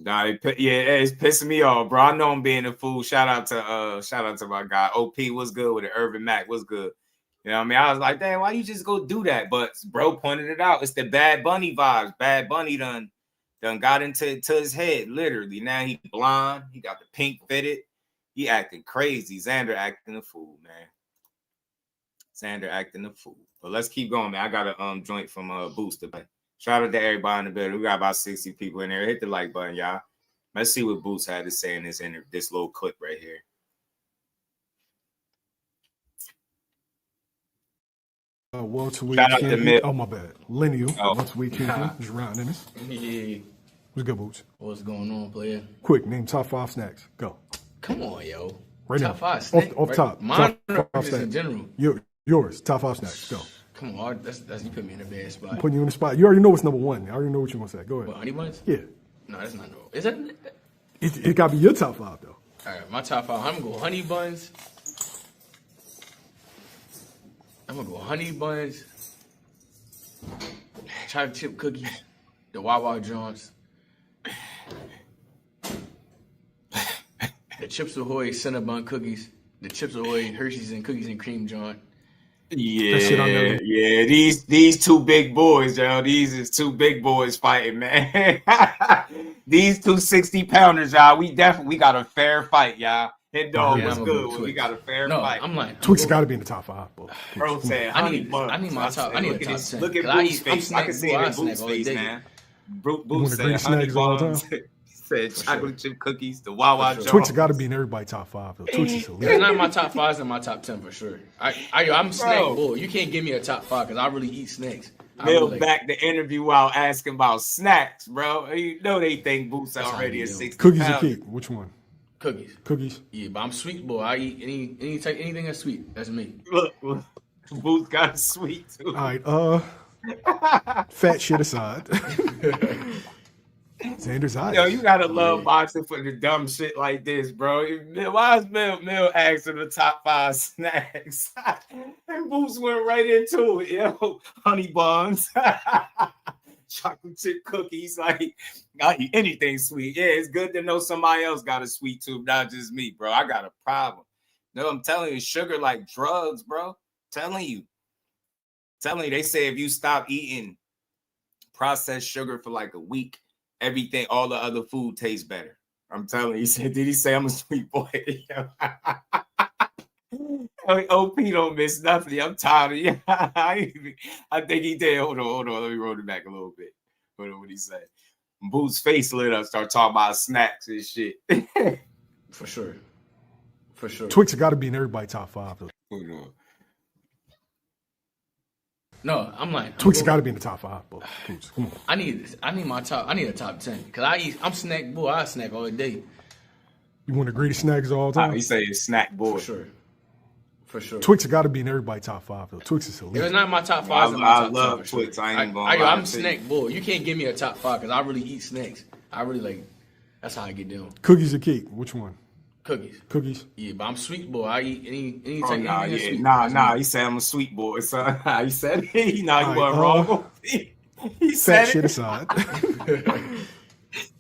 Nah, it's pissing me off, bro. I know I'm being a fool. Shout out to my guy OP. What's good with it? Irvin Mack, what's good? You know what I mean? I was like, damn, why you just go do that? But bro pointed it out. It's the Bad Bunny vibes. Bad Bunny done got into his head, literally. Now he blonde. He got the pink fitted. He acting crazy. Xander acting a fool, man. Xander acting a fool. But let's keep going, man. I got a joint from Booster, man. Shout out to everybody in the building. We got about 60 people in there. Hit the like button, y'all. Let's see what Boots had to say in this little clip right here. Welterweight Shout out to champion. Mill. Oh, my bad. Lineal. Welterweight champion. Just around Ennis. Yeah. What's good, Boots? What's going on, player? Quick, name top 5 snacks. Go. Come on, yo. Right top now. 5 snacks. Off top. Mine top 5 is snacks. in general. Yours. Top 5 snacks. Go. Come on. That's you put me in a bad spot. I'm putting you in the spot. You already know what's number 1. I already know what you want to say. Go ahead. What, honey buns? Yeah. No, that's not no. Is that? It got to be your top 5, though. All right, my top 5. I'm going to go honey buns. Chocolate chip cookies. The Wawa Johnts. The Chips Ahoy Cinnabon cookies. The Chips Ahoy Hershey's and Cookies and Cream John. Yeah. These two big boys, yo. These is two big boys fighting, man. These two 60-pounders, y'all. We got a fair fight, y'all. Hit dog was good. We got a fair fight. I'm like, Twix got to be in the top 5. Bro said, I need my top. I need a top 10. Look at Boots' face. I can see it in Boots' face, man. Boots said honey buns. Said chocolate chip cookies, the Wawa Jones. Twix got to be in everybody's top 5. Though. Twix is elite. It's not my top 5, it's in my top 10 for sure. I'm snack bull. You can't give me a top 5 because I really eat snacks. Mill back the interview while asking about snacks, bro. You know they think Boots already a 60. Cookies or cake? Which one? Cookies. Yeah, but I'm sweet boy. I eat anything that's sweet. That's me. Look, Boots got sweet too. All right, fat shit aside. Xander Zayas. Yo, you gotta love boxing for the dumb shit like this, bro. Why is Mill asking the top 5 snacks? And Boots went right into it, yo. Honey buns, chocolate chip cookies, like I eat anything sweet. Yeah, it's good to know somebody else got a sweet tooth, not just me, bro. I got a problem. No, I'm telling you, sugar like drugs, bro. Telling you, they say if you stop eating processed sugar for like a week, everything, all the other food tastes better. I'm telling you. Did he say I'm a sweet boy? OP don't miss nothing. I'm tired of you. I think he did. Hold on. Let me roll it back a little bit. Hold on, what he said. Boots' face lit up, start talking about snacks and shit. For sure. Twix got to be in everybody's top 5. Though. Hold on. No, I'm like Twix got to be in the top 5. Bro. Twix, come on. I need a top 10 because I'm snack boy. I snack all day. You want the greatest snacks of all time? You say it's snack boy. For sure. Twix got to be in everybody's top 5. Though. Twix is elite. If it's not my top 5, I love Twix. I ain't going. I'm snack boy. You can't give me a top 5 because I really eat snacks. I really like. That's how I get down. Cookies or cake? Which one? Cookies. Yeah, but I'm sweet boy. I eat any type of sweet. Nah. He said I'm a sweet boy. So he said he wasn't wrong. He said fat shit aside.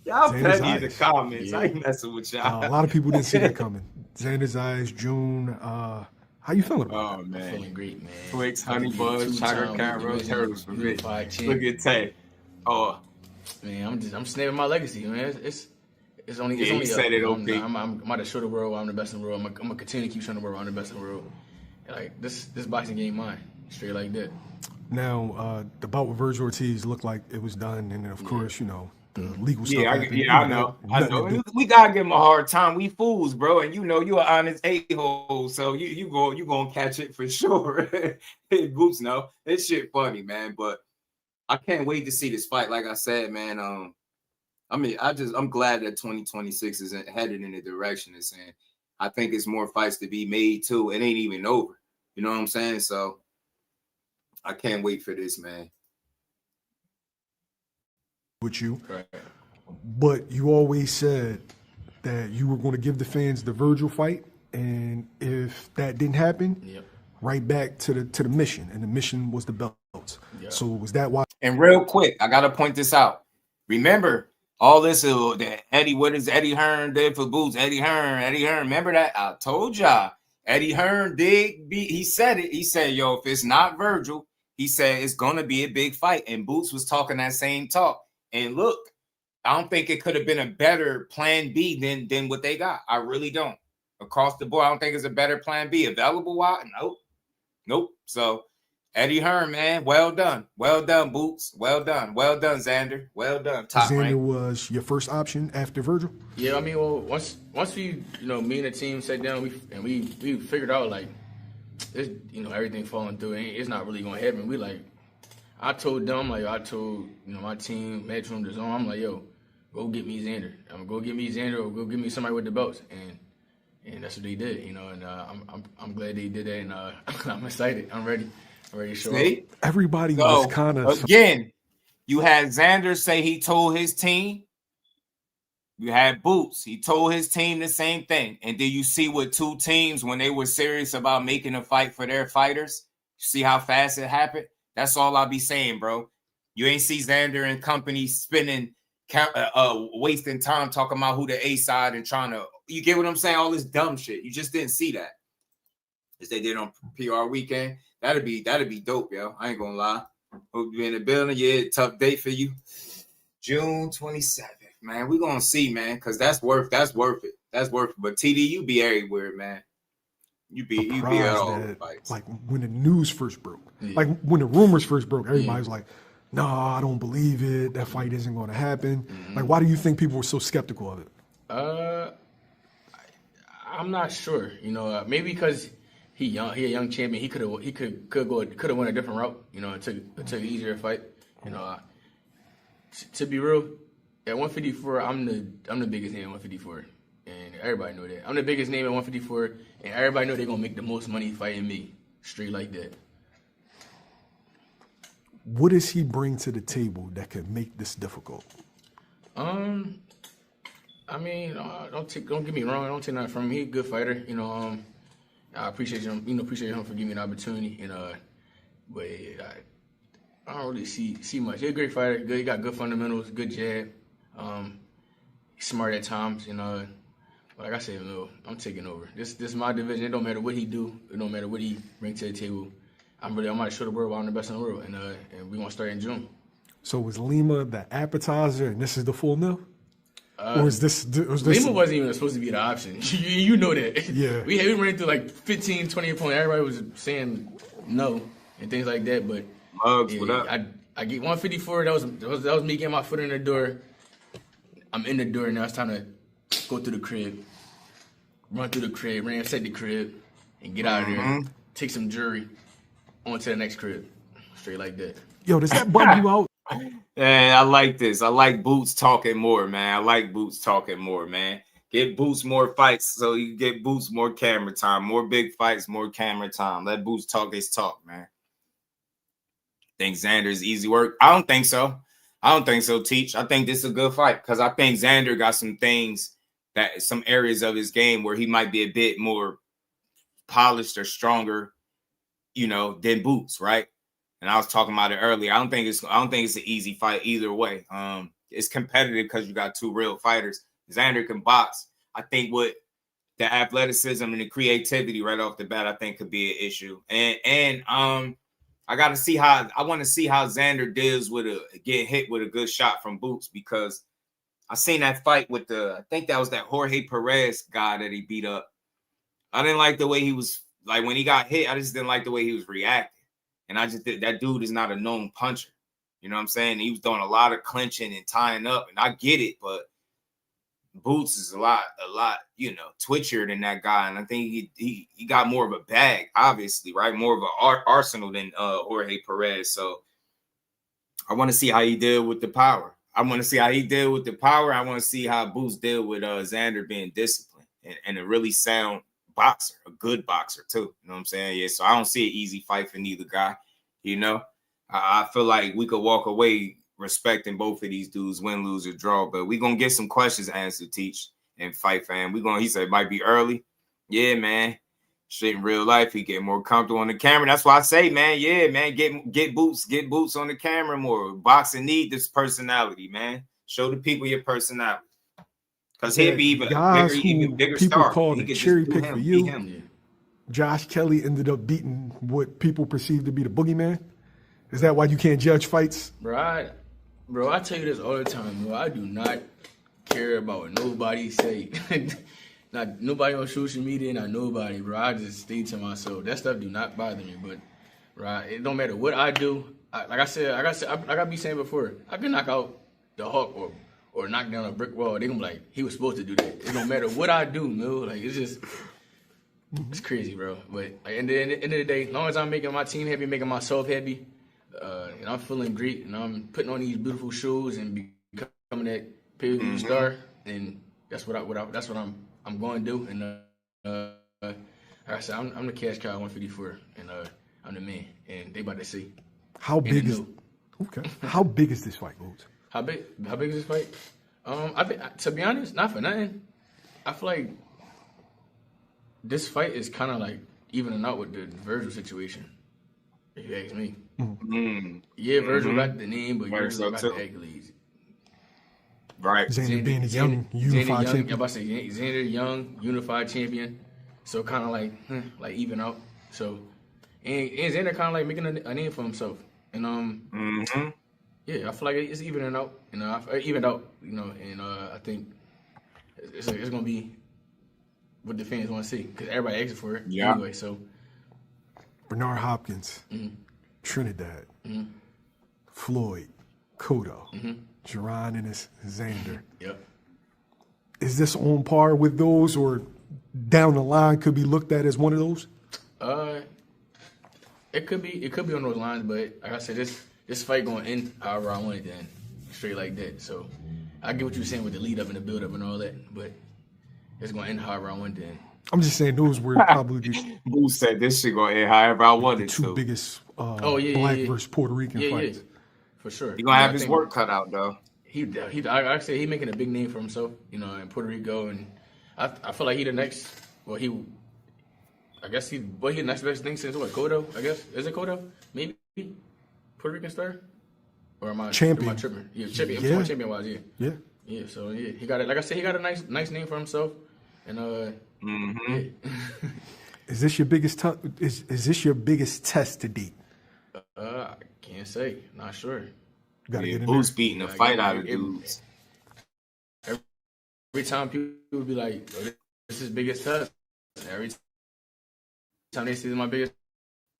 Y'all petty in the comments. I ain't messing with y'all. A lot of people didn't see that coming. Xander Zayas, June. How you feeling about that? I'm feeling great, man. Twix, honey buns, chocolate caramel, turtles for me. Look at Tay. Oh, man, I'm snapping my legacy, man. It's only. He said it. Okay. I'm about to show the world I'm the best in the world. I'm gonna continue to keep showing the world I'm the best in the world. Like this boxing game, mine straight like that. Now, the bout with Virgil Ortiz looked like it was done, and then of course, the legal stuff. I know. We gotta give him a hard time. We fools, bro, and you an honest a-hole, so you gonna catch it for sure. Boots, no, this shit funny, man. But I can't wait to see this fight. Like I said, man. I'm glad that 2026 is headed in the direction it's in. I think it's more fights to be made too. It ain't even over. You know what I'm saying? So I can't wait for this, man. With you, right. But you always said that you were going to give the fans the Virgil fight, and if that didn't happen, right back to the mission, and the mission was the belts. Yep. So was that why? And real quick, I gotta point this out. Remember all this that Eddie, what is Eddie Hearn did for Boots? Eddie Hearn. Remember that? I told y'all. Eddie Hearn he said it. He said, yo, if it's not Virgil, he said it's gonna be a big fight. And Boots was talking that same talk. And look, I don't think it could have been a better plan B than what they got. I really don't. Across the board, I don't think it's a better plan B. Available? Why? Nope. So Eddie Hearn, man, well done. Well done, Boots. Well done, Xander. Well done. Top Xander rank. was your first option after Virgil? Yeah, I mean, well, once we, me and the team sat down, we figured out, like, it's, everything falling through, it's not really going to happen. I told them, my team, Metro, the zone, I'm like, yo, go get me Xander. I'm going to go get me Xander or go get me somebody with the belts. And that's what they did, and I'm glad they did that, and I'm excited. I'm ready. To show up. Everybody was kind of again. You had Xander say he told his team. You had Boots. He told his team the same thing. And then you see what two teams, when they were serious about making a fight for their fighters, see how fast it happened. That's all I'll be saying, bro. You ain't see Xander and company spending, wasting time talking about who the A side and trying to. You get what I'm saying? All this dumb shit. You just didn't see that. As they did on PR weekend. That'd be dope, yo. I ain't gonna lie. Hope you in the building. Yeah, tough day for you. June 27th, man. We gonna see, man, because that's worth it. But TD, you be everywhere, man. You be at all the fights. Like when the news first broke, like when the rumors first broke, everybody's like, "No, I don't believe it. That fight isn't going to happen." Mm-hmm. Like, why do you think people were so skeptical of it? I'm not sure. Maybe because he a young champion. He could have went a different route. It took an easier fight. To be real, at 154, I'm the biggest name at 154, and everybody know that. I'm the biggest name at 154, and everybody know they're gonna make the most money fighting me, straight like that. What does he bring to the table that could make this difficult? I mean, don't get me wrong. I don't take nothing from him. He's a good fighter. I appreciate him. Appreciate him for giving me an opportunity. But I don't really see much. He's a great fighter. Good. He got good fundamentals. Good jab. He's smart at times. Like I said, I'm taking over. This is my division. It don't matter what he do. It don't matter what he bring to the table. I'm gonna show the world I'm the best in the world, and we're gonna start in June. So was Lima the appetizer, and this is the full meal? Or is this Lima wasn't even supposed to be the option. You know that. Yeah. We ran through like 15, 20 points. Everybody was saying no and things like that. But what up? I get 154. That was me getting my foot in the door. I'm in the door now. It's time to go through the crib, run through the crib, ransack the crib, and get out of there. Take some jewelry on to the next crib, straight like that. Yo, does that bug you out? Man, I like this. I like Boots talking more, man. Get Boots more fights so you get Boots more camera time. More big fights, more camera time. Let Boots talk his talk, man. Think Xander's easy work? I don't think so. Teach. I think this is a good fight because I think Xander got some things, some areas of his game where he might be a bit more polished or stronger, than Boots, right? And I was talking about it earlier. I don't think it's an easy fight either way. It's competitive because you got two real fighters. Xander can box. I think with the athleticism and the creativity right off the bat, I think could be an issue. And I want to see how Xander deals with getting hit with a good shot from Boots, because I seen that fight with I think that was that Jorge Perez guy that he beat up. I didn't like the way he was, like, when he got hit. I just didn't like the way he was reacting. And I just think that dude is not a known puncher. You know what I'm saying? He was doing a lot of clinching and tying up, and I get it, but Boots is a lot, twitchier than that guy, and I think he got more of a bag, obviously, right? More of an arsenal than Jorge Perez. So I want to see how he deal with the power. I want to see how he deal with the power. I want to see how Boots deal with Xander being disciplined and a really sound boxer, a good boxer too. You know what I'm saying? Yeah. So I don't see an easy fight for neither guy. You know, I feel like we could walk away respecting both of these dudes, win, lose, or draw. But we're gonna get some questions answered, Teach and Fight Fan. He said it might be early. Yeah, man. Shit in real life, he get more comfortable on the camera. That's why I say, man, yeah, man, get boots on the camera more. Boxing need this personality, man. Show the people your personality. Because he'd be even bigger people star. Called He a could cherry just do pick him, for be you. him. Josh Kelly ended up beating what people perceive to be the boogeyman. Is that why you can't judge fights? Bro, I tell you this all the time, bro. I do not care about what nobody say. Not nobody on social media, not nobody, bro. I just stay to myself. That stuff do not bother me, but right, it don't matter what I do. Like I be saying before, I can knock out the Hawk or knock down a brick wall. They gonna be like, he was supposed to do that. It don't matter what I do, man. Like it's crazy, bro. But like, at the end of the day, as long as I'm making my team happy, making myself happy, and I'm feeling great, and I'm putting on these beautiful shoes and becoming that pay-per-view star, and that's what I'm going to do. And like I said, I'm the cash cow 154, and I'm the man. And they about to see. How big is this fight, Boots? How big is this fight? I think, to be honest, not for nothing, I feel like this fight is kind of like evening out with the Virgil situation. If you ask me. Yeah, Virgil got the name, but Virgil got the accolades. Right. Xander being a young, unified champion. I'm about to say Xander, young, unified champion. So kind of like even out. So, and Xander kind of like making a name for himself. And yeah, I feel like it's evening out. Evened out. And I think it's gonna be what the fans want to see because everybody asking for it anyway. So, Bernard Hopkins, Trinidad, Floyd, Cotto, Jerron Ennis, Xander. Yep. Is this on par with those, or down the line could be looked at as one of those? It could be on those lines, but like I said, this fight going to end however I want it to end, straight like that. So I get what you're saying with the lead up and the build up and all that, but it's going to end however I want it to end. I'm just saying those were probably Boo said this shit going to end however I wanted the two to. biggest black versus Puerto Rican fights. Yeah. For sure. He gonna have his work cut out though. I say he making a big name for himself, in Puerto Rico, and I feel like he the next. Well, he the next best thing since what? Cotto, I guess. Is it Cotto? Maybe Puerto Rican star, or am I champion? Am I tripping? Yeah, champion. Champion wise, yeah. Yeah. So yeah, he got it. Like I said, he got a nice name for himself, and yeah. Is this your biggest is this your biggest test to date? I can't say. Not sure. You gotta get in Boots there. beating the fight out of dudes. Every time people be like, oh, "This is biggest test." Every time they say it's my biggest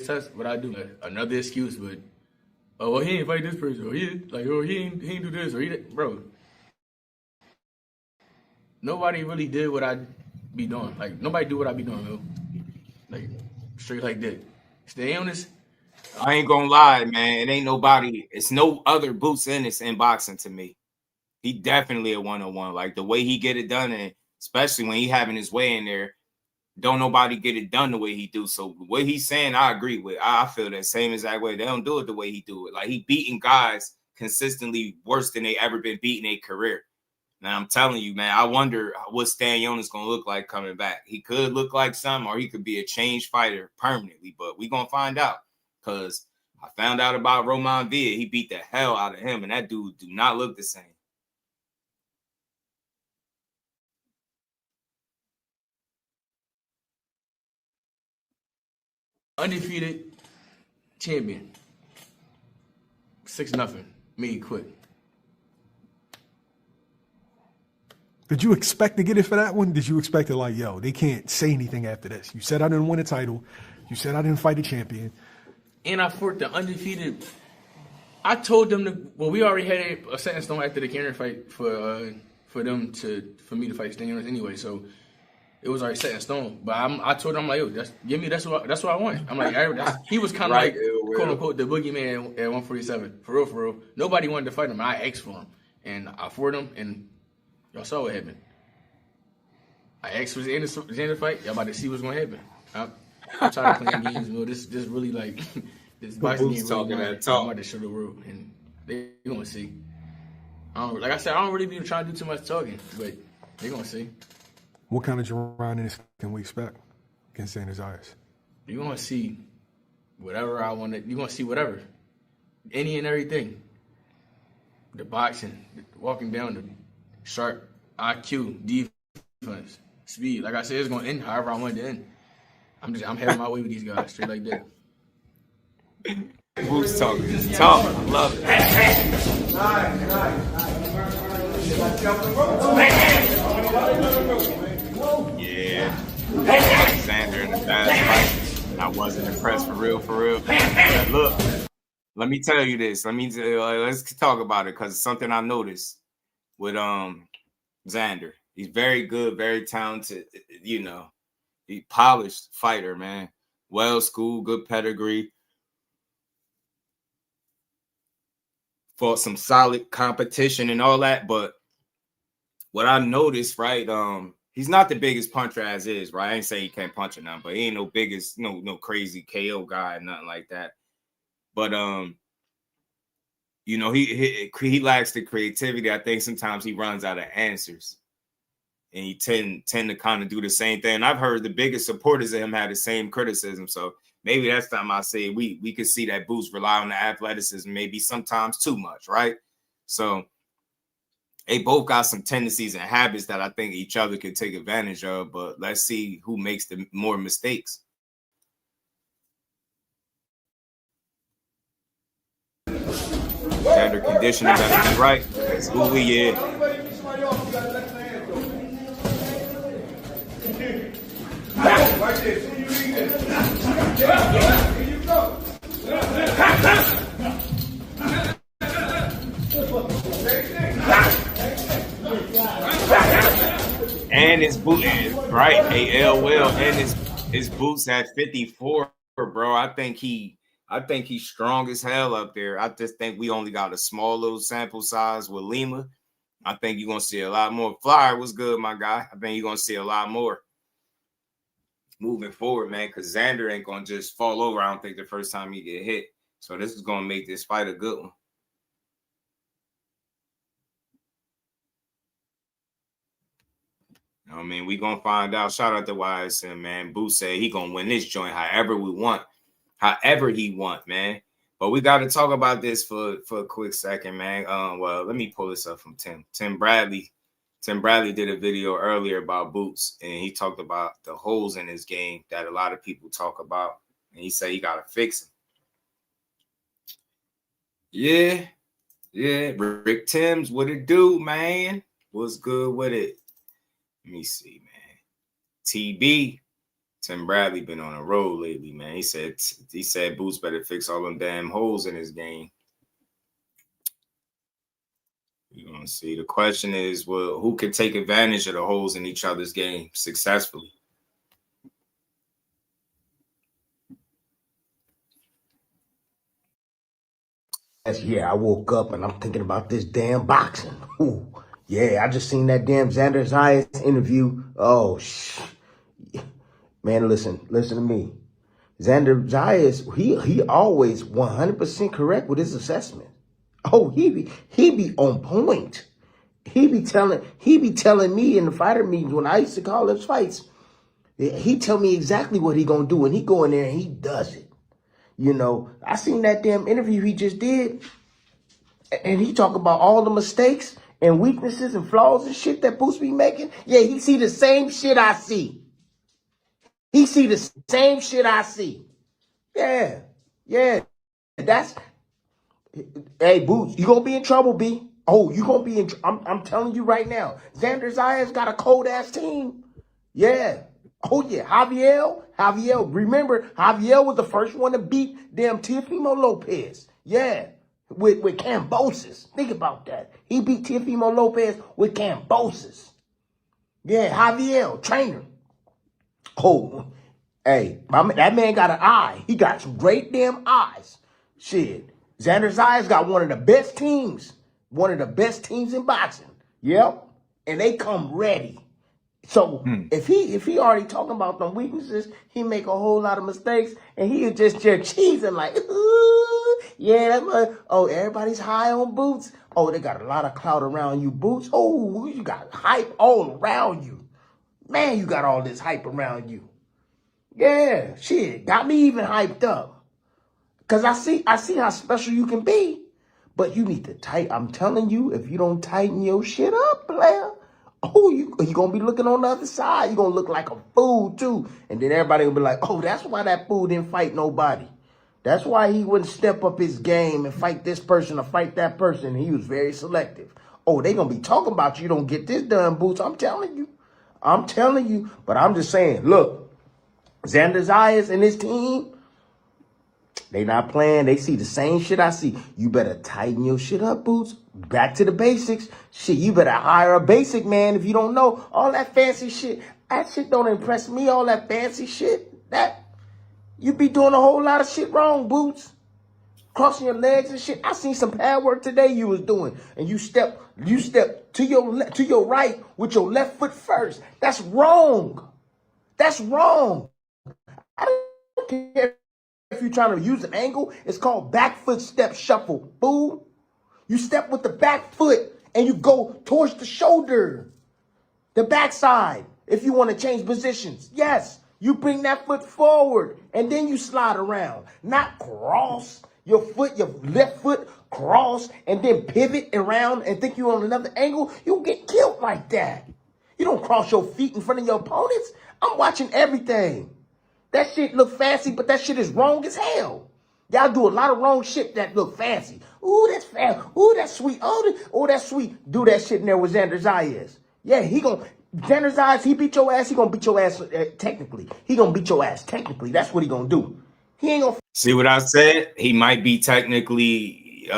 test, what I do, another excuse. But well, he ain't fight this person, or he ain't do this, or bro. Nobody really did what I be doing. Like nobody do what I be doing, though. Like straight like that. Stay on this. I ain't gonna lie, man. It ain't nobody. It's no other Boots Ennis in boxing to me. He definitely a 101. Like the way he get it done, and especially when he having his way in there, don't nobody get it done the way he do. So what he's saying, I agree with. I feel that same exact way. They don't do it the way he do it. Like he beating guys consistently worse than they ever been beating their career. Now I'm telling you, man, I wonder what Stan Jonas gonna look like coming back. He could look like something, or he could be a changed fighter permanently. But we gonna find out. Because I found out about Roman Villa. He beat the hell out of him, and that dude do not look the same. Undefeated champion. 6-0. Me quit. Did you expect to get it for that one? Did you expect it like, yo, they can't say anything after this? You said I didn't win a title. You said I didn't fight a champion. And I fought the undefeated I told them to. Well, we already had a set in stone after the Cannon fight for me to fight Stingers anyway. So it was already set in stone. But I told him, I'm like, yo, that's what I want. I'm like, he was kind of Right, like quote unquote the boogeyman at 147. For real. Nobody wanted to fight him. I asked for him, and I fought him, and y'all saw what happened. I asked for the Xander fight. Y'all about to see what's gonna happen. I'm tired of playing games. You know, this really like this boxing game. Talking really that talk. I'm about to show the world, and they gonna see. Like I said, I don't really be trying to do too much talking, but they gonna see. What kind of Gervonta Ennis can we expect against Xander Zayas? You're gonna see whatever I want. You're gonna see whatever, any and everything. The boxing, walking down, the sharp IQ, defense, speed. Like I said, it's gonna end however I want it to end. I'm having my way with these guys, straight like that. Who's talking? Just talk. I love it. Yeah. Xander in the fast fight. I wasn't impressed for real. But look, let me tell you this. Let's talk about it because it's something I noticed with Xander. He's very good, very talented. You know, he polished fighter, man. Well schooled, good pedigree. Fought some solid competition and all that, but what I noticed, right, he's not the biggest puncher as is, right? I ain't say he can't punch or nothing, but he ain't no biggest, no crazy KO guy, nothing like that. But you know, he lacks the creativity. I think sometimes he runs out of answers, and he tend to kind of do the same thing. And I've heard the biggest supporters of him had the same criticism, so maybe that's time I say we could see that Boots rely on the athleticism, maybe sometimes too much, right? So they both got some tendencies and habits that I think each other could take advantage of, but let's see who makes the more mistakes. Standard conditioning better be right. That's who we is. And his boot, right? AL will, and his boots at 54, bro. I think he's strong as hell up there. I just think we only got a small little sample size with Lima. I think you're gonna see a lot more. Flyer was good, my guy. I think you're gonna see a lot more moving forward, man, because Xander ain't gonna just fall over. I don't think the first time he get hit. So this is gonna make this fight a good one. I mean, we gonna find out. Shout out to YSM, man. Boo said he gonna win this joint however he want, man. But we got to talk about this for a quick second, man. Well, let me pull this up from Tim. Tim Bradley did a video earlier about Boots, and he talked about the holes in his game that a lot of people talk about, and he said he gotta fix them. Yeah. Rick Timms, what it do, man? What's good with it? Let me see, man. TB, Tim Bradley been on a roll lately, man. He said Boots better fix all them damn holes in his game. You're gonna see. The question is, well, who can take advantage of the holes in each other's game successfully? Yeah, I woke up and I'm thinking about this damn boxing. Ooh. Yeah, I just seen that damn Xander Zayas interview. Oh, man, listen to me. Xander Zayas, he always 100% correct with his assessment. Oh, he be on point. He be telling me in the fighter meetings when I used to call his fights. He tell me exactly what he gonna do, and he go in there and he does it. You know, I seen that damn interview he just did, and he talk about all the mistakes and weaknesses and flaws and shit that Boots be making. Yeah, he see the same shit I see. He see the same shit I see. Yeah. That's, hey, Boots, you gonna be in trouble, B. Oh, you gonna be in I'm telling you right now. Xander Zayas got a cold-ass team. Yeah. Oh, yeah. Javier. Remember, Javier was the first one to beat damn Teofimo Lopez. Yeah. with Cambosis. Think about that. He beat Teofimo Lopez with Cambosis. Yeah, Javier, trainer. Oh, hey, that man got an eye. He got some great damn eyes. Shit. Xander Zayas got one of the best teams. One of the best teams in boxing. Yep. And they come ready. So if he already talking about them weaknesses, he make a whole lot of mistakes, and he just cheesing like, ooh, yeah, that's what, oh, everybody's high on Boots. Oh, they got a lot of clout around you, Boots. Oh, you got hype all around you. Man, you got all this hype around you. Yeah, shit, got me even hyped up. Cause I see how special you can be, but you need to tighten. I'm telling you, if you don't tighten your shit up, player, oh, you gonna be looking on the other side. You gonna look like a fool too, and then everybody will be like, oh, that's why that fool didn't fight nobody. That's why he wouldn't step up his game and fight this person or fight that person. He was very selective. Oh, they gonna be talking about you don't get this done, Boots. I'm telling you. But I'm just saying, look, Xander Zayas and his team, they not playing. They see the same shit I see. You better tighten your shit up, Boots. Back to the basics. Shit, you better hire a basic man if you don't know. All that fancy shit, that shit don't impress me. All that fancy shit, that you be doing a whole lot of shit wrong, Boots. Crossing your legs and shit. I seen some pad work today you was doing, and you step to your right with your left foot first. That's wrong. That's wrong. I don't care if you're trying to use an angle. It's called back foot step shuffle, fool. You step with the back foot and you go towards the shoulder, the backside. If you want to change positions, yes, you bring that foot forward and then you slide around, not cross your foot, your left foot cross and then pivot around and think you're on another angle. You'll get killed like that. You don't cross your feet in front of your opponents. I'm watching everything. That shit look fancy, but that shit is wrong as hell. Y'all do a lot of wrong shit that look fancy. Ooh, that's fancy. Ooh, that's sweet. Oh, that's sweet. Do that shit in there with Xander Zayas. Yeah, Xander Zayas, he beat your ass. He gonna beat your ass technically. He gonna beat your ass technically. That's what he gonna do. He ain't gonna. See what I said? He might be technically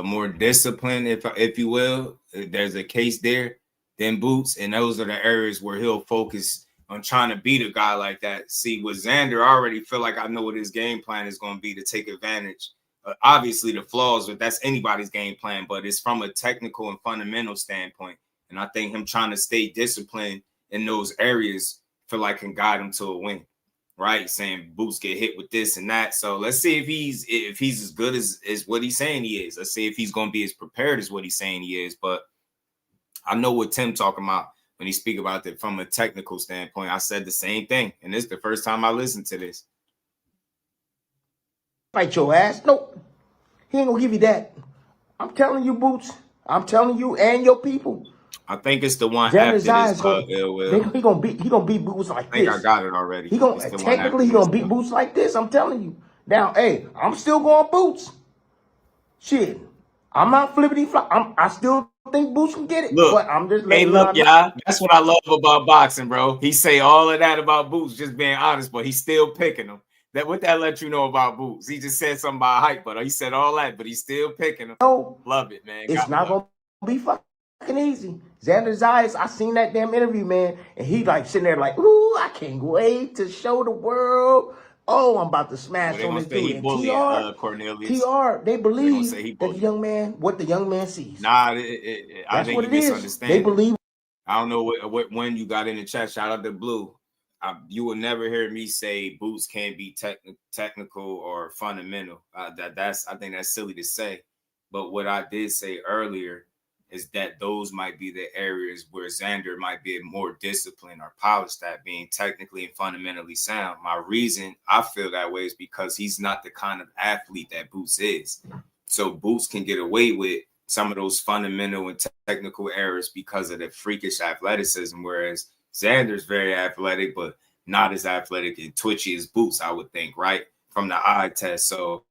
more disciplined, if you will. There's a case there than Boots, and those are the areas where he'll focus on trying to beat a guy like that. See, with Xander, I already feel like I know what his game plan is going to be to take advantage. Obviously, the flaws, but that's anybody's game plan, but it's from a technical and fundamental standpoint. And I think him trying to stay disciplined in those areas feel like can guide him to a win, right? Saying Boots get hit with this and that. So let's see if he's as good as what he's saying he is. Let's see if he's going to be as prepared as what he's saying he is. But I know what Tim talking about when he speak about it from a technical standpoint. I said the same thing, and this is the first time I listened to this. Fight your ass. Nope. He ain't gonna give you that. I'm telling you, Boots. I'm telling you and your people. I think it's the one Xander after this. He gonna beat Boots like this. I think I got it already. He gonna beat Boots like this. I'm telling you. Now, hey, I'm still going Boots. Shit, I'm not flippity flop. I still think Boots can get it. Look, but I'm just hey, look, y'all. That's what I love about boxing, bro. He say all of that about Boots, just being honest, but he's still picking him. What that let you know about Boots? He just said something about hype, but he said all that, but he's still picking him. No, love it, man. It's not gonna be fucking easy. Xander Zayas, I seen that damn interview, man, and he like sitting there like, ooh, I can't wait to show the world. Oh, I'm about to smash on this dude. And Cornelius. TR, they believe that the young man, what the young man sees. Nah, I think you misunderstand. They believe. I don't know when you got in the chat. Shout out to Blue. You will never hear me say Boots can't be technical or fundamental. I think that's silly to say. But what I did say earlier is that those might be the areas where Xander might be more disciplined or polished at being technically and fundamentally sound. My reason I feel that way is because he's not the kind of athlete that Boots is. So Boots can get away with some of those fundamental and technical errors because of the freakish athleticism, whereas Xander's very athletic, but not as athletic and twitchy as Boots, I would think, right? From the eye test. So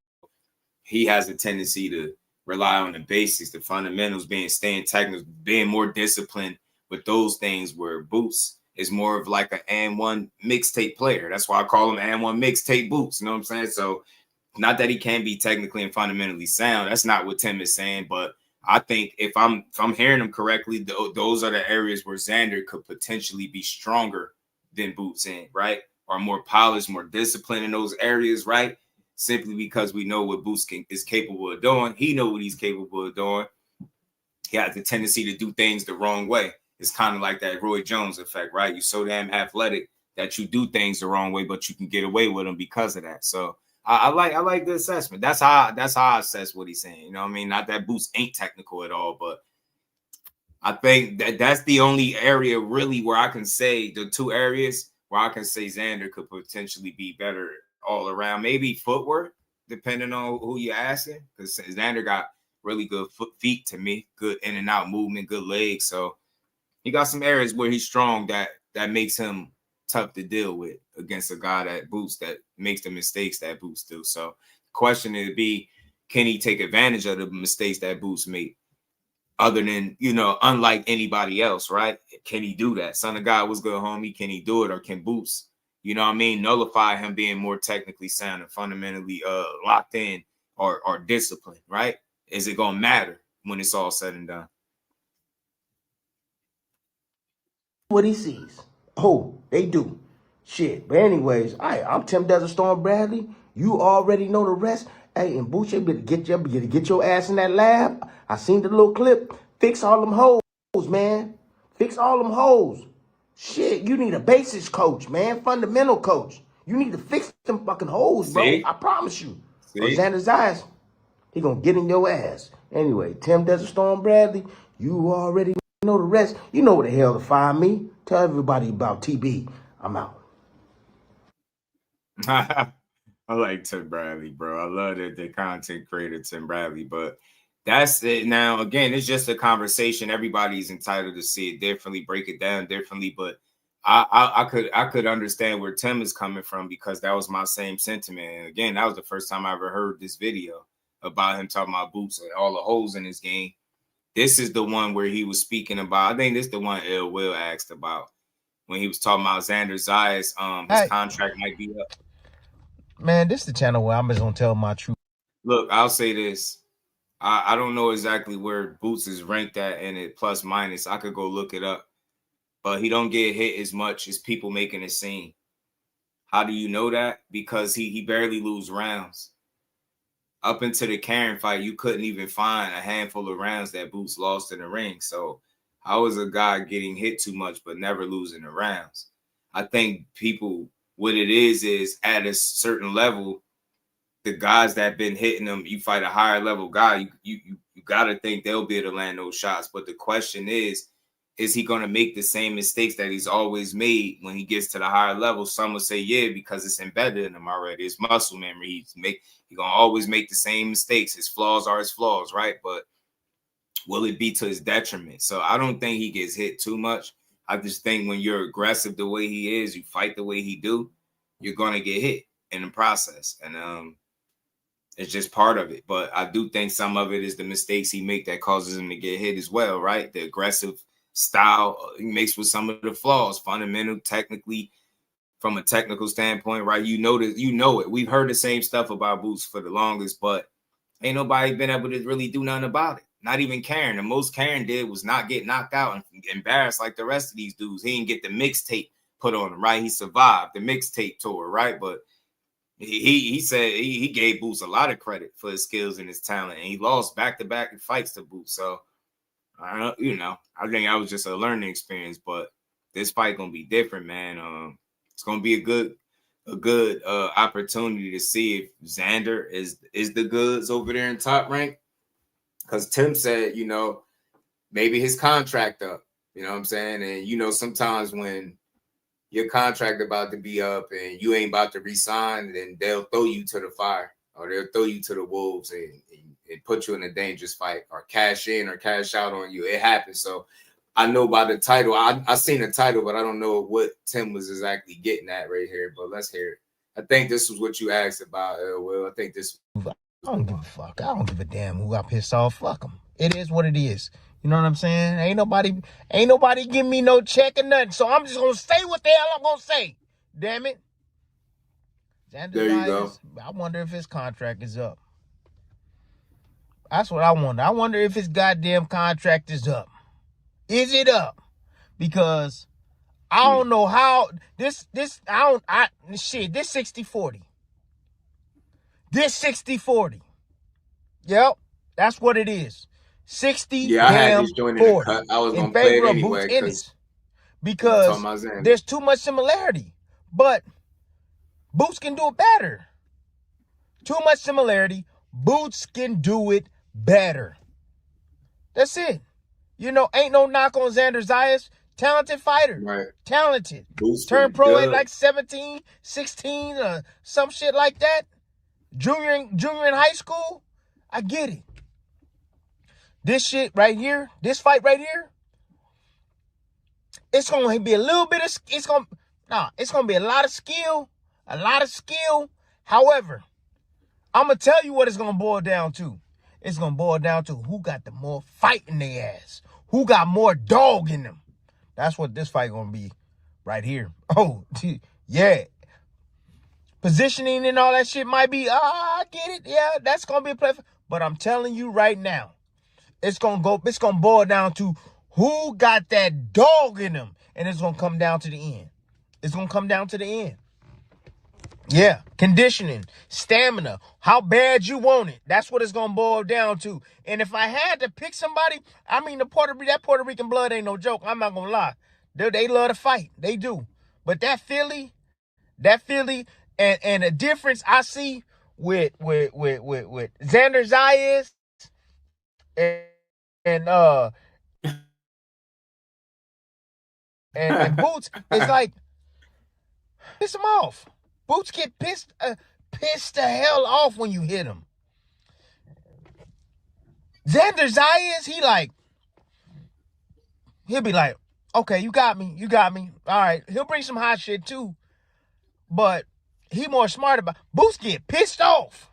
he has a tendency to rely on the basics, the fundamentals, staying technical, being more disciplined with those things, where Boots is more of like an and one mixtape player. That's why I call him and one mixtape Boots. You know what I'm saying? So Not that he can be technically and fundamentally sound. That's not what Tim is saying. But I think if I'm hearing him correctly, those are the areas where Xander could potentially be stronger than Boots in, right? Or more polished, more disciplined in those areas, right? Simply because we know what Boots is capable of doing. He knows what he's capable of doing. He has the tendency to do things the wrong way. It's kind of like that Roy Jones effect, right? You're so damn athletic that you do things the wrong way, but you can get away with them because of that. So I like the assessment. That's how I assess what he's saying. You know what I mean? Not that Boots ain't technical at all, but I think that's the only area really where I can say, the two areas where I can say Xander could potentially be better all around. Maybe footwork, depending on who you're asking, because Xander got really good feet to me, good in and out movement, good legs. So he got some areas where he's strong that makes him tough to deal with against a guy that Boots that makes the mistakes that Boots do. So the question would be, can he take advantage of the mistakes that Boots make? Other than, unlike anybody else, right? Can he do that? Son of God was good, homie. Can he do it? Or can Boots, nullify him being more technically sound and fundamentally locked in or disciplined, right? Is it going to matter when it's all said and done? What he sees. Oh, they do. Shit. But anyways, I'm Tim Desert Storm Bradley. You already know the rest. Hey, and Boots, you better get your ass in that lab. I seen the little clip. Fix all them hoes, man. Fix all them hoes. Shit, you need a basics coach, man. Fundamental coach. You need to fix them fucking hoes, bro. I promise you. Or Xander Zayas, he gonna get in your ass. Anyway, Tim Desert Storm Bradley, you already know the rest. You know where the hell to find me. Tell everybody about TB. I'm out. I like Tim Bradley, bro. I love the content creator Tim Bradley, but that's it. Now, again, it's just a conversation. Everybody's entitled to see it differently, break it down differently. But I could understand where Tim is coming from, because that was my same sentiment. And again, that was the first time I ever heard this video about him talking about Boots and all the holes in his game. This is the one where he was speaking about. I think this is the one L. Will asked about when he was talking about Xander Zayas. His contract might be up. Man, this is the channel where I'm just gonna tell my truth. Look, I'll say this. I don't know exactly where Boots is ranked at in it plus minus. I could go look it up. But he don't get hit as much as people making it seem. How do you know that? Because he barely lose rounds. Up into the Karen fight, you couldn't even find a handful of rounds that Boots lost in the ring. So how is a guy getting hit too much but never losing the rounds? I think people, what it is at a certain level, the guys that have been hitting them, you fight a higher level guy, you got to think they'll be able to land those shots. But the question is he going to make the same mistakes that he's always made when he gets to the higher level? Some will say, yeah, because it's embedded in him already. It's muscle memory. He's going to always make the same mistakes. His flaws are his flaws, right? But will it be to his detriment? So I don't think he gets hit too much. I just think when you're aggressive the way he is, you fight the way he do, you're going to get hit in the process. And it's just part of it. But I do think some of it is the mistakes he make that causes him to get hit as well, right? The aggressive style he makes with some of the flaws, fundamental, technically, from a technical standpoint, right? You know it. We've heard the same stuff about Boots for the longest, but ain't nobody been able to really do nothing about it. Not even Karen. The most Karen did was not get knocked out and embarrassed like the rest of these dudes. He didn't get the mixtape put on him, right? He survived the mixtape tour, right? But he said he gave Boots a lot of credit for his skills and his talent, and he lost back-to-back fights to Boots. So, I think that was just a learning experience. But this fight gonna be different, man. It's gonna be a good opportunity to see if Xander is the goods over there in Top Rank. Because Tim said, maybe his contract up. You know what I'm saying? And sometimes when your contract about to be up and you ain't about to resign, then they'll throw you to the fire, or they'll throw you to the wolves and put you in a dangerous fight, or cash in or cash out on you. It happens. So I know by the title, I seen the title, but I don't know what Tim was exactly getting at right here. But let's hear it. I think this was what you asked about, Will. I think this. I don't give a fuck. I don't give a damn who got pissed off. Fuck them. It is what it is. You know what I'm saying? Ain't nobody give me no check or nothing. So I'm just gonna say what the hell I'm gonna say. Damn it. Xander There you go. Zayas, I wonder if his contract is up. That's what I wonder. I wonder if his goddamn contract is up. Is it up? Because I don't know how this 60-40. This 60-40. Yep, that's what it is. 60 Yeah, I had damn this joint in the 40 cut. I was in gonna play it favor of anyway Boots Ennis because there's too much similarity. But Boots can do it better. Too much similarity. Boots can do it better. That's it. You know, ain't no knock on Xander Zayas. Talented fighter. Right. Talented. Boots Turned pro good. at like 17, 16, some shit like that. Junior in high school. I get it. This shit right here, this fight right here, it's gonna be a little bit of it's gonna be a lot of skill. However, I'm gonna tell you what it's gonna boil down to. It's gonna boil down to who got the more fight in their ass, who got more dog in them. That's what this fight gonna be right here. Oh, yeah. Positioning and all that shit might be, I get it. Yeah, that's gonna be a play. But I'm telling you right now, it's gonna boil down to who got that dog in them. And it's gonna come down to the end. It's gonna come down to the end. Yeah, conditioning, stamina, how bad you want it. That's what it's gonna boil down to. And if I had to pick somebody, I mean, that Puerto Rican blood ain't no joke. I'm not gonna lie. They love to fight. They do. But that Philly, and the difference I see with Xander Zayas and Boots is like, piss him off. Boots get pissed the hell off when you hit him. Xander Zayas, he'll be like, okay, you got me. All right. He'll bring some hot shit too. But he more smart about Boots get pissed off.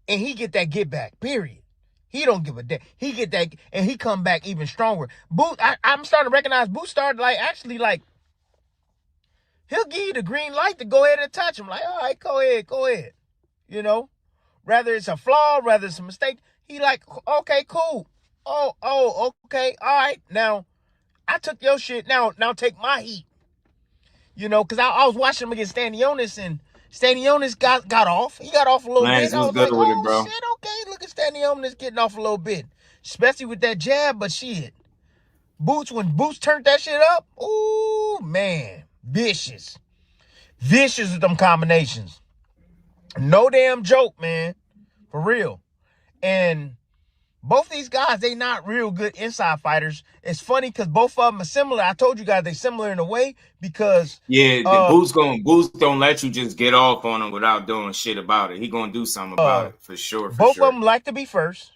And he get that get back, period. He don't give a damn. He get that, and he come back even stronger. Boots, I'm starting to recognize Boots started he'll give you the green light to go ahead and touch him. Like, all right, go ahead. You know, whether it's a flaw, whether it's a mistake, he like, okay, cool. Oh, okay, all right. Now, I took your shit. Now take my heat. You know, because I was watching him against Stanionis, and Stanionis got off. He got off a little bit. I was good like, with it, bro. Shit, okay, look at Stanionis getting off a little bit. Especially with that jab, but shit. When Boots turned that shit up, ooh, man. Vicious with them combinations. No damn joke, man. For real. And both these guys, they not real good inside fighters. It's funny because both of them are similar. I told you guys they similar in a way because the Boots don't let you just get off on him without doing shit about it. He gonna do something about it for sure. Both of them like to be first.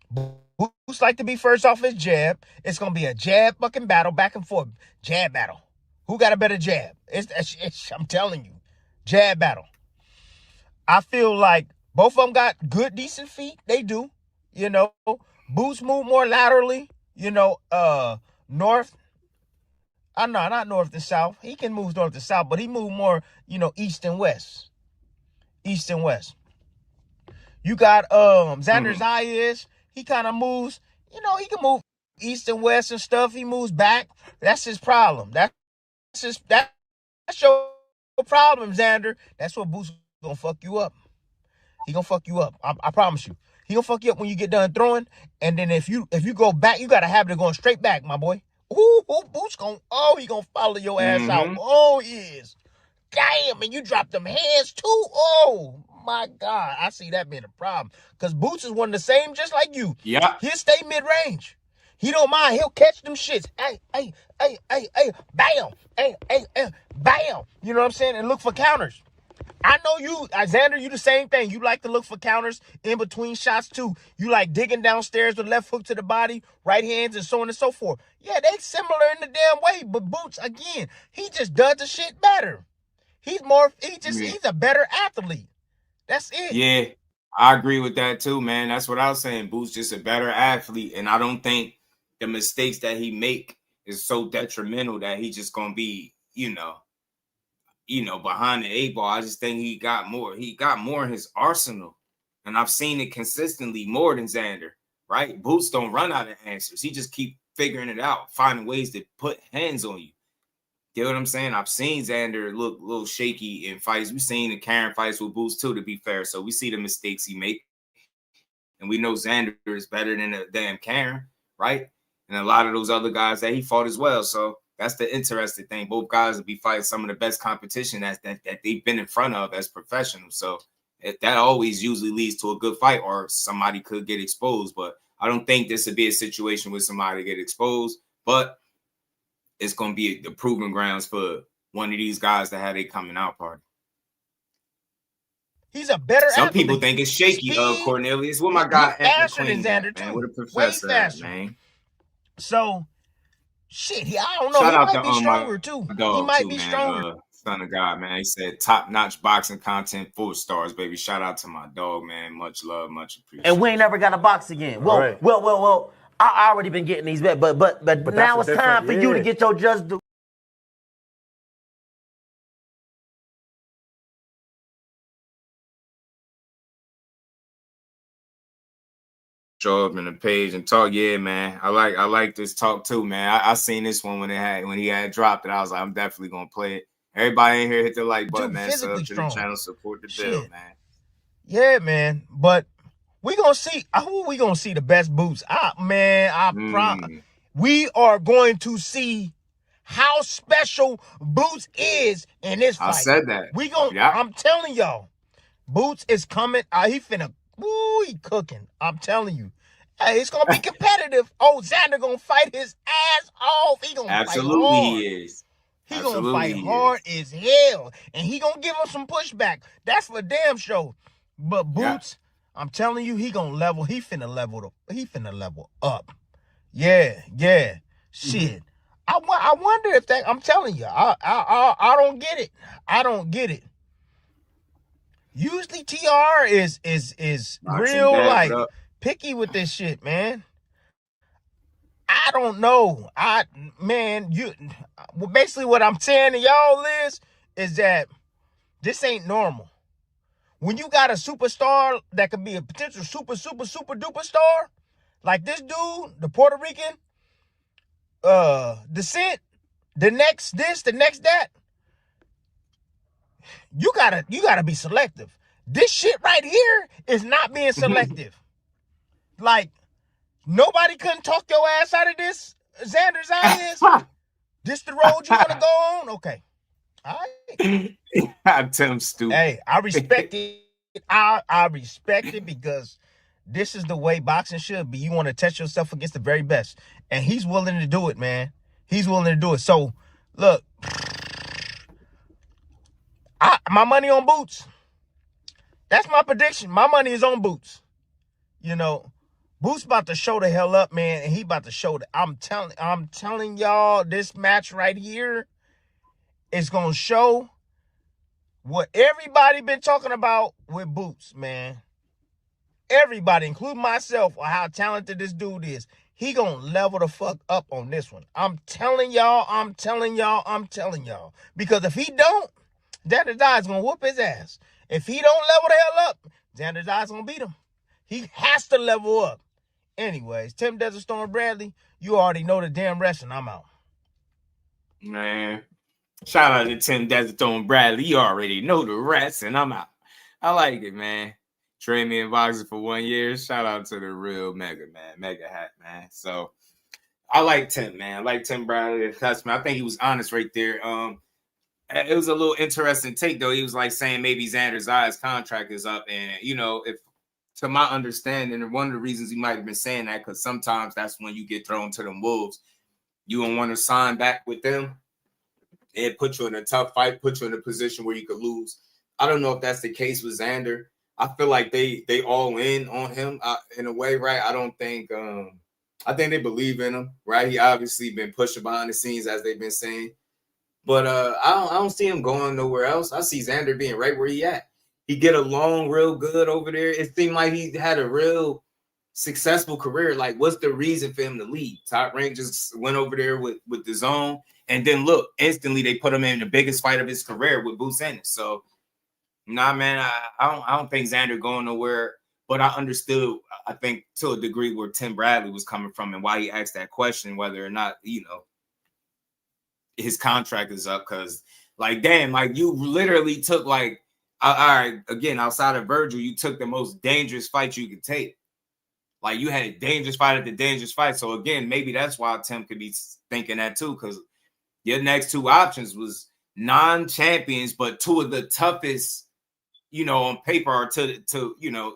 Boots like to be first off his jab. It's gonna be a jab fucking battle, back and forth. Jab battle. Who got a better jab? I'm telling you. Jab battle. I feel like both of them got good, decent feet. They do. You know, Boots move more laterally. You know, north. Not north and south. He can move north and south, but he move more, you know, east and west. East and west. You got Xander Zayas. He kind of moves, you know, he can move east and west and stuff. He moves back. That's his problem. That's your problem, Xander. That's what Boots gonna fuck you up. He gonna fuck you up. I promise you. He gonna fuck you up when you get done throwing. And then if you go back, you got a habit of going straight back, my boy. Ooh, Boots he gonna follow your ass out. Oh, he is. Damn, and you drop them hands too. Oh my God, I see that being a problem. Because Boots is one of the same, just like you. Yeah. He'll stay mid-range. He don't mind. He'll catch them shits. Hey, bam. Hey, bam. You know what I'm saying? And look for counters. I know you, Xander, you the same thing. You like to look for counters in between shots too. You like digging downstairs with left hook to the body, right hands, and so on and so forth. Yeah, they similar in the damn way. But Boots, again, he just does the shit better. He's a better athlete. That's it. Yeah, I agree with that too, man. That's what I was saying. Boots just a better athlete, and I don't think the mistakes that he make is so detrimental that he just gonna be, you know, behind the 8 ball. I just think he got more. He got more in his arsenal. And I've seen it consistently more than Xander, right? Boots don't run out of answers. He just keep figuring it out, finding ways to put hands on you. Get what I'm saying? I've seen Xander look a little shaky in fights. We've seen the Karen fights with Boots too, to be fair. So we see the mistakes he make. And we know Xander is better than a damn Karen, right? And a lot of those other guys that he fought as well. So that's the interesting thing. Both guys will be fighting some of the best competition that they've been in front of as professionals. So that always usually leads to a good fight, or somebody could get exposed. But I don't think this would be a situation where somebody get exposed. But it's going to be the proving grounds for one of these guys to have a coming out party. He's a better Some athlete. people think it's shaky, Cornelius. What my guy faster than McQueen Xander at, man? too. What a Way professor at, faster. man. So, shit, I don't know. Shout He out might to be stronger my too. dog He might too, be man. stronger. Son of God, man. He said top-notch boxing content, 4 stars, baby. Shout out to my dog, man. Much love, much appreciated. And we ain't never got to box again. Well, Right. well. I already been getting these bets, but now it's time for you to get your just due. Show up in the page and talk. Yeah, man. I like this talk too, man. I seen this one when he had dropped it. I was like, I'm definitely gonna play it. Everybody in here hit the like button, man. Sub to the channel, support the bill, man. Yeah, man. But we gonna see who we gonna see the best Boots. We are going to see how special Boots is in this fight. I said that. I'm telling y'all, Boots is coming. He cooking. I'm telling you. Hey, it's gonna be competitive. Xander gonna fight his ass off. He gonna fight hard. He is. He gonna fight hard as hell, and he gonna give him some pushback. That's for damn sure. But Boots, I'm telling you, he gonna level. He finna level up. Yeah. Shit. I wonder if that. I'm telling you, I don't get it. I don't get it. Usually TR is real like picky with this shit, man. I don't know. Basically what I'm saying to y'all is that this ain't normal. When you got a superstar that could be a potential super duper star, like this dude, the Puerto Rican, descent, the next this, the next that, you gotta be selective. This shit right here is not being selective. Like, nobody couldn't talk your ass out of this, Xander Zayas. This the road you want to go on? Okay. All right. I tell him stupid. Hey, I respect it. I respect it because this is the way boxing should be. You want to test yourself against the very best. And he's willing to do it, man. He's willing to do it. So, look. My money on Boots. That's my prediction. My money is on Boots. Boots about to show the hell up, man, and he about to show I'm telling y'all, this match right here is gonna show what everybody been talking about with Boots, man. Everybody, including myself, on how talented this dude is. He gonna level the fuck up on this one. I'm telling y'all. Because if he don't, Xander Zayas gonna whoop his ass. If he don't level the hell up, Xander Zayas gonna beat him. He has to level up. Anyways, Tim Desert Storm Bradley, you already know the damn rest, and I'm out. Man, shout out to Tim Desert Storm Bradley. You already know the rest, and I'm out. I like it, man. Trained me in boxing for 1 year. Shout out to the real Mega Hat, man. So I like Tim, man. I like Tim Bradley. I think he was honest right there. It was a little interesting take, though. He was like saying maybe Xander Zayas' contract is up. And, if to my understanding, and one of the reasons he might have been saying that, because sometimes that's when you get thrown to them wolves. You don't want to sign back with them. It put you in a tough fight, put you in a position where you could lose. I don't know if that's the case with Xander. I feel like they all in on him in a way, right? I don't think I think they believe in him, right? He obviously been pushing behind the scenes, as they've been saying. But I don't see him going nowhere else. I see Xander being right where he at. He get along real good over there. It seemed like he had a real successful career. Like, what's the reason for him to leave? Top Rank just went over there with the zone, and then look, instantly they put him in the biggest fight of his career with Boots Ennis. So, nah, man, I don't think Xander going nowhere. But I understood, I think, to a degree where Tim Bradley was coming from and why he asked that question, whether or not, you know, his contract is up. Because, like, damn, like, you literally took, like, all right, again, outside of Virgil, you took the most dangerous fight you could take. Like, you had a dangerous fight at the dangerous fight. So, again, maybe that's why Tim could be thinking that, too, because your next two options was non-champions, but two of the toughest, you know, on paper are to you know,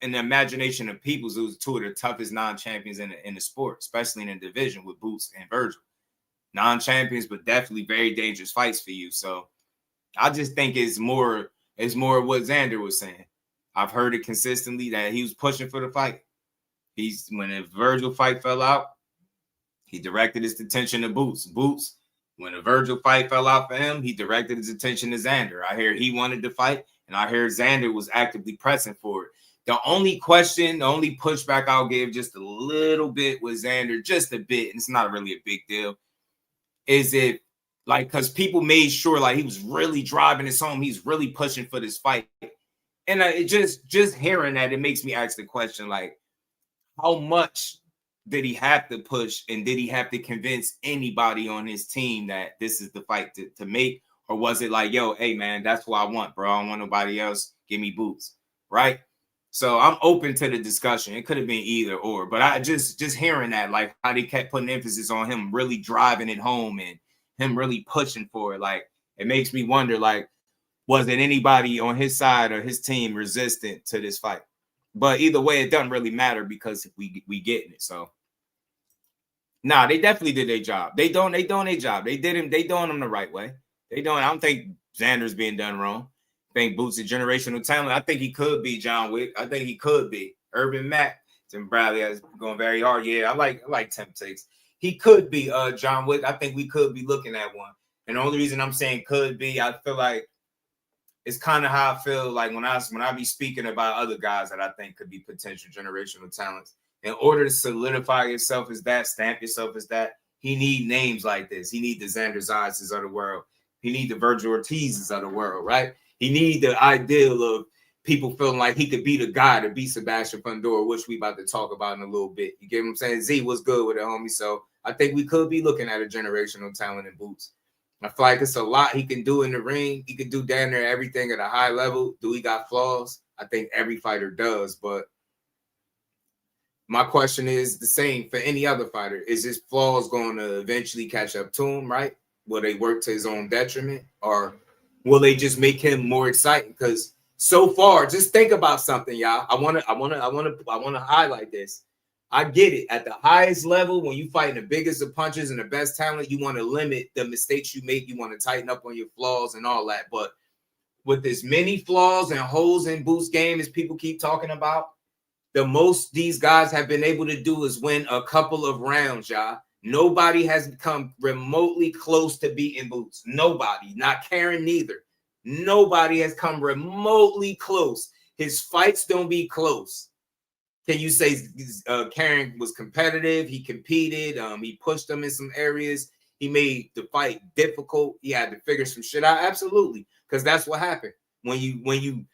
in the imagination of people, it was two of the toughest non-champions in the sport, especially in the division with Boots and Virgil. Non-champions, but definitely very dangerous fights for you. So I just think it's more of what Xander was saying. I've heard it consistently that he was pushing for the fight. When the Virgil fight fell out, he directed his attention to Boots. When the Virgil fight fell out for him, he directed his attention to Xander. I hear he wanted to fight, and I hear Xander was actively pressing for it. The only pushback I'll give just a little bit with Xander, just a bit, and it's not really a big deal, is it like, because people made sure like he was really driving this home, he's really pushing for this fight. And it just hearing that, it makes me ask the question, like, how much did he have to push, and did he have to convince anybody on his team that this is the fight to make? Or was it like, yo, hey, man, that's what I want, bro. I don't want nobody else. Give me Boots, right? So I'm open to the discussion. It could have been either or, but I just hearing that, like how they kept putting emphasis on him really driving it home and him really pushing for it. Like, it makes me wonder, like, was it anybody on his side or his team resistant to this fight? But either way, it doesn't really matter because we getting it. So, nah, they definitely did their job. They doing their job. They doing them the right way. I don't think Xander's being done wrong. I think Boots is generational talent. I think he could be John Wick. I think he could be Urban Mack. Tim Bradley is going very hard. Yeah, I like Tim takes. He could be John Wick. I think we could be looking at one. And the only reason I'm saying could be, I feel like it's kind of how I feel like when I be speaking about other guys that I think could be potential generational talents. In order to solidify yourself as that, stamp yourself as that, he need names like this. He need the Xander Zayas of the world. He need the Virgil Ortiz's of the world, right? He need the ideal of people feeling like he could be the guy to beat Sebastian Fundora, which we about to talk about in a little bit. You get what I'm saying? Z was good with it, homie. So I think we could be looking at a generational talent in Boots. I feel like it's a lot he can do in the ring. He can do damn near everything at a high level. Do he got flaws? I think every fighter does, but my question is the same for any other fighter. Is his flaws going to eventually catch up to him, right? Will they work to his own detriment, or will they just make him more exciting? Because so far, just think about something, y'all. I want to highlight this. I get it. At the highest level, when you fight the biggest of punches and the best talent, you want to limit the mistakes you make. You want to tighten up on your flaws and all that. But with as many flaws and holes in Boots' game as people keep talking about, the most these guys have been able to do is win a couple of rounds, y'all. Nobody has come remotely close to beating Boots. Nobody. Not Karen neither. Nobody has come remotely close. His fights don't be close. Can you say Karen was competitive? He competed. He pushed them in some areas. He made the fight difficult. He had to figure some shit out. Absolutely, because that's what happened when you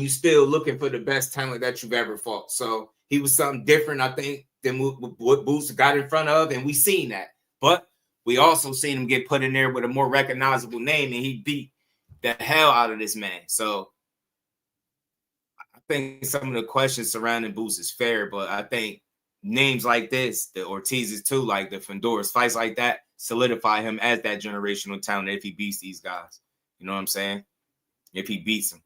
still looking for the best talent that you've ever fought. So he was something different, I think, than what Boots got in front of, and we seen that. But we also seen him get put in there with a more recognizable name, and he beat the hell out of this man. So I think some of the questions surrounding Boots is fair, but I think names like this, the Ortiz's too, like the Fundora's, fights like that, solidify him as that generational talent if he beats these guys. You know what I'm saying? If he beats them.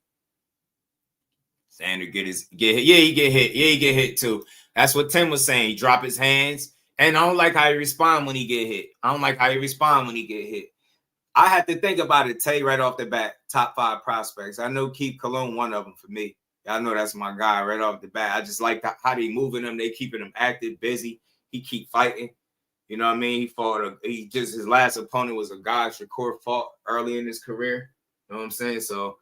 Xander get hit. Yeah, he get hit. Yeah, he get hit too. That's what Tim was saying. He drop his hands. And I don't like how he respond when he get hit. I had to think about it, tell you right off the bat, top 5 prospects. I know Keith Cologne, one of them for me. I know that's my guy right off the bat. I just like how they moving him. They keeping him active, busy. He keep fighting. You know what I mean? His last opponent was a guy Shakur fought early in his career. You know what I'm saying? So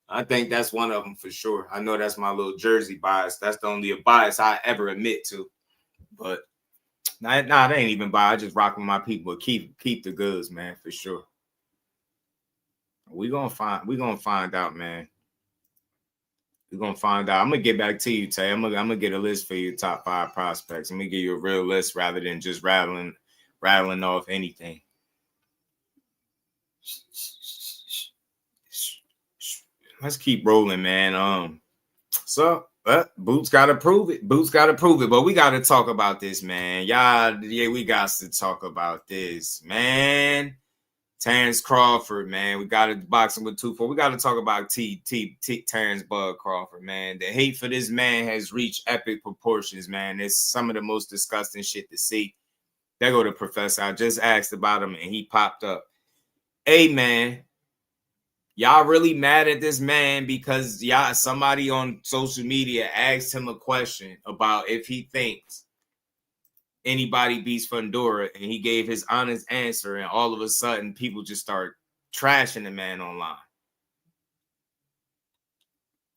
I think that's one of them for sure. I know that's my little Jersey bias. That's the only bias I ever admit to. But nah, that ain't even bias. I just rock with my people. Keep the goods, man, for sure. We gonna find out, man. We're gonna find out. I'm gonna get back to you, Tay. I'm gonna get a list for your top 5 prospects. I'm gonna give you a real list rather than just rattling off anything. Let's keep rolling, man. So Boots gotta prove it. But we gotta talk about this, man. We got to talk about this, man. Terence Crawford, man. We got to boxing with 2-4. We got to talk about Terence Bud Crawford, man. The hate for this man has reached epic proportions, man. It's some of the most disgusting shit to see. There go the professor. I just asked about him, and he popped up. Hey, man. Y'all really mad at this man because somebody on social media asked him a question about if he thinks anybody beats Fundora, and he gave his honest answer, and all of a sudden people just start trashing the man online.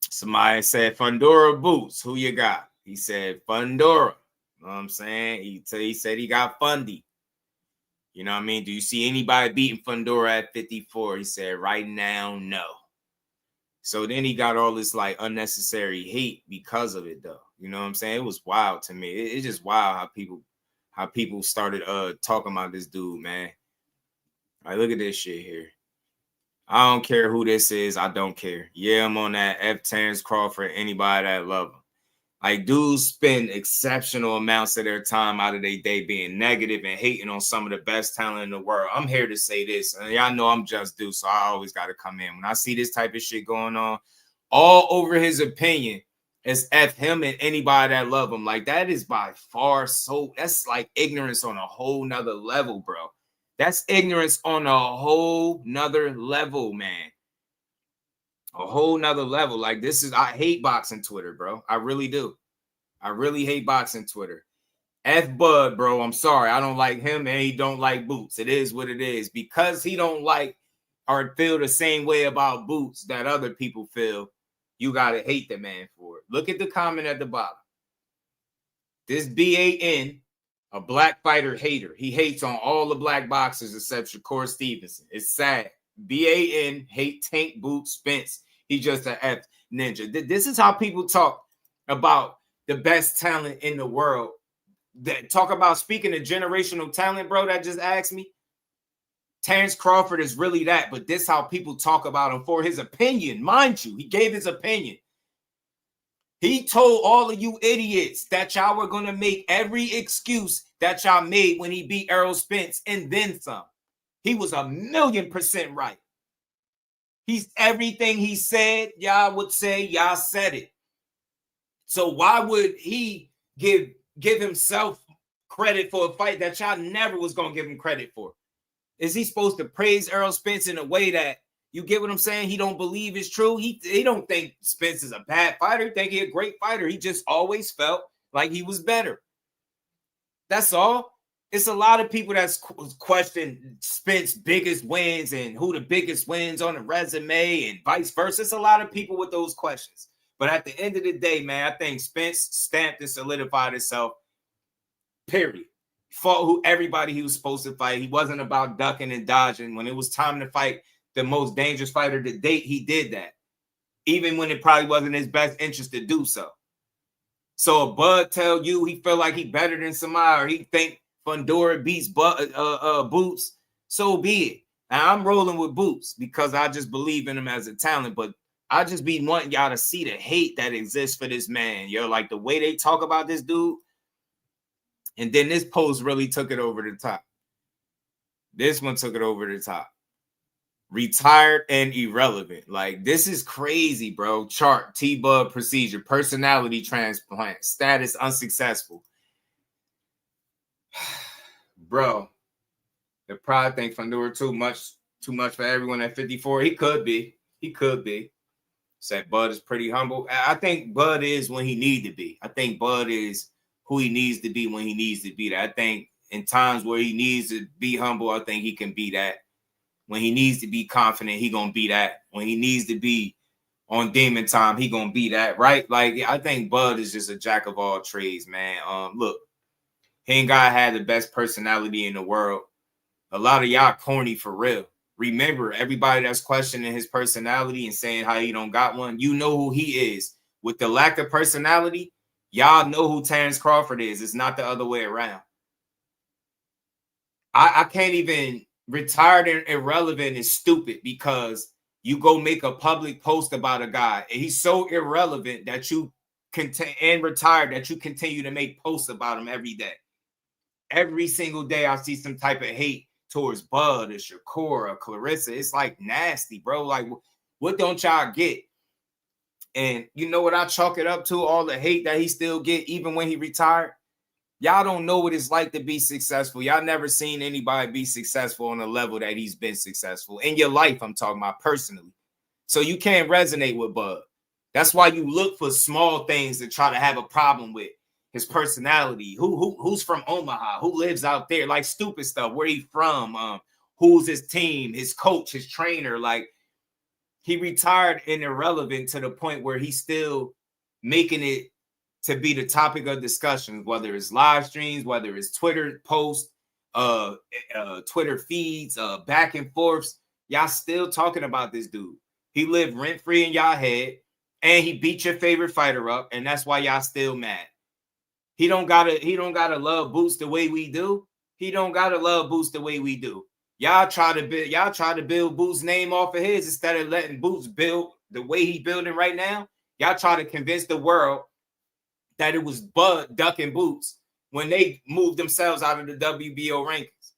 Somebody said, Fundora Boots, who you got? He said, Fundora. You know what I'm saying? He said he got Fundy. You know what I mean? Do you see anybody beating Fundora at 54? He said, right now, no. So then he got all this like unnecessary hate because of it, though. You know what I'm saying? It was wild to me. It's just wild how people started talking about this dude, man. All right, look at this shit here. I don't care who this is. I don't care. Yeah, I'm on that F Terence Crawford, anybody that love him. Like, dudes spend exceptional amounts of their time out of their day being negative and hating on some of the best talent in the world. I'm here to say this. And y'all know I'm just dude, so I always got to come in. When I see this type of shit going on, all over his opinion, it's F him and anybody that love him. Like, that is by far that's like ignorance on a whole nother level, bro. That's ignorance on a whole nother level, man. A whole nother level. Like, I hate boxing Twitter, bro. I really do. I really hate boxing Twitter. F Bud, bro. I'm sorry. I don't like him and he don't like Boots. It is what it is. Because he don't like or feel the same way about Boots that other people feel, you got to hate the man for it. Look at the comment at the bottom. This BAN, a black fighter hater. He hates on all the black boxers except Shakur Stevenson. It's sad. BAN, hate Tank Boots Spence. He just a F ninja. This is how people talk about the best talent in the world. That talk about speaking of generational talent, bro, that just asked me. Terence Crawford is really that, but this how people talk about him for his opinion. Mind you, he gave his opinion. He told all of you idiots that y'all were going to make every excuse that y'all made when he beat Errol Spence and then some. He was 1,000,000% right. He's everything he said, y'all would say, y'all said it. So why would he give himself credit for a fight that y'all never was going to give him credit for? Is he supposed to praise Errol Spence in a way that, you get what I'm saying, he don't believe is true? He don't think Spence is a bad fighter. He think he's a great fighter. He just always felt like he was better. That's all. It's a lot of people that's question Spence's biggest wins and who the biggest wins on the resume and vice versa. It's a lot of people with those questions. But at the end of the day, man, I think Spence stamped and solidified himself, period. Fought everybody he was supposed to fight. He wasn't about ducking and dodging. When it was time to fight the most dangerous fighter to date, he did that. Even when it probably wasn't his best interest to do so. So a Bud tell you he feel like he better than somebody, or he think Fundora beats Boots, so be it. Now, I'm rolling with Boots because I just believe in him as a talent, but I just be wanting y'all to see the hate that exists for this man. Yo, like the way they talk about this dude. And then this post really took it over the top. This one took it over the top. Retired and irrelevant. Like, this is crazy, bro. Chart, T-Bud procedure, personality transplant, status unsuccessful. Bro, they probably think Fundora too much for everyone at 54. He could be. Said Bud is pretty humble. I think Bud is when he need to be. I think Bud is who he needs to be when he needs to be that. I think in times where he needs to be humble, I think he can be that. When he needs to be confident, he gonna be that. When he needs to be on Demon Time, he gonna be that, right? Like, I think Bud is just a jack of all trades, man. Look, he ain't gotta have the best personality in the world. A lot of y'all corny for real. Remember, everybody that's questioning his personality and saying how he don't got one, you know who he is. With the lack of personality, y'all know who Terence Crawford is. It's not the other way around. I can't even retired and irrelevant is stupid because you go make a public post about a guy and he's so irrelevant that you and retired that you continue to make posts about him every day. Every single day I see some type of hate towards Bud or Shakur or Clarissa. It's like nasty, bro. Like, what don't y'all get? And you know what I chalk it up to? All the hate that he still get even when he retired. Y'all don't know what it's like to be successful. Y'all never seen anybody be successful on a level that he's been successful. In your life, I'm talking about personally. So you can't resonate with Bud. That's why you look for small things to try to have a problem with. His personality, who's from Omaha, who lives out there, like stupid stuff. Where he from? Who's his team, his coach, his trainer? Like, he retired and irrelevant to the point where he's still making it to be the topic of discussion, whether it's live streams, whether it's Twitter posts, Twitter feeds, back and forths. Y'all still talking about this dude. He lived rent-free in y'all head, and he beat your favorite fighter up, and that's why y'all still mad. He don't gotta love Boots the way we do. He don't gotta love Boots the way we do. Y'all try to build Boots' name off of his instead of letting Boots build the way he building right now. Y'all try to convince the world that it was Bud ducking Boots when they moved themselves out of the WBO rankings.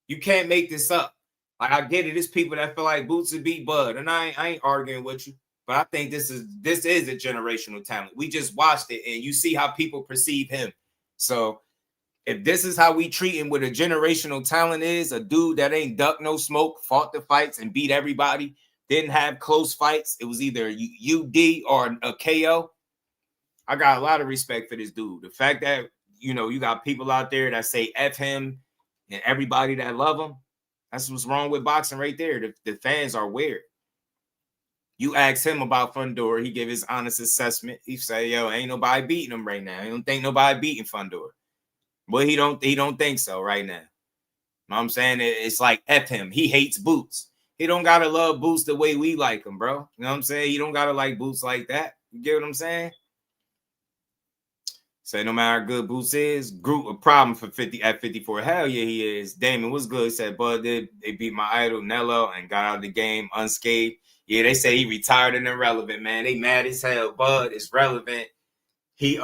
You can't make this up. Like, I get it. It's people that feel like Boots would beat Bud, and I ain't arguing with you. But I think this is a generational talent. We just watched it, and you see how people perceive him. So if this is how we treat him, what a generational talent is, a dude that ain't duck no smoke, fought the fights and beat everybody, didn't have close fights. It was either UD or a KO. I got a lot of respect for this dude. The fact that, you know, you got people out there that say F him and everybody that love him, that's what's wrong with boxing right there. The fans are weird. You ask him about Fundora, he give his honest assessment. He say, yo, ain't nobody beating him right now. He don't think nobody beating Fundora. But he don't think so right now. You know what I'm saying? It's like F him. He hates Boots. He don't gotta love Boots the way we like him, bro. You know what I'm saying? He don't gotta like Boots like that. You get what I'm saying? Say no matter how good Boots is, group a problem for 50 at 54. Hell yeah, he is. Damon was good. He said, Bud they beat my idol Nello and got out of the game unscathed. Yeah, they say he retired and irrelevant, man. They mad as hell. Bud is relevant. He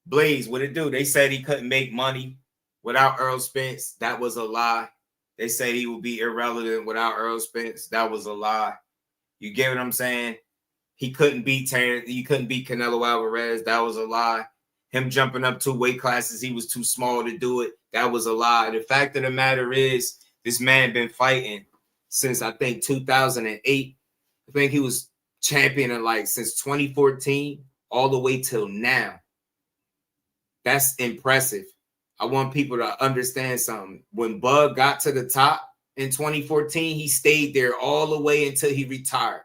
Blaze, what it do? They said he couldn't make money without Earl Spence. That was a lie. They said he would be irrelevant without Earl Spence. That was a lie. You get what I'm saying? He couldn't beat Terence. He couldn't beat Canelo Alvarez. That was a lie. Him jumping up 2 weight classes, he was too small to do it. That was a lie. The fact of the matter is, this man been fighting since, I think, 2008. I think he was champion since 2014 all the way till now. That's impressive. I want people to understand something. When Bud got to the top in 2014, he stayed there all the way until he retired.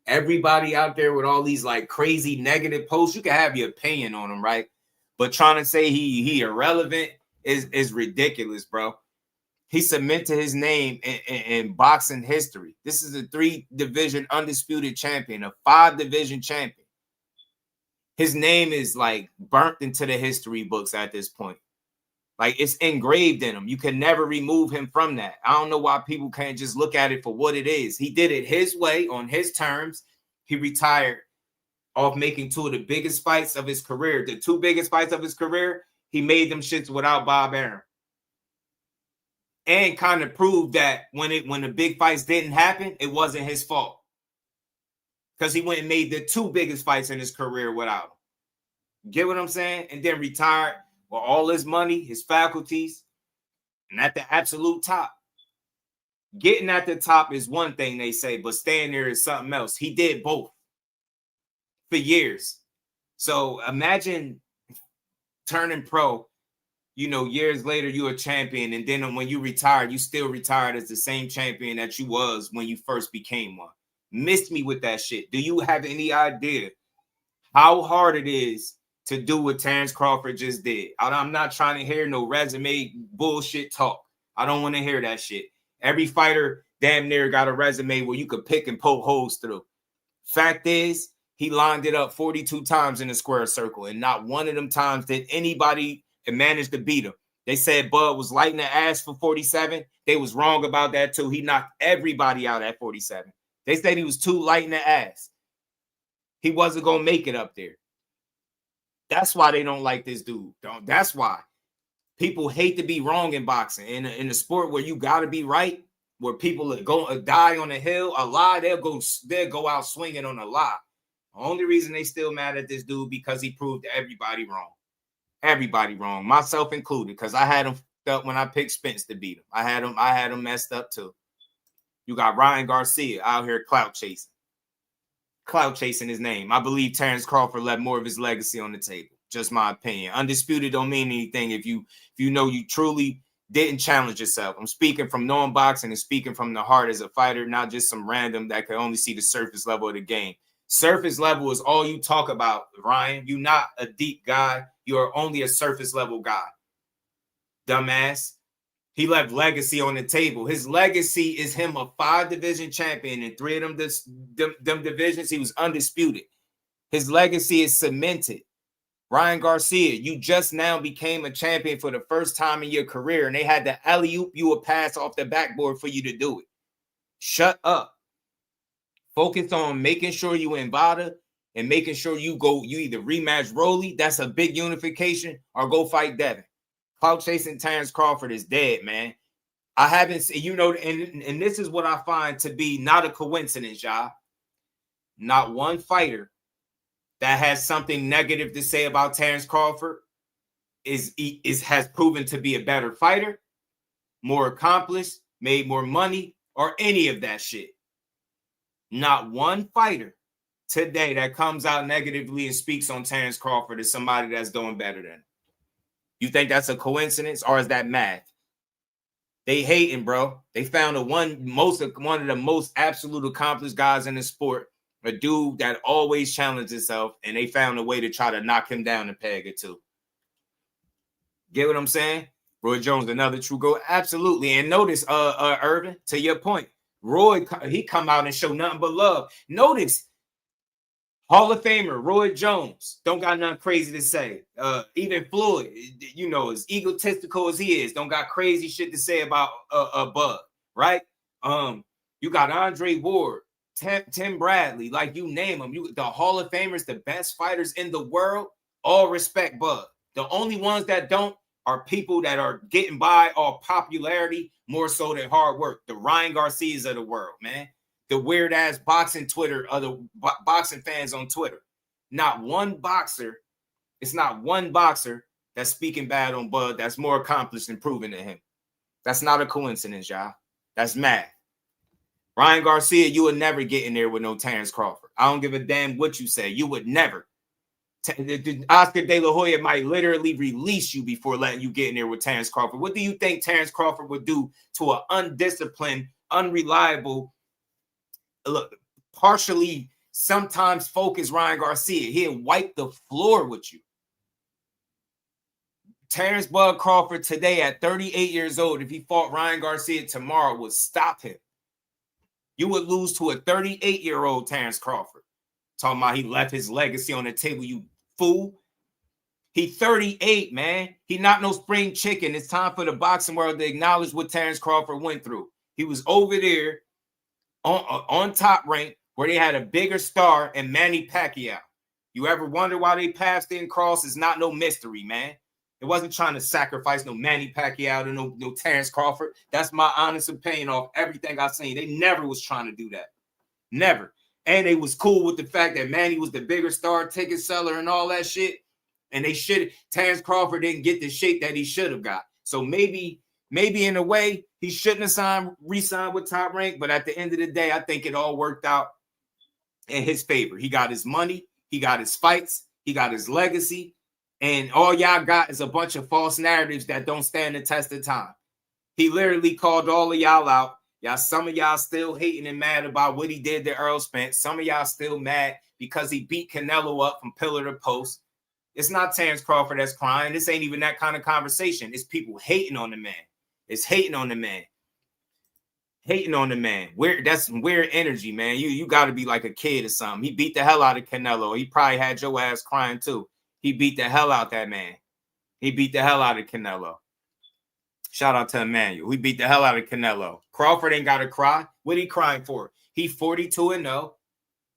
Everybody out there with all these like crazy negative posts, you can have your opinion on him, right? But trying to say he irrelevant is ridiculous, bro. He cemented his name in boxing history. This is a 3-division undisputed champion, a 5-division champion. His name is like burnt into the history books at this point. Like, it's engraved in him. You can never remove him from that. I don't know why people can't just look at it for what it is. He did it his way, on his terms. He retired off making 2 of the biggest fights of his career. The 2 biggest fights of his career, he made them shits without Bob Arum. And kind of proved that when the big fights didn't happen, it wasn't his fault. Because he went and made the 2 biggest fights in his career without him. Get what I'm saying? And then retired with all his money, his faculties, and at the absolute top. Getting at the top is one thing, they say, but staying there is something else. He did both for years. So imagine turning pro, you know, years later, you're a champion, and then when you retired, you still retired as the same champion that you was when you first became one. missed me with that shit. Do you have any idea how hard it is to do what Terence Crawford just did? I'm not trying to hear no resume bullshit talk. I don't want to hear that shit. Every fighter damn near got a resume where you could pick and poke holes through. Fact is, he lined it up 42 times in the square circle, and not one of them times did anybody manage to beat him. They said Bud was lighting the ass for 47. They was wrong about that too. He knocked everybody out at 47. They said he was too light in the ass. He wasn't going to make it up there. That's why they don't like this dude. That's why. People hate to be wrong in boxing. In a sport where you got to be right, where people are going to die on a hill, a lie, they'll go out swinging on a lie. The only reason they still mad at this dude because he proved everybody wrong. Everybody wrong, myself included, because I had him up when I picked Spence to beat him. I had him messed up too. You got Ryan Garcia out here clout chasing. Clout chasing his name. I believe Terence Crawford left more of his legacy on the table. Just my opinion. Undisputed don't mean anything if you know you truly didn't challenge yourself. I'm speaking from knowing boxing and speaking from the heart as a fighter, not just some random that could only see the surface level of the game. Surface level is all you talk about, Ryan. You're not a deep guy. You're only a surface level guy. Dumbass. He left legacy on the table. His legacy is him a 5-division champion. In 3 of them divisions, he was undisputed. His legacy is cemented. Ryan Garcia, you just now became a champion for the first time in your career, and they had to alley-oop you a pass off the backboard for you to do it. Shut up. Focus on making sure you in Vada and making sure you either rematch Rolly, that's a big unification, or go fight Devin. Clout chasing Terence Crawford is dead, man. I haven't seen, and this is what I find to be not a coincidence, y'all. Not one fighter that has something negative to say about Terence Crawford has proven to be a better fighter, more accomplished, made more money, or any of that shit. Not one fighter today that comes out negatively and speaks on Terence Crawford is somebody that's doing better than him. You think that's a coincidence, or is that math? They hating, bro. They found one of the most absolute accomplished guys in the sport, a dude that always challenged himself, and they found a way to try to knock him down a peg or two. Get what I'm saying? Roy Jones, another true goat. Absolutely. And notice, Irvin, to your point, Roy, he come out and show nothing but love. Notice, Hall of Famer Roy Jones don't got nothing crazy to say. Even Floyd, as egotistical as he is, don't got crazy shit to say about Bud, right? You got Andre Ward, Tim Bradley, like you name them. The Hall of Famers, the best fighters in the world, all respect Bud. The only ones that don't are people that are getting by off popularity more so than hard work. The Ryan Garcias of the world, man. The weird ass boxing Twitter, other boxing fans on Twitter. Not one boxer. It's not one boxer that's speaking bad on Bud that's more accomplished and proven than him. That's not a coincidence, y'all. That's math. Ryan Garcia, you would never get in there with no Terence Crawford. I don't give a damn what you say. You would never. Oscar De La Hoya might literally release you before letting you get in there with Terence Crawford. What do you think Terence Crawford would do to an undisciplined, unreliable, partially sometimes focused Ryan Garcia? He'll wipe the floor with you. Terence Bud Crawford today at 38 years old, if he fought Ryan Garcia tomorrow, would stop him. You would lose to a 38-year-old Terence Crawford. Talking about he left his legacy on the table, you fool. He 38, man. He not no spring chicken. It's time for the boxing world to acknowledge what Terence Crawford went through. He was over there on Top Rank where they had a bigger star and Manny Pacquiao. You ever wonder why they passed in cross? It's not no mystery, man. It wasn't trying to sacrifice no Manny Pacquiao to no Terence Crawford. That's my honest opinion off everything I've seen. They never was trying to do that. Never. And they was cool with the fact that Manny was the bigger star, ticket seller, and all that shit. And Terence Crawford didn't get the shape that he should have got. So maybe in a way, he shouldn't have re-signed with Top Rank. But at the end of the day, I think it all worked out in his favor. He got his money. He got his fights. He got his legacy. And all y'all got is a bunch of false narratives that don't stand the test of time. He literally called all of y'all out Some of y'all still hating and mad about what he did to Errol Spence. Some of y'all still mad because he beat Canelo up from pillar to post. It's not Terence Crawford that's crying. This ain't even that kind of conversation. It's people hating on the man. It's hating on the man. Hating on the man. That's weird energy, man. You got to be like a kid or something. He beat the hell out of Canelo. He probably had your ass crying too. He beat the hell out that man. He beat the hell out of Canelo. Shout out to Emmanuel. We beat the hell out of Canelo. Crawford ain't got to cry. What he crying for? He 42-0,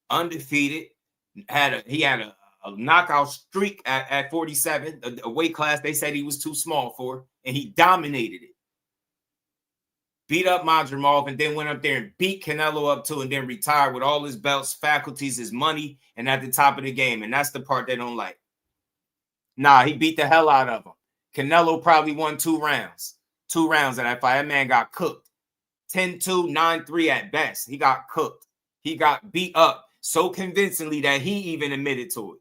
undefeated. He had a knockout streak at 47, a weight class they said he was too small for, and he dominated it. Beat up Madrimov and then went up there and beat Canelo up too, and then retired with all his belts, faculties, his money, and at the top of the game. And that's the part they don't like. Nah, he beat the hell out of him. Canelo probably won 2 rounds. 2 rounds of that fight. That man got cooked. 10-2, 9-3 at best. He got cooked. He got beat up so convincingly that he even admitted to it.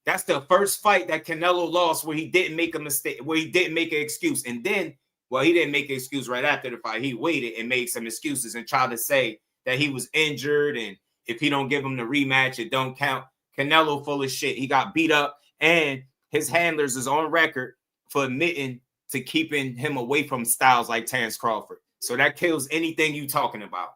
That's the first fight that Canelo lost where he didn't make a mistake, where he didn't make an excuse. And then, well, he didn't make an excuse right after the fight. He waited and made some excuses and tried to say that he was injured and if he don't give him the rematch, it don't count. Canelo full of shit. He got beat up and his handlers is on record for admitting to keeping him away from styles like Terence Crawford. So that kills anything you talking about.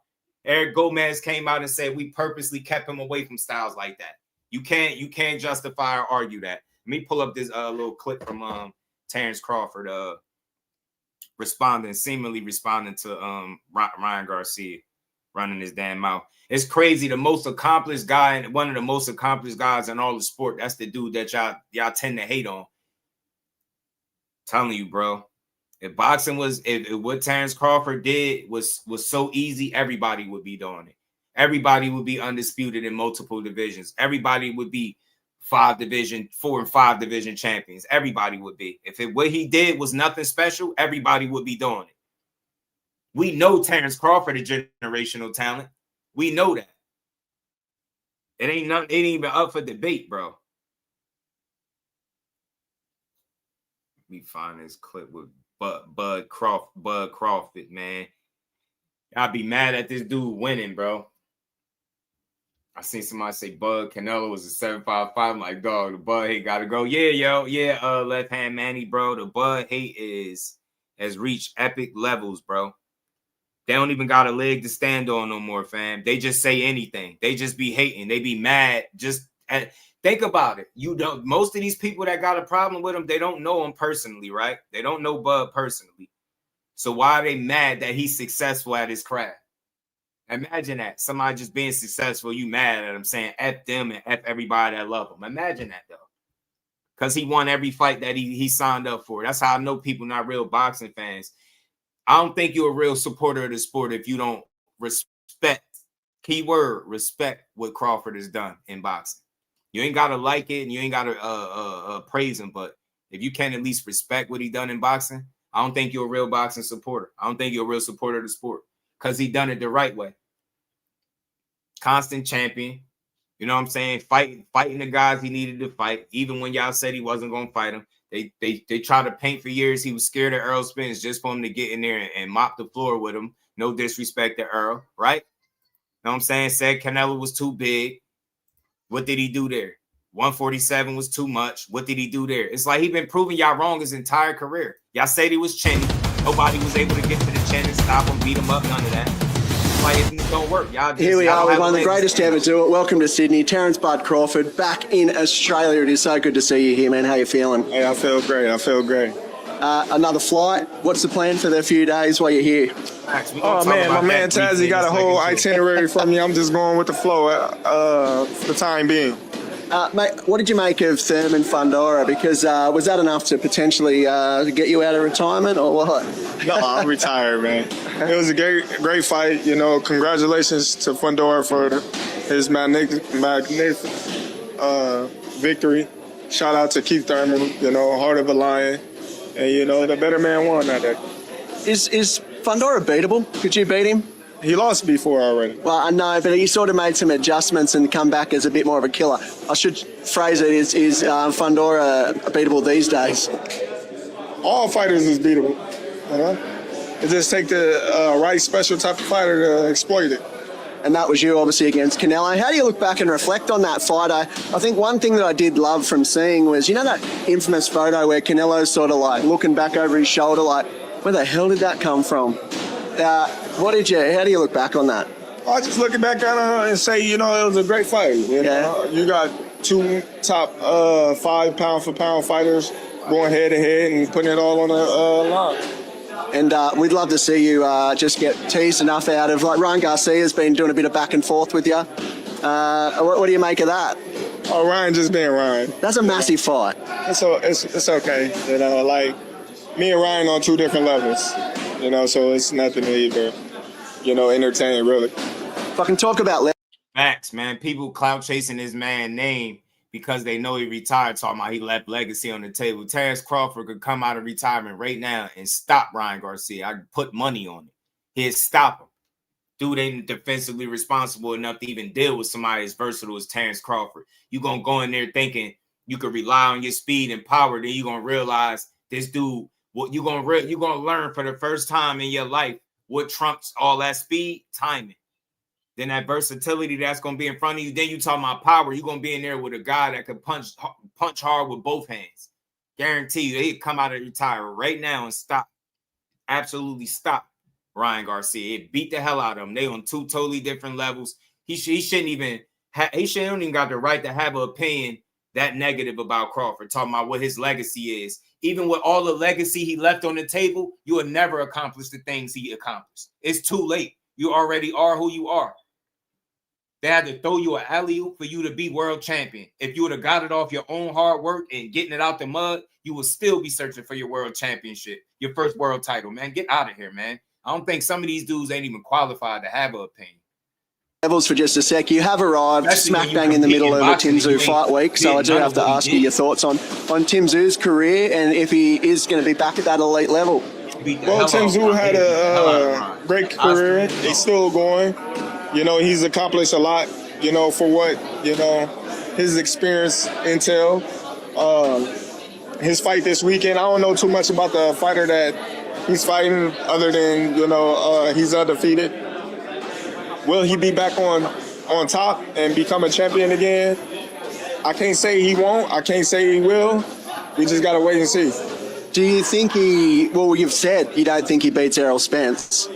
Eric Gomez came out and said we purposely kept him away from styles like that. You can't justify or argue that. Let me pull up this little clip from Terence Crawford seemingly responding to Ryan Garcia running his damn mouth. It's crazy. The most accomplished guy and one of the most accomplished guys in all the sport. That's the dude that y'all tend to hate on. Telling you, bro. If boxing was, if what Terence Crawford did was so easy, everybody would be doing it. Everybody would be undisputed in multiple divisions. Everybody would be 4 and 5 division champions. Everybody would be. If what he did was nothing special, everybody would be doing it. We know Terence Crawford is generational talent. We know that. It ain't even up for debate, bro. Let me find this clip with Bud Crawford, man. I'd be mad at this dude winning, bro. I seen somebody say Bud Canelo was a 7.55. I'm like, dog, the Bud hate gotta go. Yeah, left hand Manny, bro. The Bud hate has reached epic levels, bro. They don't even got a leg to stand on no more, fam. They just say anything. They just be hating. They be mad. Think about it. Most of these people that got a problem with him, they don't know him personally, right? They don't know Bud personally. So why are they mad that he's successful at his craft? Imagine that. Somebody just being successful, you mad at him, saying F them and F everybody that love him. Imagine that, though. Because he won every fight that he signed up for. That's how I know people not real boxing fans. I don't think you're a real supporter of the sport if you don't respect, keyword, respect what Crawford has done in boxing. You ain't got to like it and you ain't got to praise him, but if you can at least respect what he done in boxing, I don't think you're a real boxing supporter. I don't think you're a real supporter of the sport because he done it the right way. Constant champion. You know what I'm saying? Fighting the guys he needed to fight, even when y'all said he wasn't going to fight him. They tried to paint for years. He was scared of Errol Spence just for him to get in there and mop the floor with him. No disrespect to Earl, right? Know what I'm saying? Said Canelo was too big. What did he do there? 147 was too much. What did he do there? It's like he been proving y'all wrong his entire career. Y'all said he was chinny. Nobody was able to get to the chin and stop him, beat him up, none of that. It's like it don't work. Here we are with one of the greatest ever do it. Welcome to Sydney. Terence Bud Crawford back in Australia. It is so good to see you here, man. How you feeling? Hey, I feel great. Another flight. What's the plan for the few days while you're here? Oh, man, my man Tazzy got a whole itinerary for me. I'm just going with the flow for the time being. Mate, what did you make of Thurman Fundora? Because was that enough to potentially get you out of retirement or what? No, I'm retired, man. It was a great fight. You know, congratulations to Fundora for his magnificent victory. Shout out to Keith Thurman, you know, heart of a lion. And, you know, the better man won that day. Is Fundora beatable? Could you beat him? He lost before already. Well, I know, but he sort of made some adjustments and come back as a bit more of a killer. I should phrase it, is Fundora beatable these days? All fighters is beatable. It just take the right special type of fighter to exploit it. And that was you, obviously, against Canelo. How do you look back and reflect on that fight? I think one thing that I did love from seeing was, you know, that infamous photo where Canelo's sort of like looking back over his shoulder, like, where the hell did that come from? How do you look back on that? I just looking back on it and say, you know, it was a great fight. You know? You got two top 5 pound-for-pound fighters going head-to-head and putting it all on the line. And we'd love to see you just get teased enough out of, like, Ryan Garcia's been doing a bit of back and forth with you. What do you make of that? Oh, Ryan just being Ryan. That's a massive fight. It's okay. You know, like, me and Ryan on 2 different levels. You know, so it's nothing to even, you know, entertain, really. Fucking talk about... Facts, man. People clout chasing his man name because they know he retired, talking about he left legacy on the table. Terence Crawford could come out of retirement right now and stop Ryan Garcia. I put money on it. He'd stop him. Dude ain't defensively responsible enough to even deal with somebody as versatile as Terence Crawford. You gonna go in there thinking you could rely on your speed and power, then you gonna realize this dude, what you gonna learn for the first time in your life what trumps all that speed? Timing. Then that versatility that's going to be in front of you. Then you talking about power. You're going to be in there with a guy that could punch hard with both hands. Guarantee you, he'd come out and retire right now and stop. Absolutely stop Ryan Garcia. It beat the hell out of him. They on 2 totally different levels. He shouldn't even got the right to have an opinion that negative about Crawford, talking about what his legacy is. Even with all the legacy he left on the table, you will never accomplish the things he accomplished. It's too late. You already are who you are. They had to throw you an alley-oop for you to be world champion. If you would have got it off your own hard work and getting it out the mud, you would still be searching for your world championship, your first world title, man. Get out of here, man. I don't think some of these dudes ain't even qualified to have an opinion. Levels for just a sec. You have arrived smack bang in the middle of a Tim Tszyu fight week, so I do have to ask you your thoughts on Tim Tszyu's career and if he is going to be back at that elite level. Well, Tim Tszyu had a great career. He's still going. You know, he's accomplished a lot, you know, for what, you know, his experience entail. His fight this weekend, I don't know too much about the fighter that he's fighting other than, you know, he's undefeated. Will he be back on top and become a champion again? I can't say he won't. I can't say he will. We just got to wait and see. Do you think you've said you don't think he beats Errol Spence.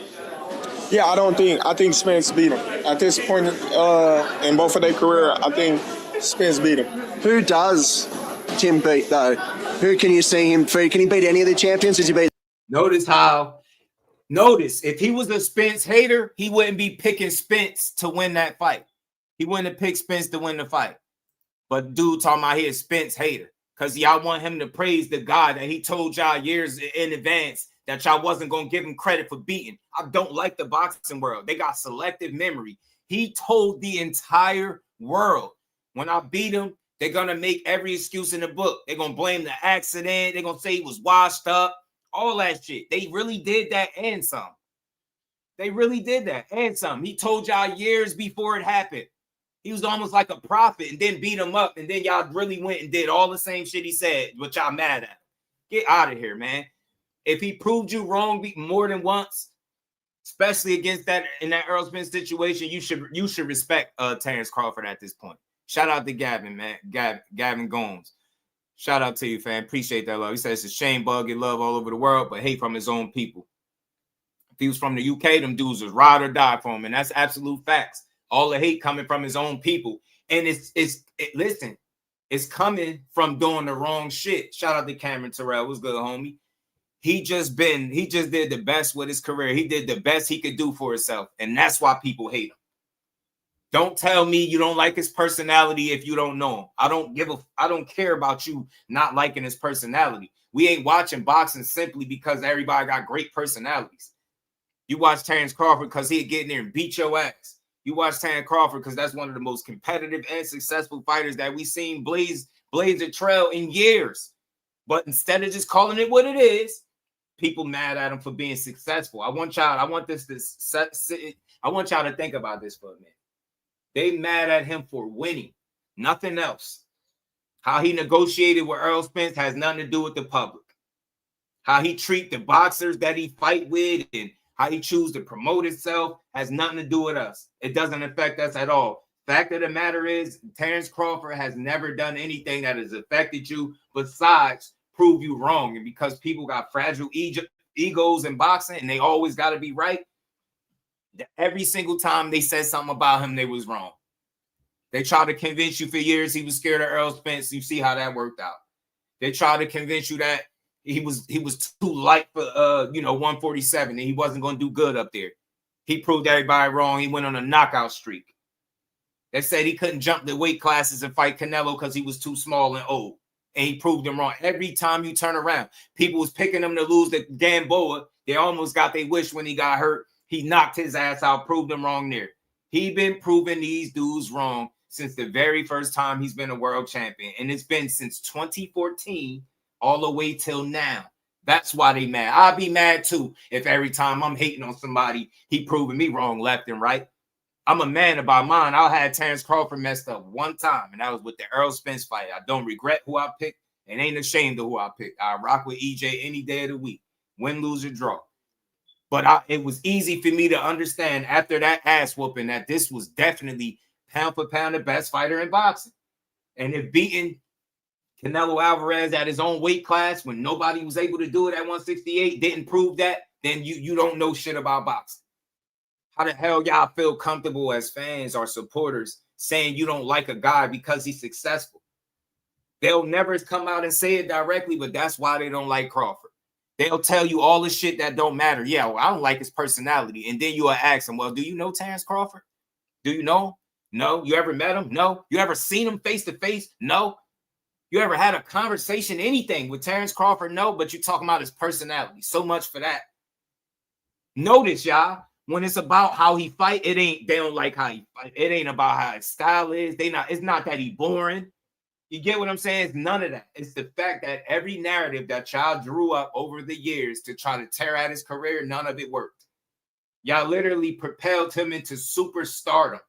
Yeah, I think Spence beat him. At this point in both of their career, I think Spence beat him. Who does Tim beat, though? Who can you see him beat? Can he beat any of the champions? Does he beat? Notice, if he was a Spence hater, he wouldn't be picking Spence to win that fight. He wouldn't have picked Spence to win the fight. But dude talking about he is Spence hater because y'all want him to praise the guy that he told y'all years in advance that y'all wasn't going to give him credit for beating. I don't like the boxing world. They got selective memory. He told the entire world, when I beat him, they're going to make every excuse in the book. They're going to blame the accident. They're going to say he was washed up. All that shit. They really did that and some. They really did that and some. He told y'all years before it happened. He was almost like a prophet and then beat him up. And then y'all really went and did all the same shit he said, but y'all mad at him. Get out of here, man. If he proved you wrong more than once, especially against that in that Errol Spence situation, you should respect Terence Crawford at this point. Shout out to Gavin, man. Gavin Gomes. Shout out to you, fam. Appreciate that love. He says it's a shame Bug get love all over the world, but hate from his own people. If he was from the UK, them dudes was ride or die for him, and that's absolute facts. All the hate coming from his own people. And listen, it's coming from doing the wrong shit. Shout out to Cameron Terrell. What's good, homie? He just did the best with his career. He did the best he could do for himself. And that's why people hate him. Don't tell me you don't like his personality if you don't know him. I don't care about you not liking his personality. We ain't watching boxing simply because everybody got great personalities. You watch Terence Crawford because he'd get in there and beat your ass. You watch Terence Crawford because that's one of the most competitive and successful fighters that we've seen blaze a trail in years. But instead of just calling it what it is, people mad at him for being successful. I want y'all to think about this for a minute. They mad at him for winning, nothing else. How he negotiated with Errol Spence has nothing to do with the public. How he treat the boxers that he fight with and how he choose to promote himself has nothing to do with us. It doesn't affect us at all. Fact of the matter is, Terence Crawford has never done anything that has affected you besides prove you wrong. And because people got fragile egos in boxing and they always got to be right, every single time they said something about him, they was wrong. They tried to convince you for years he was scared of Errol Spence. You see how that worked out. They tried to convince you that he was too light for 147 and he wasn't going to do good up there. He proved everybody wrong. He went on a knockout streak. They said he couldn't jump the weight classes and fight Canelo because he was too small and old. And he proved them wrong. Every time you turn around, people was picking him to lose to Gamboa. They almost got their wish when he got hurt. He knocked his ass out, proved them wrong there. He been proving these dudes wrong since the very first time he's been a world champion. And it's been since 2014 all the way till now. That's why they mad. I'd be mad too if every time I'm hating on somebody, he proving me wrong left and right. I'm a man about mine. I had Terence Crawford messed up one time, and that was with the Errol Spence fight. I don't regret who I picked and ain't ashamed of who I picked. I rock with EJ any day of the week, win, lose, or draw. But it was easy for me to understand after that ass whooping that this was definitely pound for pound the best fighter in boxing. And if beating Canelo Alvarez at his own weight class when nobody was able to do it at 168 didn't prove that, then you don't know shit about boxing. How the hell y'all feel comfortable as fans or supporters saying you don't like a guy because he's successful? They'll never come out and say it directly, but that's why they don't like Crawford. They'll tell you all the shit that don't matter. Yeah, well, I don't like his personality. And then you'll ask them, well, do you know Terence Crawford? Do you know him? No. You ever met him? No. You ever seen him face to face? No. You ever had a conversation, anything with Terence Crawford? No, but you're talking about his personality. So much for that. Notice, y'all, when it's about how he fight, they don't like how he fight. It ain't about how his style is. It's not that he boring. You get what I'm saying? It's none of that. It's the fact that every narrative that y'all drew up over the years to try to tear at his career, none of it worked. Y'all literally propelled him into superstardom.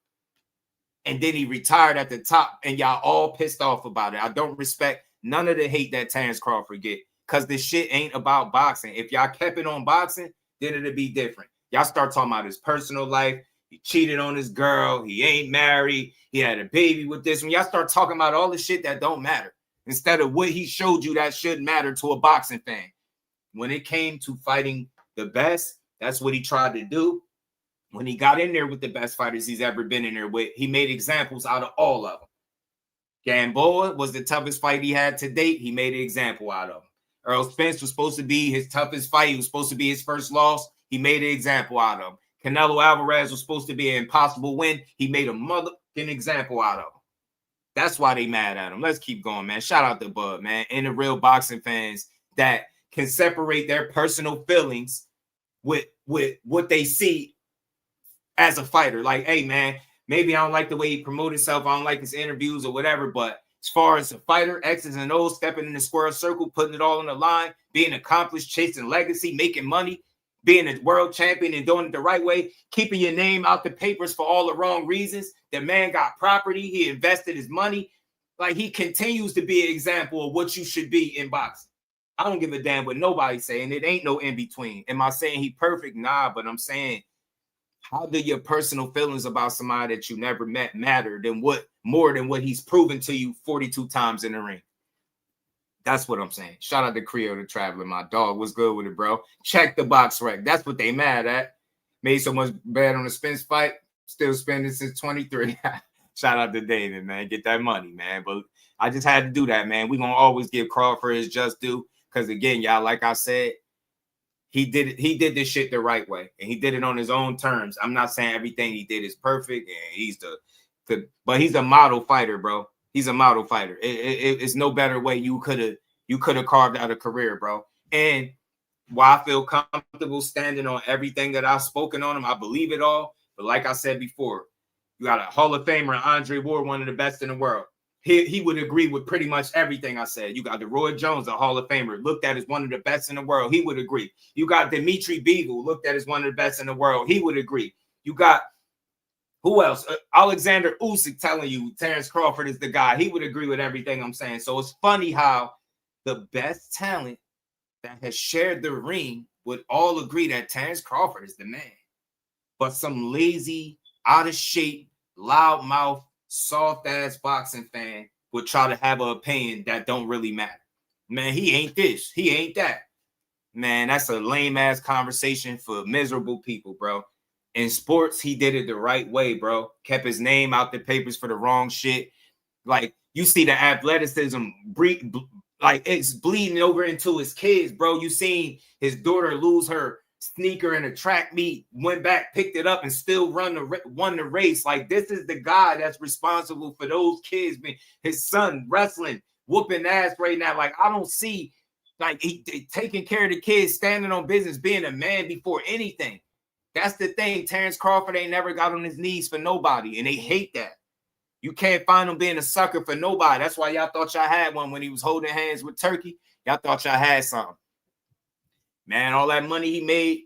And then he retired at the top, and y'all all pissed off about it. I don't respect none of the hate that Terence Crawford get, because this shit ain't about boxing. If y'all kept it on boxing, then it'd be different. Y'all start talking about his personal life. He cheated on his girl. He ain't married. He had a baby with this one. Y'all start talking about all the shit that don't matter instead of what he showed you that should matter to a boxing fan. When it came to fighting the best, that's what he tried to do. When he got in there with the best fighters he's ever been in there with, he made examples out of all of them. Gamboa was the toughest fight he had to date. He made an example out of him. Errol Spence was supposed to be his toughest fight. He was supposed to be his first loss. He made an example out of him. Canelo Alvarez was supposed to be an impossible win. He made a motherfucking example out of him. That's why they mad at him. Let's keep going, man. Shout out to Bud, man, and the real boxing fans that can separate their personal feelings with what they see as a fighter. Like, hey, man, maybe I don't like the way he promoted himself. I don't like his interviews or whatever. But as far as a fighter, X's and O's, stepping in the square circle, putting it all on the line, being accomplished, chasing legacy, making money, being a world champion and doing it the right way, keeping your name out the papers for all the wrong reasons. The man got property. He invested his money. Like, he continues to be an example of what you should be in boxing. I don't give a damn what nobody's saying. It ain't no in between. Am I saying he perfect? Nah, but I'm saying, how do your personal feelings about somebody that you never met matter more than what he's proven to you 42 times in the ring? That's what I'm saying. Shout out to Creo the Traveler, my dog. What's good with it, bro? Check the box rec. That's what they mad at. Made so much bad on the Spence fight. Still spending since 23. Shout out to David, man. Get that money, man. But I just had to do that, man. We're going to always give Crawford his just due. Because, again, y'all, like I said, he did this shit the right way. And he did it on his own terms. I'm not saying everything he did is perfect. And but he's a model fighter, bro. He's a model fighter. It's no better way you could have carved out a career, bro. And while I feel comfortable standing on everything that I've spoken on him, I believe it all. But like I said before, you got a Hall of Famer, Andre Ward, one of the best in the world. He would agree with pretty much everything I said. You got the Roy Jones, a Hall of Famer, looked at as one of the best in the world. He would agree. You got Dimitri Bivol, looked at as one of the best in the world. He would agree. You got who else? Alexander Usyk telling you Terence Crawford is the guy. He would agree with everything I'm saying. So it's funny how the best talent that has shared the ring would all agree that Terence Crawford is the man. But some lazy, out of shape, loudmouth, soft-ass boxing fan would try to have an opinion that don't really matter. Man, he ain't this. He ain't that. Man, that's a lame-ass conversation for miserable people, bro. In sports, he did it the right way, bro. Kept his name out the papers for the wrong shit. Like, you see the athleticism, like, it's bleeding over into his kids, bro. You seen his daughter lose her sneaker in a track meet, went back, picked it up, and still won the race. Like, this is the guy that's responsible for those kids. His son wrestling, whooping ass right now. Like, I don't see, like, he taking care of the kids, standing on business, being a man before anything. That's the thing. Terence Crawford ain't never got on his knees for nobody, and they hate that. You can't find him being a sucker for nobody. That's why y'all thought y'all had one when he was holding hands with Turkey. Y'all thought y'all had something. Man, all that money he made,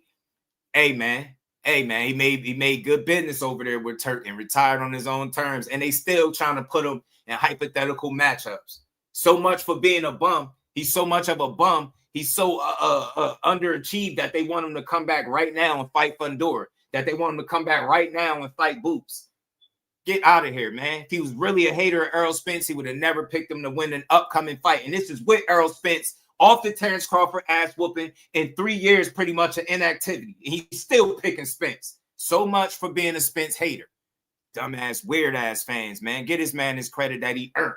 hey, man, he made good business over there with Turkey and retired on his own terms, and they still trying to put him in hypothetical matchups. So much for being a bum. He's so much of a bum. He's so underachieved that they want him to come back right now and fight Fundora, that they want him to come back right now and fight Boots. Get out of here, man. If he was really a hater of Errol Spence, he would have never picked him to win an upcoming fight. And this is with Errol Spence off the Terence Crawford ass whooping in 3 years, pretty much of inactivity. And he's still picking Spence. So much for being a Spence hater. Dumbass, weird ass fans, man. Get this man his credit that he earned.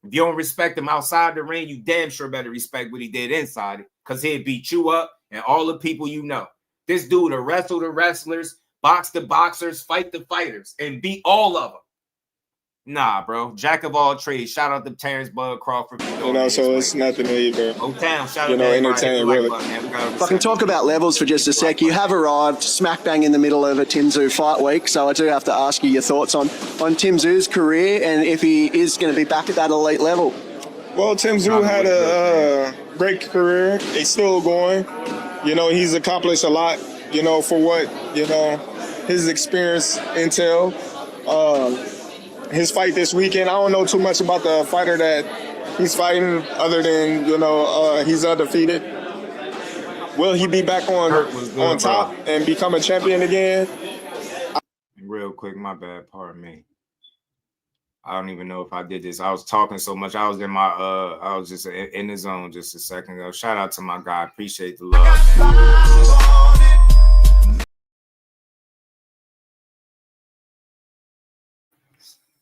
If you don't respect him outside the ring, you damn sure better respect what he did inside it, because he'd beat you up and all the people you know. This dude will wrestle the wrestlers, box the boxers, fight the fighters, and beat all of them. Nah, bro. Jack of all trades. Shout out to Terence Bud Crawford. You know, so it's nothing to eat, bro. O-Town, shout out to entertain, really. If I can talk about levels for just a sec, you have arrived smack bang in the middle of a Tim Tszyu fight week, so I do have to ask you your thoughts on Tim Tszyu's career and if he is going to be back at that elite level. Well, Tim Tszyu had a great career. He's still going. You know, he's accomplished a lot, you know, for what, you know, his experience entailed. His fight this weekend, I don't know too much about the fighter that he's fighting other than, you know, he's undefeated. Will he be back on top and become a champion again? Real quick, my bad, pardon me. I don't even know if I did this. I was talking so much. I was in my, I was just in the zone just a second ago. Shout out to my guy. Appreciate the love.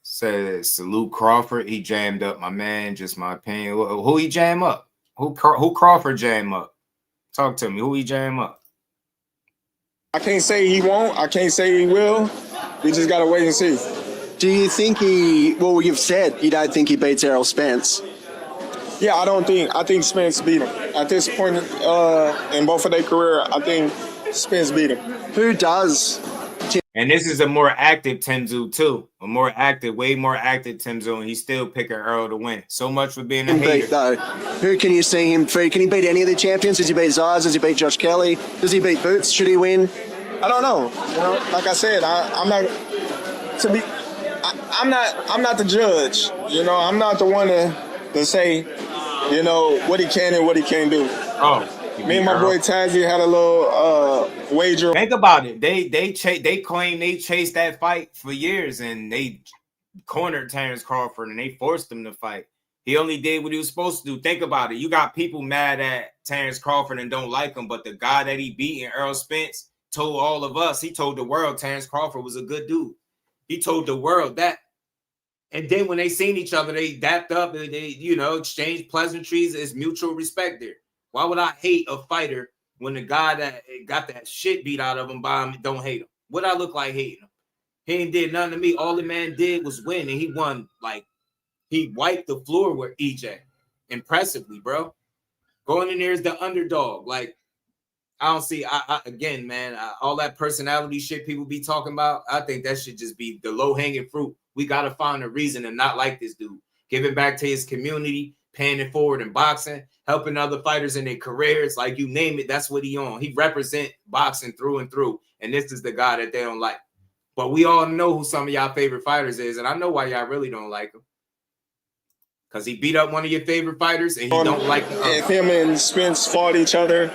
Says salute Crawford. He jammed up my man. Just my opinion. Who he jam up? Who Crawford jam up? Talk to me. Who he jam up? I can't say he won't. I can't say he will. We just gotta wait and see. Do you think well, you've said you don't think he beats Errol Spence. Yeah, I think Spence beat him. At this point in both of their career, I think Spence beat him. Who does? And this is a more active Tim Tszyu too. A more active, way more active Tim Tszyu, and he's still picking Earl to win. So much for being a hater. Though. Who can you see him beat? Can he beat any of the champions? Does he beat Zayas? Does he beat Josh Kelly? Does he beat Boots? Should he win? I don't know. You know, like I said, I'm not the judge. You know, I'm not the one to say, you know, what he can and what he can't do. Oh. Me and my boy Tazzy had a little wager. Think about it. They claim they chased that fight for years, and they cornered Terence Crawford, and they forced him to fight. He only did what he was supposed to do. Think about it. You got people mad at Terence Crawford and don't like him, but the guy that he beat in Errol Spence told all of us, he told the world Terence Crawford was a good dude. He told the world that. And then when they seen each other, they dapped up and they, you know, exchanged pleasantries. It's mutual respect there. Why would I hate a fighter when the guy that got that shit beat out of him by him don't hate him? What I look like hating him? He ain't did nothing to me. All the man did was win, and he won. Like, he wiped the floor with EJ impressively, bro. Going in there as the underdog. Like, I don't see. Again, man, all that personality shit people be talking about. I think that should just be the low hanging fruit. We gotta find a reason to not like this dude. Giving back to his community, paying it forward in boxing, helping other fighters in their careers, like you name it, that's what he on. He represent boxing through and through, and this is the guy that they don't like. But we all know who some of y'all favorite fighters is, and I know why y'all really don't like him. Because he beat up one of your favorite fighters and he don't like the other. If him and Spence fought each other,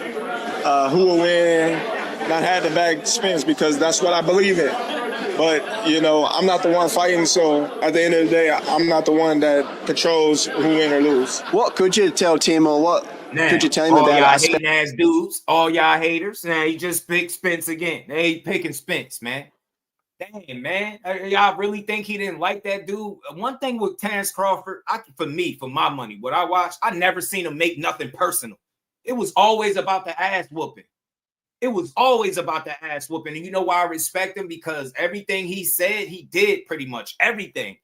who will win? And I had to back Spence because that's what I believe in. But, you know, I'm not the one fighting, so at the end of the day, I'm not the one that controls who win or lose. What could you tell Tim, or what could you tell him all about y'all our hating ass dudes, all y'all haters? Now he just picked Spence again. They ain't picking Spence, man. Damn, man. Y'all really think he didn't like that dude? One thing with Terence Crawford, for my money, what I watched, I never seen him make nothing personal. It was always about the ass whooping. It was always about the ass whooping. And you know why I respect him? Because everything he said, he did pretty much everything.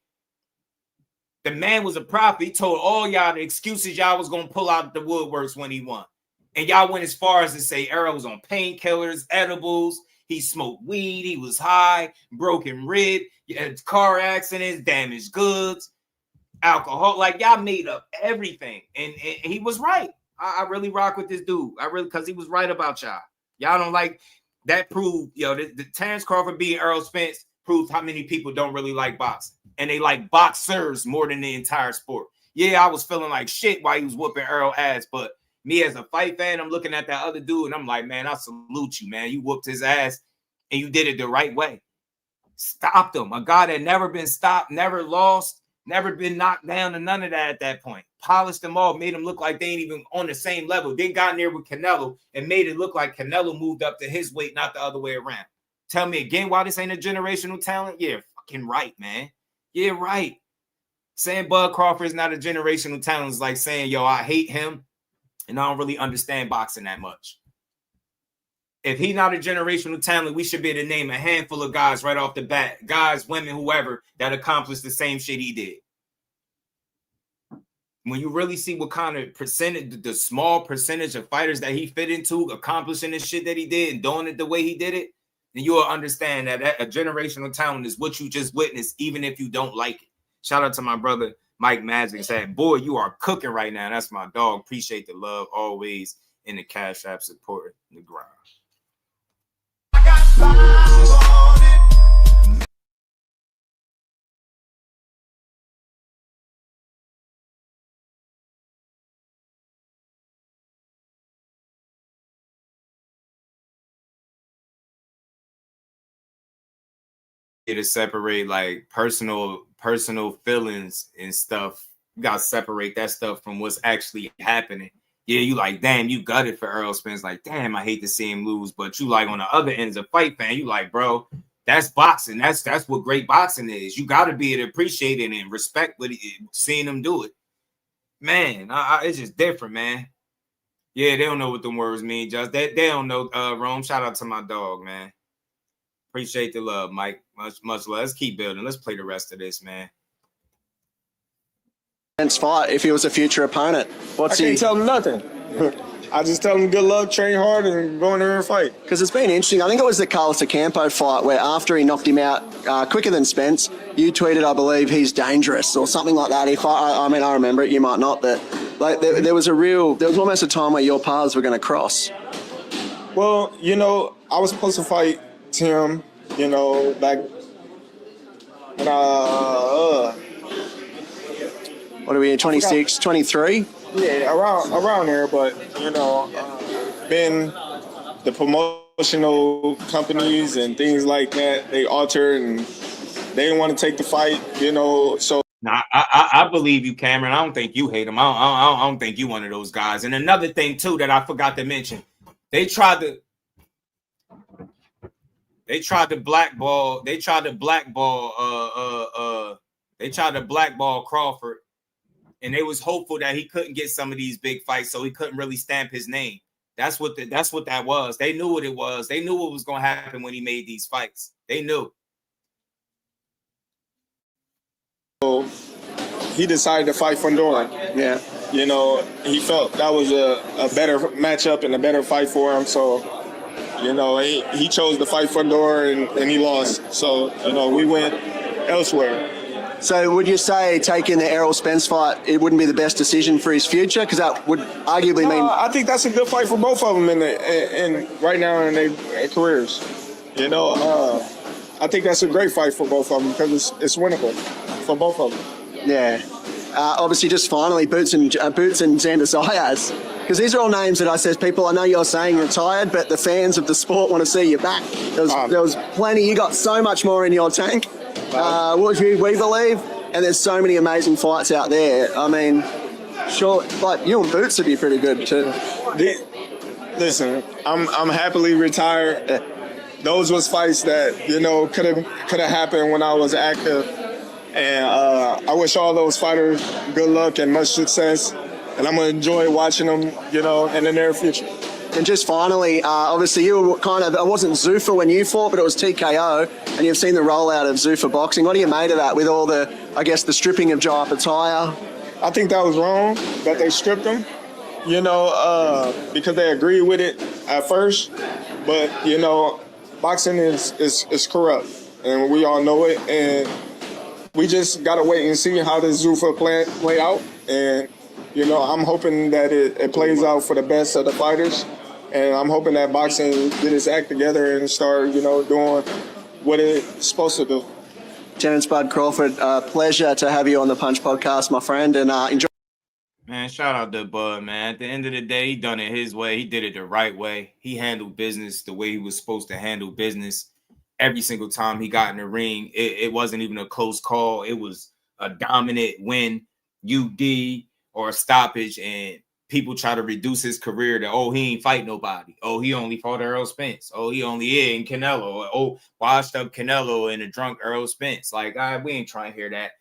The man was a prophet. He told all y'all the excuses y'all was going to pull out the woodworks when he won. And y'all went as far as to say Errol was on painkillers, edibles. He smoked weed. He was high, broken rib, car accidents, damaged goods, alcohol. Like, y'all made up everything. And he was right. I really rock with this dude. Because he was right about y'all. Y'all don't like that. Proved, the Terence Crawford beating Errol Spence proved how many people don't really like boxing. And they like boxers more than the entire sport. Yeah, I was feeling like shit while he was whooping Errol ass, but me as a fight fan, I'm looking at that other dude and I'm like, man, I salute you, man. You whooped his ass and you did it the right way. Stopped him. A guy that never been stopped, never lost, never been knocked down to none of that at that point. Polished them all, made them look like they ain't even on the same level. Then got in there with Canelo and made it look like Canelo moved up to his weight, not the other way around. Tell me again why this ain't a generational talent? Yeah, fucking right, man. Yeah, right. Saying Bud Crawford is not a generational talent is like saying, yo, I hate him and I don't really understand boxing that much. If he's not a generational talent, we should be able to name a handful of guys right off the bat, guys, women, whoever, that accomplished the same shit he did. When you really see what kind of percentage, the small percentage of fighters that he fit into accomplishing the shit that he did and doing it the way he did it, then you will understand that a generational talent is what you just witnessed, even if you don't like it. Shout out to my brother, Mike Magic, said, boy, you are cooking right now. That's my dog. Appreciate the love always in the Cash App supporting the grind. I got 5 on it. To separate like personal feelings and stuff. You gotta separate that stuff from what's actually happening. Yeah, you like, damn, you gutted for Errol Spence. Like, damn, I hate to see him lose. But you like on the other end as a fight fan, you like, bro, that's boxing. That's what great boxing is. You gotta be able to appreciate it and respect seeing him do it. Man, it's just different, man. Yeah, they don't know what the words mean. Just they don't know. Rome, shout out to my dog, man. Appreciate the love, Mike. Much love. Let's keep building. Let's play the rest of this, man. Fight if he was a future opponent. I can't tell him nothing. I just tell him good luck, train hard, and go in there and fight. Because it's been interesting. I think it was the Carlos Ocampo fight where after he knocked him out quicker than Spence, you tweeted, I believe, he's dangerous or something like that. If I mean, I remember it. You might not, but like there was almost a time where your paths were going to cross. Well, I was supposed to fight Tim, back when what are we, 26, 23? Yeah, around there, but, been the promotional companies and things like that, they altered and they didn't want to take the fight, so. Nah, I believe you, Cameron. I don't think you hate him. I don't think you one of those guys. And another thing, too, that I forgot to mention, they tried to blackball Crawford, and they was hopeful that he couldn't get some of these big fights, so he couldn't really stamp his name. That's what that was. They knew what it was. They knew what was going to happen when he made these fights. They knew. So he decided to fight Fundora. Yeah. He felt that was a better matchup and a better fight for him, so he chose to fight Fundora and he lost. So, we went elsewhere. So would you say taking the Errol Spence fight, it wouldn't be the best decision for his future? Because that would arguably mean... I think that's a good fight for both of them in right now in their careers. I think that's a great fight for both of them because it's winnable for both of them. Yeah. obviously, just finally, Boots and Xander Zayas, because these are all names that I says, people, I know you're saying retired, but the fans of the sport want to see you back. There was plenty. You got so much more in your tank, we believe, and there's so many amazing fights out there. I mean, sure, like you and Boots would be pretty good too. Listen, I'm happily retired. Those was fights that, you know, could have happened when I was active. And I wish all those fighters good luck and much success. And I'm going to enjoy watching them, you know, in the near future. And just finally, obviously you were kind of, it wasn't Zufa when you fought, but it was TKO. And you've seen the rollout of Zufa boxing. What do you made of that with all the, I guess, the stripping of Joe Apataya? I think that was wrong, that they stripped him, you know, because they agreed with it at first. But, you know, boxing is corrupt, and we all know it. And we just got to wait and see how this Zufa play out. And, you know, I'm hoping that it plays out for the best of the fighters. And I'm hoping that boxing get its act together and start, you know, doing what it's supposed to do. Terence Bud Crawford, pleasure to have you on the Punch Podcast, my friend, and enjoy. Man, shout out to Bud, man. At the end of the day, he done it his way. He did it the right way. He handled business the way he was supposed to handle business. Every single time he got in the ring, it wasn't even a close call. It was a dominant win, UD, or a stoppage, and people try to reduce his career to, oh, he ain't fight nobody. Oh, he only fought Errol Spence. Oh, he only in Canelo. Oh, washed up Canelo and a drunk Errol Spence. Like, we ain't trying to hear that.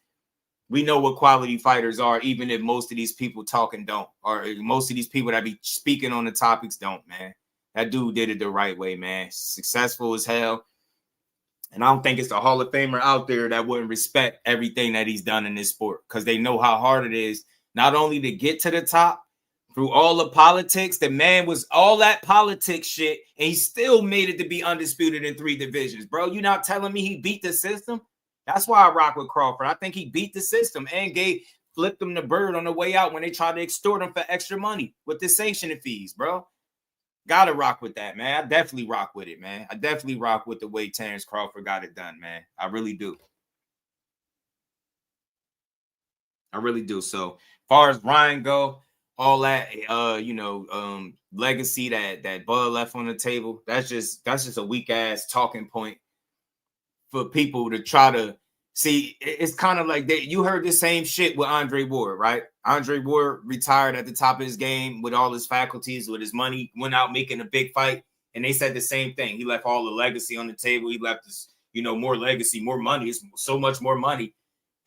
We know what quality fighters are, even if most of these people talking don't, or most of these people that be speaking on the topics don't, man. That dude did it the right way, man. Successful as hell. And I don't think it's a Hall of Famer out there that wouldn't respect everything that he's done in this sport, because they know how hard it is not only to get to the top through all the politics. The man was all that politics shit, and he still made it to be undisputed in 3 divisions. Bro, you not telling me he beat the system? That's why I rock with Crawford. I think he beat the system and flipped them the bird on the way out when they tried to extort him for extra money with the sanctioning fees, bro. Gotta rock with that, man. I definitely rock with it, man. I definitely rock with the way Terence Crawford got it done, man. I really do. I really do. So, far as Ryan go, all that, legacy that Bud left on the table, that's just a weak ass talking point for people to try to see. It's kind of like you heard the same shit with Andre Ward, right? Andre Ward retired at the top of his game with all his faculties, with his money, went out making a big fight, and they said the same thing. He left all the legacy on the table. He left this, more legacy, more money. It's so much more money.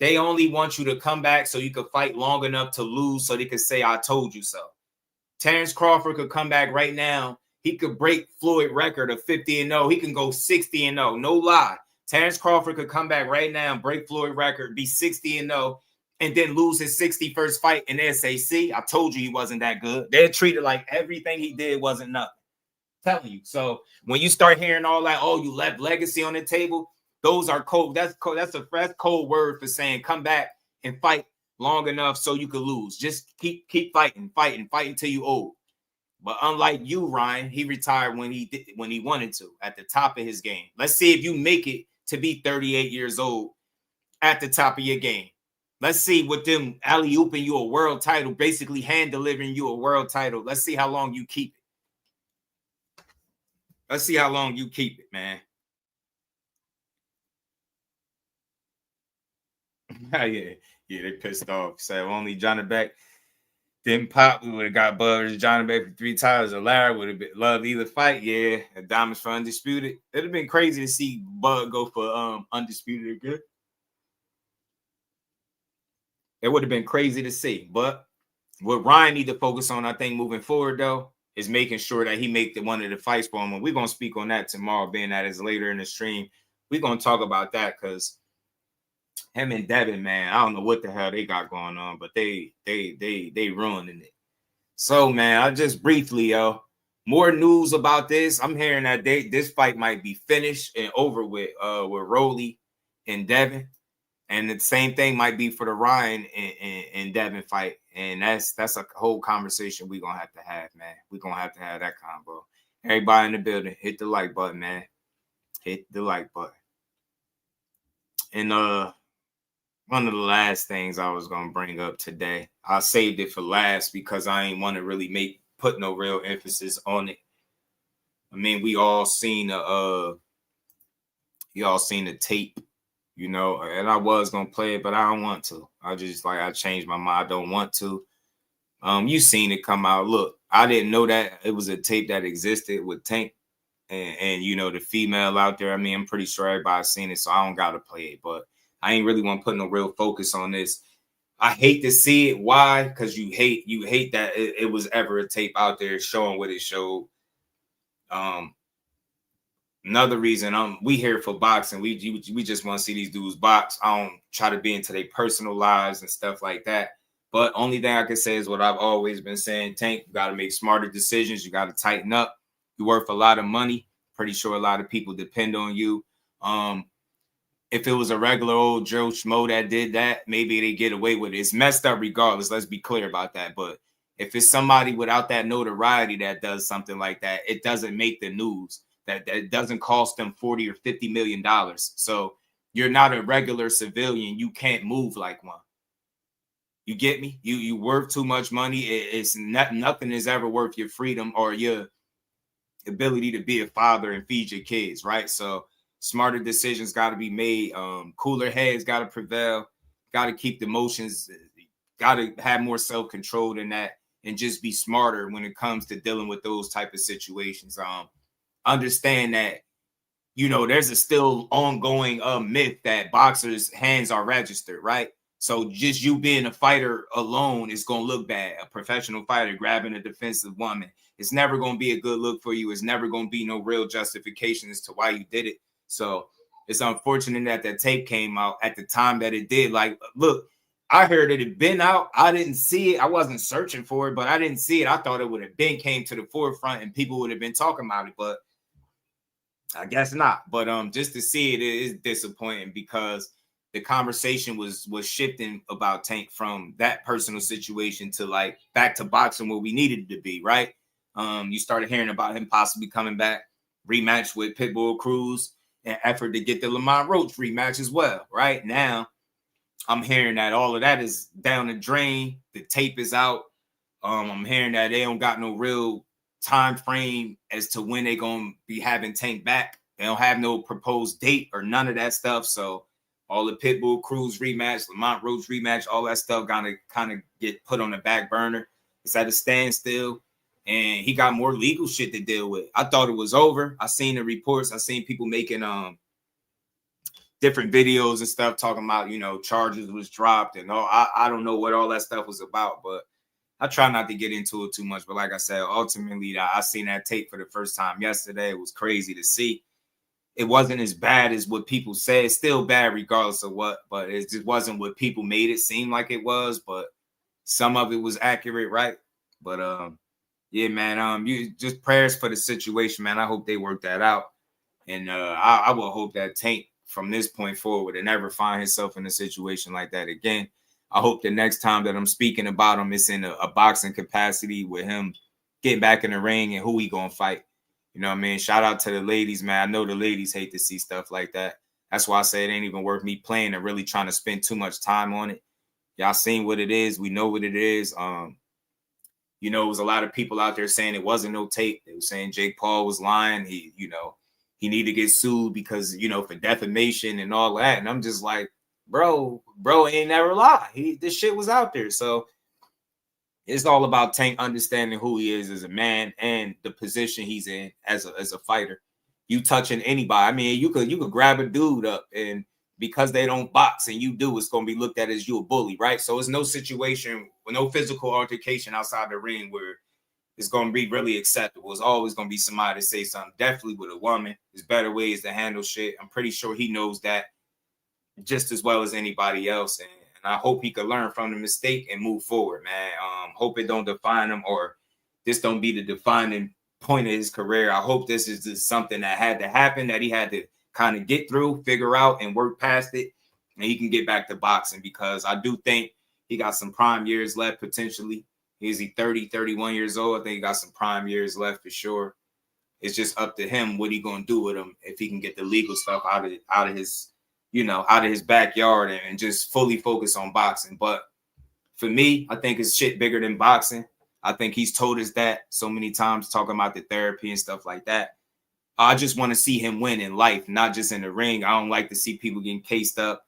They only want you to come back so you could fight long enough to lose so they could say, I told you so. Terence Crawford could come back right now. He could break Floyd's record of 50-0. He can go 60-0. No lie. Terence Crawford could come back right now and break Floyd's record, be 60-0, and then lose his 61st fight, and they'll say, see, I told you he wasn't that good. They'll treat it like everything he did wasn't nothing. I'm telling you. So when you start hearing all that, oh, you left legacy on the table, those are cold. That's a fresh cold word for saying come back and fight long enough so you could lose. Just keep fighting till you old. But unlike you, Ryan, he retired when he wanted to, at the top of his game. Let's see if you make it to be 38 years old at the top of your game. Let's see with them alley-ooping you a world title, basically hand-delivering you a world title. Let's see how long you keep it. Let's see how long you keep it, man. Yeah, they pissed off. So only Johnny Beck didn't pop. We would have got Bud Johnny Beck for 3 times. Or Larry would have loved either fight. Yeah, a diamonds for undisputed. It'd have been crazy to see Bud go for undisputed again. It would have been crazy to see. But what Ryan need to focus on, I think, moving forward, though, is making sure that he make one of the fights for him. And we're going to speak on that tomorrow, being that is later in the stream. We're going to talk about that because him and Devin, man, I don't know what the hell they got going on, but they ruining it. So, man, I just briefly, more news about this. I'm hearing that this fight might be finished and over with Rolly and Devin. And the same thing might be for the Ryan and Devin fight. And that's a whole conversation we're going to have, man. We're going to have that combo. Everybody in the building, hit the like button, man. Hit the like button. And one of the last things I was gonna bring up today. I saved it for last because I ain't want to really put no real emphasis on it. I mean, we all seen the tape, you know, and I was gonna play it, but I don't want to. I changed my mind. I don't want to. You seen it come out. Look, I didn't know that it was a tape that existed with Tank and you know, the female out there. I mean, I'm pretty sure everybody's seen it, so I don't gotta play it, but I ain't really want to put no real focus on this. I hate to see it. Why? Because you hate that it was ever a tape out there showing what it showed. Another reason we here for boxing. We just want to see these dudes box. I don't try to be into their personal lives and stuff like that. But only thing I can say is what I've always been saying. Tank, you got to make smarter decisions. You got to tighten up. You're worth a lot of money. Pretty sure a lot of people depend on you. If it was a regular old Joe Schmo that did that, maybe they get away with it. It's messed up regardless. Let's be clear about that. But if it's somebody without that notoriety that does something like that, it doesn't make the news. That doesn't cost them $40 or $50 million. So you're not a regular civilian. You can't move like one. You get me? You worth too much money. It's nothing is ever worth your freedom or your ability to be a father and feed your kids, right? So smarter decisions got to be made. Cooler heads got to prevail. Got to keep the emotions. Got to have more self-control than that, and just be smarter when it comes to dealing with those type of situations. Understand that, you know, there's a still ongoing myth that boxers' hands are registered, right? So just you being a fighter alone is going to look bad. A professional fighter grabbing a defensive woman, it's never going to be a good look for you. It's never going to be no real justification as to why you did it. So it's unfortunate that that tape came out at the time that it did. Like, look, I heard it had been out. I didn't see it. I wasn't searching for it, but I didn't see it. I thought it would have been came to the forefront and people would have been talking about it, but I guess not. But just to see it is disappointing because the conversation was shifting about Tank from that personal situation to like back to boxing where we needed to be, right? You started hearing about him possibly coming back, rematch with Pitbull Cruz, an effort to get the Lamont Roach rematch as well. Right now, I'm hearing that all of that is down the drain. The tape is out. I'm hearing that they don't got no real time frame as to when they're gonna be having Tank back. They don't have no proposed date or none of that stuff. So all the Pitbull Cruz rematch, Lamont Roach rematch, all that stuff gonna kind of get put on the back burner. It's at a standstill, and he got more legal shit to deal with. I thought it was over. I seen the reports. I seen people making different videos and stuff talking about, you know, charges was dropped and all. I don't know what all that stuff was about, but I try not to get into it too much. But like I said, ultimately, I seen that tape for the first time yesterday. It was crazy to see. It wasn't as bad as what people say. It's still bad regardless of what, but it just wasn't what people made it seem like it was. But some of it was accurate, right? But yeah, man, you just prayers for the situation, man. I hope they work that out. And I will hope that Tank from this point forward and never find himself in a situation like that again. I hope the next time that I'm speaking about him, it's in a boxing capacity with him getting back in the ring and who he gonna fight. You know what I mean? Shout out to the ladies, man. I know the ladies hate to see stuff like that. That's why I say it ain't even worth me playing and really trying to spend too much time on it. Y'all seen what it is. We know what it is. You know, it was a lot of people out there saying it wasn't no tape. They were saying Jake Paul was lying. He needed to get sued because, you know, for defamation and all that. And I'm just like, bro ain't never lied. This shit was out there. So it's all about Tank understanding who he is as a man and the position he's in as a fighter. You touching anybody. I mean, you could grab a dude up, and because they don't box and you do, it's going to be looked at as you a bully, right? So it's no situation with no physical altercation outside the ring where it's going to be really acceptable. It's always going to be somebody to say something. Definitely with a woman, there's better ways to handle shit. I'm pretty sure he knows that just as well as anybody else. And I hope he could learn from the mistake and move forward, man. Hope it don't define him or this don't be the defining point of his career. I hope this is just something that had to happen, that he had to kind of get through, figure out, and work past it, and he can get back to boxing, because I do think he got some prime years left potentially. Is he 30, 31 years old? I think he got some prime years left for sure. It's just up to him what he gonna do with him if he can get the legal stuff out of his you know, out of his backyard and just fully focus on boxing. But for me, I think it's shit bigger than boxing. I think he's told us that so many times, talking about the therapy and stuff like that. I just want to see him win in life, not just in the ring. I don't like to see people getting cased up,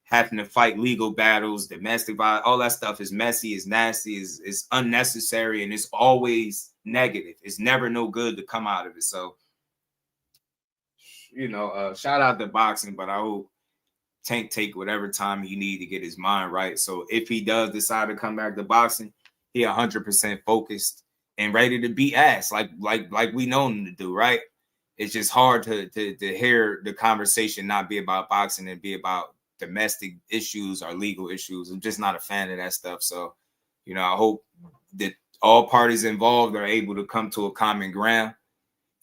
having to fight legal battles, domestic violence. All that stuff is messy, is nasty, is unnecessary, and it's always negative. It's never no good to come out of it. So, you know, shout out to boxing, but I hope Tank take whatever time he need to get his mind right. So if he does decide to come back to boxing, he 100% focused and ready to beat ass like we know him to do, right? It's just hard to hear the conversation not be about boxing and be about domestic issues or legal issues. I'm just not a fan of that stuff. So, you know, I hope that all parties involved are able to come to a common ground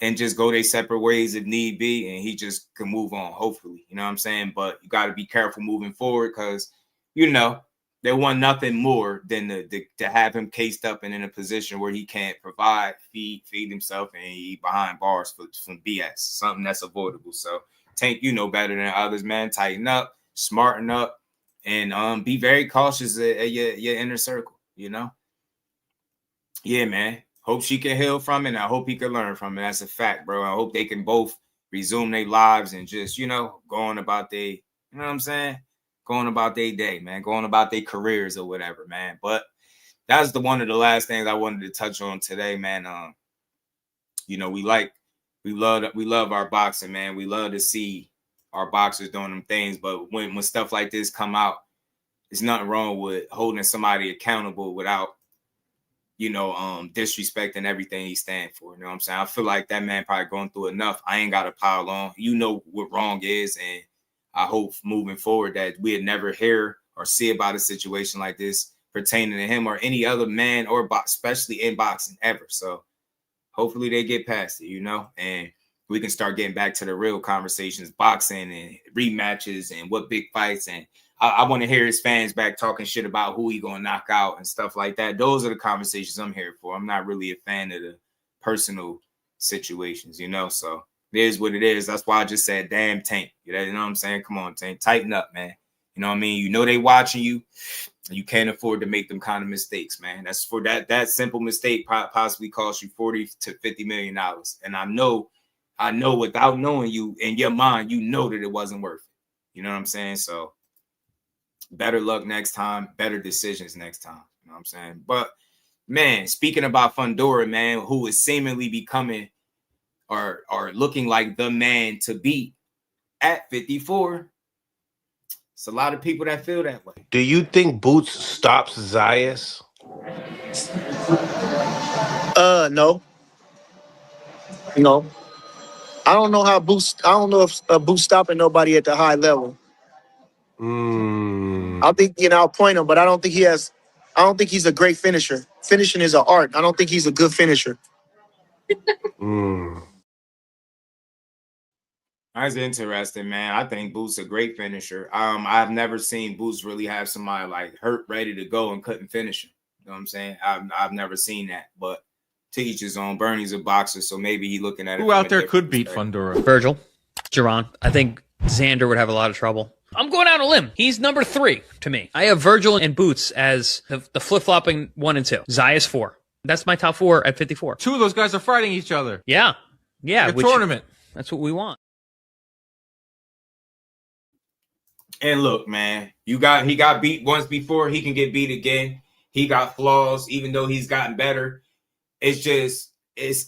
and just go their separate ways if need be, and he just can move on, hopefully. You know what I'm saying? But you got to be careful moving forward because, you know, they want nothing more than to have him cased up and in a position where he can't provide, feed himself, and he behind bars from BS, something that's avoidable. So, Tank, you know better than others, man. Tighten up, smarten up, and be very cautious at your inner circle, you know? Yeah, man. Hope she can heal from it, and I hope he can learn from it. That's a fact, bro. I hope they can both resume their lives and just, you know, going about their, you know what I'm saying? Going about their day, man. Going about their careers or whatever, man. But that's one of the last things I wanted to touch on today, man. You know, we love our boxing, man. We love to see our boxers doing them things, but when stuff like this come out, there's nothing wrong with holding somebody accountable without, you know, disrespecting everything he stands for. You know what I'm saying? I feel like that man probably going through enough. I ain't got to pile on. You know what wrong is, and I hope moving forward that we'd never hear or see about a situation like this pertaining to him or any other man or especially in boxing ever. So hopefully they get past it, you know, and we can start getting back to the real conversations, boxing and rematches and what big fights. And I want to hear his fans back talking shit about who he going to knock out and stuff like that. Those are the conversations I'm here for. I'm not really a fan of the personal situations, you know, so it is what it is. That's why I just said, damn, Tank. You know what I'm saying? Come on, Tank. Tighten up, man. You know what I mean? You know they watching you. You can't afford to make them kind of mistakes, man. That's for that simple mistake possibly cost you $40 to $50 million. And I know without knowing you in your mind, you know that it wasn't worth it. You know what I'm saying? So better luck next time, better decisions next time. You know what I'm saying? But man, speaking about Fundora, man, who is seemingly becoming or looking like the man to beat at 54. It's a lot of people that feel that way. Do you think Boots stops Zayas? No. No. I don't know how Boots. I don't know if Boots stopping nobody at the high level. I think I'll point him, but I don't think he has. I don't think he's a great finisher. Finishing is an art. I don't think he's a good finisher. That's interesting, man. I think Boots a great finisher. I've never seen Boots really have somebody like hurt, ready to go, and couldn't finish him. You know what I'm saying? I've never seen that, but to each his own. Bernie's a boxer, so maybe he looking at it. Who out there could beat Fundora? Virgil, Gervonta. I think Xander would have a lot of trouble. I'm going out on a limb. He's number 3 to me. I have Virgil and Boots as the flip-flopping 1 and 2. Zayas 4. That's my top 4 at 54. 2 of those guys are fighting each other. Yeah. A tournament. That's what we want. And look, man, he got beat once before. He can get beat again. He got flaws, even though he's gotten better. It's just it's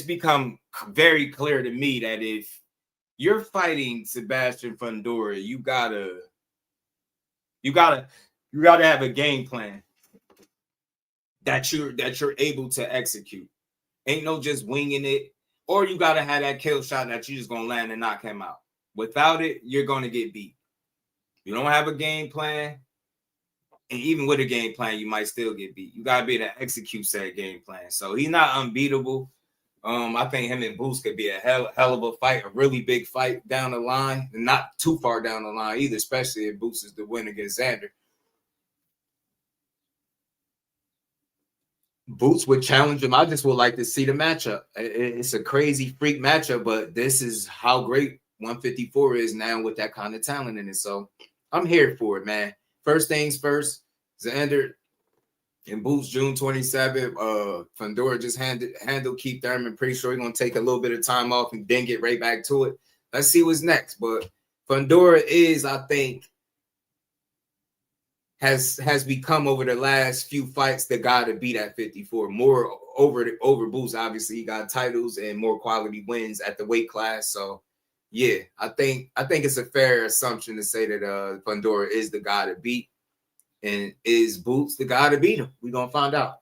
become very clear to me that if you're fighting Sebastian Fundora, you gotta have a game plan that you're able to execute. Ain't no just winging it, or you gotta have that kill shot that you're just gonna land and knock him out. Without it, you're gonna get beat. You don't have a game plan, and even with a game plan, you might still get beat. You gotta be able to execute that game plan. So he's not unbeatable. I think him and Boots could be a hell of a fight, a really big fight down the line, and not too far down the line either, especially if Boots is the win against Xander. Boots would challenge him. I just would like to see the matchup. It's a crazy freak matchup, but this is how great 154 is now with that kind of talent in it. So I'm here for it, man. First things first, Xander and Boots June 27th. Fundora just handled Keith Thurman. Pretty sure he's gonna take a little bit of time off and then get right back to it. Let's see what's next. But Fundora is, I think, has become over the last few fights the guy to beat at 54. More over Boots. Obviously, he got titles and more quality wins at the weight class. So yeah, I think it's a fair assumption to say that Fundora is the guy to beat. And is Boots the guy to beat him? We're gonna find out.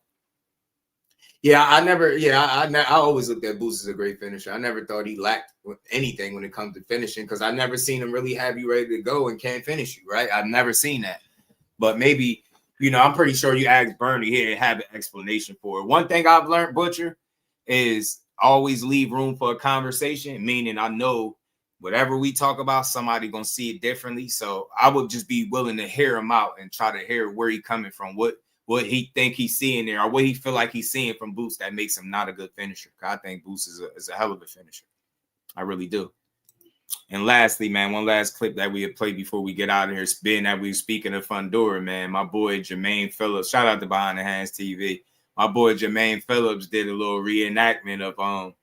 Yeah, I always looked at Boots as a great finisher. I never thought he lacked anything when it comes to finishing, because I never seen him really have you ready to go and can't finish you, right? I've never seen that. But maybe, I'm pretty sure you asked Bernie here and have an explanation for it. One thing I've learned, Butcher, is always leave room for a conversation, meaning I know whatever we talk about, somebody gonna see it differently. So I would just be willing to hear him out and try to hear where he coming from, what he think he's seeing there, or what he feel like he's seeing from Boots that makes him not a good finisher. I think Boots is a hell of a finisher. I really do. And lastly, man, one last clip that we had played before we get out of here, being that we were speaking of Fundora, man, my boy Jermaine Phillips, shout out to Behind the Hands TV. My boy Jermaine Phillips did a little reenactment of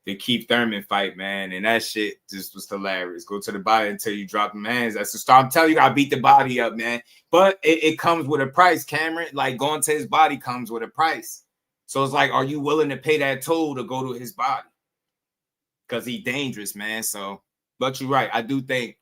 the Keith Thurman fight, man, and that shit just was hilarious. Go to the body until you drop them hands. That's the start. I'm telling you, I beat the body up, man. But it comes with a price, Cameron. Like, going to his body comes with a price. So it's like, are you willing to pay that toll to go to his body? Because he's dangerous, man. So, but you're right. I do think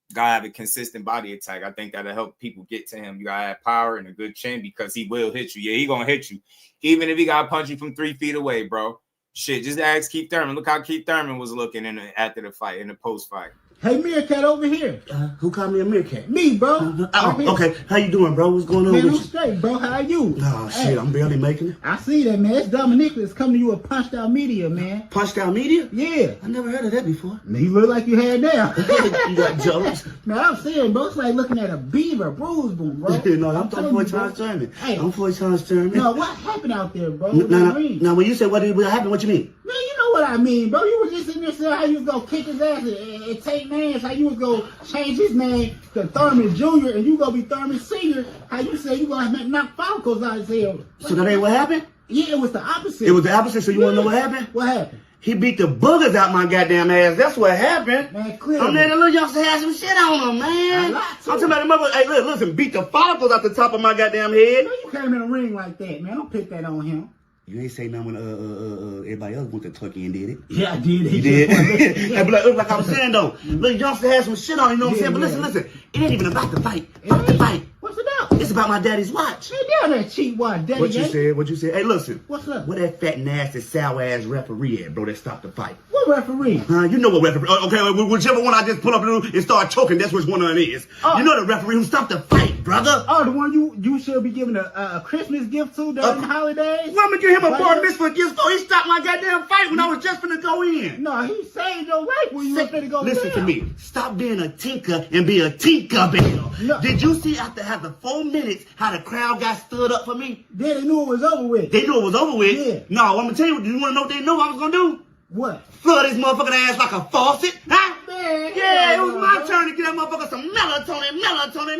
you gotta have a consistent body attack. I think that'll help people get to him. You gotta have power and a good chin, because he will hit you. Yeah, he gonna hit you. Even if he gotta punch you from 3 feet away, bro. Shit, just ask Keith Thurman. Look how Keith Thurman was looking after the fight, in the post-fight. Hey, Meerkat over here. Who called me a meerkat? Me, bro. Okay. How you doing, bro? What's going on Man, with I'm you? straight, bro. How are you? Oh, shit, I'm barely making it. I see that, man. It's Dominic that's coming to you with Punched Out Media, man. Punched Out Media? Yeah. I never heard of that before. Man, you look like you had now. You got jealous? Man, I'm saying, bro, it's like looking at a beaver, bruise boom, bro. No, I'm 4 times German. Hey. I'm 4 times German. No, what happened out there, bro? Now, when you say what happened, what you mean? Man, you know what I mean, bro. You was just in there saying how you was going to kick his ass and take names, how you was going to change his name to Thurman Jr. and you going to be Thurman Sr. How you say you going to knock follicles out his head. So that ain't what happened? Yeah, it was the opposite. It was the opposite, so you want to know what happened? What happened? He beat the boogers out my goddamn ass. That's what happened. Man, clearly. Man, the little youngster had some shit on him, man. I'm talking about the mother. Hey, listen, beat the follicles out the top of my goddamn head. Man, you came in the ring like that, man. Don't pick that on him. You ain't say nothing when everybody else went to Turkey and did it. Yeah, I did. You did. Hey, but like I was saying though, little youngster had some shit on. You know what I'm saying? But listen, it ain't even about the fight. Fuck the fight. What's it about? It's about my daddy's watch. Hey, down that cheap watch, daddy. What you said? Hey, listen. What's up? Where that fat, nasty, sour ass referee at, bro? That stopped the fight. What referee? You know what referee? Okay, whichever one I just pull up and start choking, that's which one it is. You know the referee who stopped the fight, brother. Oh, the one you should be giving a Christmas gift to during the holidays? Well, I'm gonna give him a bar mitzvah gift for he stopped my goddamn fight when I was just finna go in. No, he saved your life when you were finna go in. Listen to me. Stop being a tinker and be a tinkerbell. No. Did you see after having 4 minutes how the crowd got stood up for me? Then they knew it was over with. They knew it was over with? Yeah. No, I'm gonna tell you, you wanna know what they knew I was gonna do? What? Flood this motherfucking ass like a faucet, huh? Man, yeah, it was my turn to get that motherfucker some melatonin,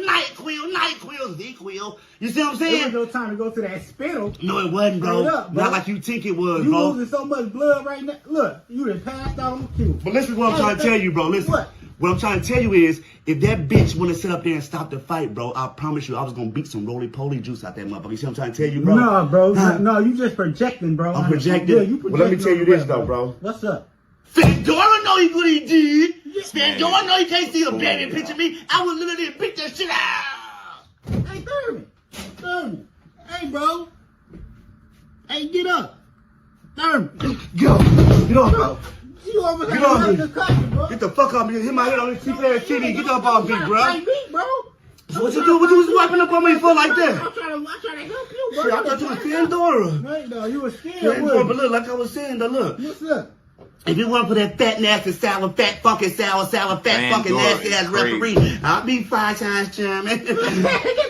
NyQuil, Z-Quil. You see what I'm saying? It was your time to go to that spittle. No, it wasn't, bro. Up, bro. Not like you think it was, you bro. You losing so much blood right now. Look, you done passed out on the cue. But listen to what I'm trying to tell you, bro. Listen. What I'm trying to tell you is, if that bitch want to sit up there and stop the fight, bro, I promise you I was going to beat some roly-poly juice out that motherfucker. You see what I'm trying to tell you, bro? No, bro. No, you just projecting, bro. I'm projecting? Yeah, you projecting. Well, let me tell you this, though, bro. What's up? Fundora know he what he did. Fundora know he can't see a baby picture of me. I would literally beat that shit out. Hey, Thurman. Hey, bro. Hey, get up. Thurman. Get up, bro. You almost Get had off me. concussion, bro. Get the fuck off me. Hit my head on this cheap ass TV. Get up off me, bro. Hey, me, bro. What you do? What you was wiping up on me for like that? I'm trying to help you, bro. Shit, I thought you was Fundora. Right, no, you were scared. But look, like I was saying, though, look. What's up? If you want for that fat, nasty, sour, fat, fucking sour, fat, fucking nasty ass referee, I'll be 5 times German. Get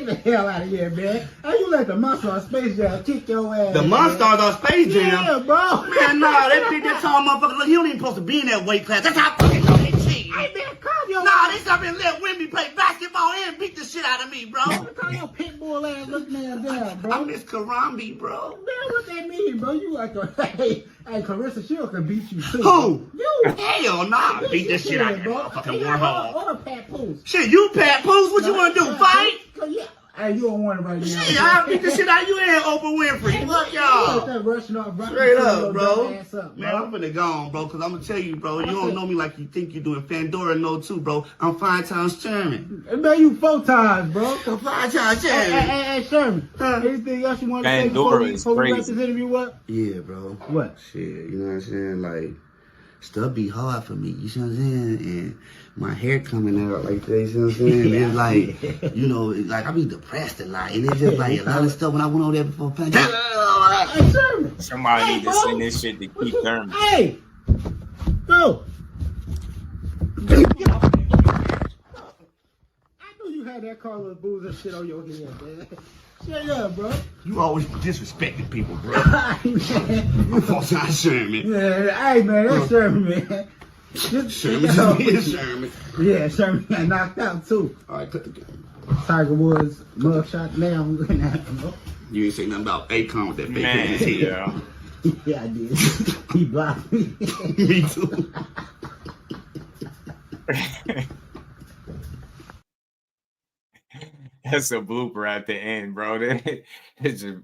the hell out of here, man. How you let the monster on Space Jam kick your ass? The monsters on Space Jam? Yeah, bro. Man, nah, that big, that tall motherfucker, look, he don't even supposed to be in that weight class. That's how fucking Hey, man, calm your... Nah, they stop and let women play basketball and beat the shit out of me, bro. Calm your pit bull ass look man down, bro. I miss Karambi, bro. Man, what that mean, bro? You like a... Hey, Carissa Shield can beat you, too. Who? You. Hell nah. Beat this shit out of that motherfucking Warhol. Or Pat Poose. Shit, you Pat Poose? What you want to do, fight? Yeah. Hey, you don't want it right now. Shit, I'll beat the shit out of you and Oprah Winfrey. Fuck y'all. Straight up, bro. Man, I'm finna go on, bro, because I'm going to tell you, bro, you don't know me like you think you do. And Fundora know too, bro. I'm 5 times Sherman. Man, you 4 times, bro. I'm 5 times Sherman. Hey, Sherman. Anything else you want to say before we wrap this interview up? Yeah, bro. What? Shit, you know what I'm saying? Like, stuff be hard for me, you see what I'm saying? And my hair coming out like that, you see what I'm saying? Yeah. It's like, you know, like I be depressed a lot. And it's just like a lot of stuff when I went over there before pandemic. Hey, Sherman. Somebody need to send this shit to Keith Thurman. Hey, bro. I knew you had that Carlos Boozer shit on your head, man. Shut up, bro. You always disrespecting people, bro. I'm 4 times Sherman. Yeah, hey, man, that's Sherman, man. Sherman just being Sherman. Yeah, Sherman got knocked out, too. All right, cut the game. Tiger Woods mugshot now. I'm looking at him, bro. You ain't say nothing about Akon with that fake Man, in his head. yeah. Yeah, I did. He blocked me. Me too. That's a blooper at the end, bro.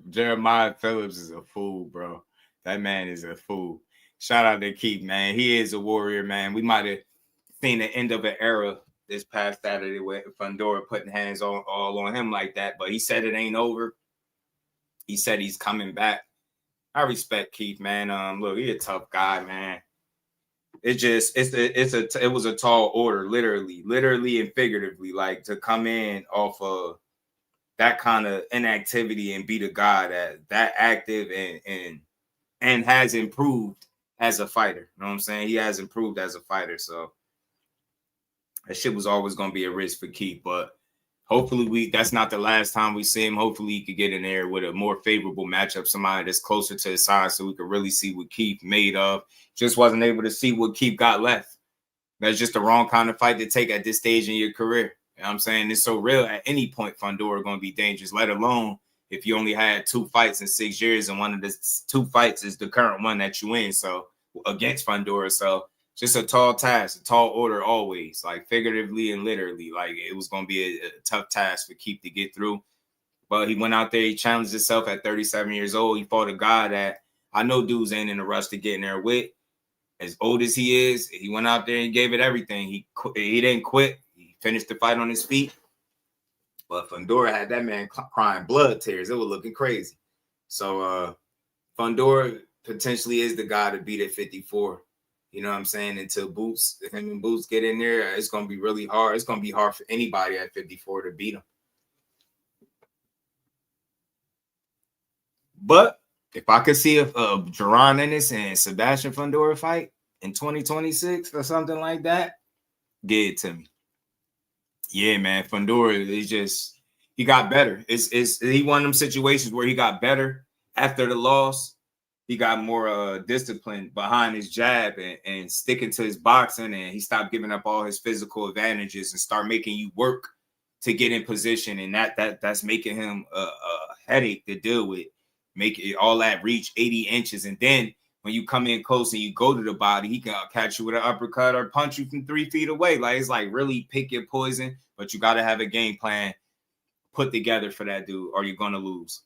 Jeremiah Phillips is a fool, bro. That man is a fool. Shout out to Keith, man. He is a warrior, man. We might have seen the end of an era this past Saturday with Fundora putting hands all on him like that, but he said it ain't over. He said he's coming back. I respect Keith, man. Look, he's a tough guy, man. It was a tall order, literally and figuratively, like to come in off of that kind of inactivity and be the guy that active and has improved as a fighter. You know what I'm saying? He has improved as a fighter. So that shit was always going to be a risk for Keith, but hopefully that's not the last time we see him. Hopefully he could get in there with a more favorable matchup, somebody that's closer to his side so we could really see what Keith made of. Just wasn't able to see what Keith got left. That's just the wrong kind of fight to take at this stage in your career. You know what I'm saying? It's so real. At any point, Fundora going to be dangerous, let alone if you only had 2 fights in 6 years and one of the 2 fights is the current one that you in. So against Fundora. So just a tall task, a tall order always, like figuratively and literally. Like it was going to be a tough task for Keith to get through. But he went out there, he challenged himself at 37 years old. He fought a guy that I know dudes ain't in a rush to get in there with. As old as he is, he went out there and gave it everything. He didn't quit. He finished the fight on his feet. But Fundora had that man crying blood tears. It was looking crazy. So Fundora potentially is the guy to beat at 54. You know what I'm saying? Until him and Boots get in there, it's going to be really hard. It's going to be hard for anybody at 54 to beat him. But if I could see a Jerron Ennis and Sebastian Fundora fight in 2026 or something like that, get it to me. Yeah, man, Fundora is he got better. He one of them situations where he got better after the loss. He got more discipline behind his jab and sticking to his boxing, and he stopped giving up all his physical advantages and start making you work to get in position, and that's making him a headache to deal with. Make it all that reach 80 inches, and then when you come in close and you go to the body, he can catch you with an uppercut or punch you from 3 feet away. Like it's like really pick your poison, but you got to have a game plan put together for that dude, or you're gonna lose.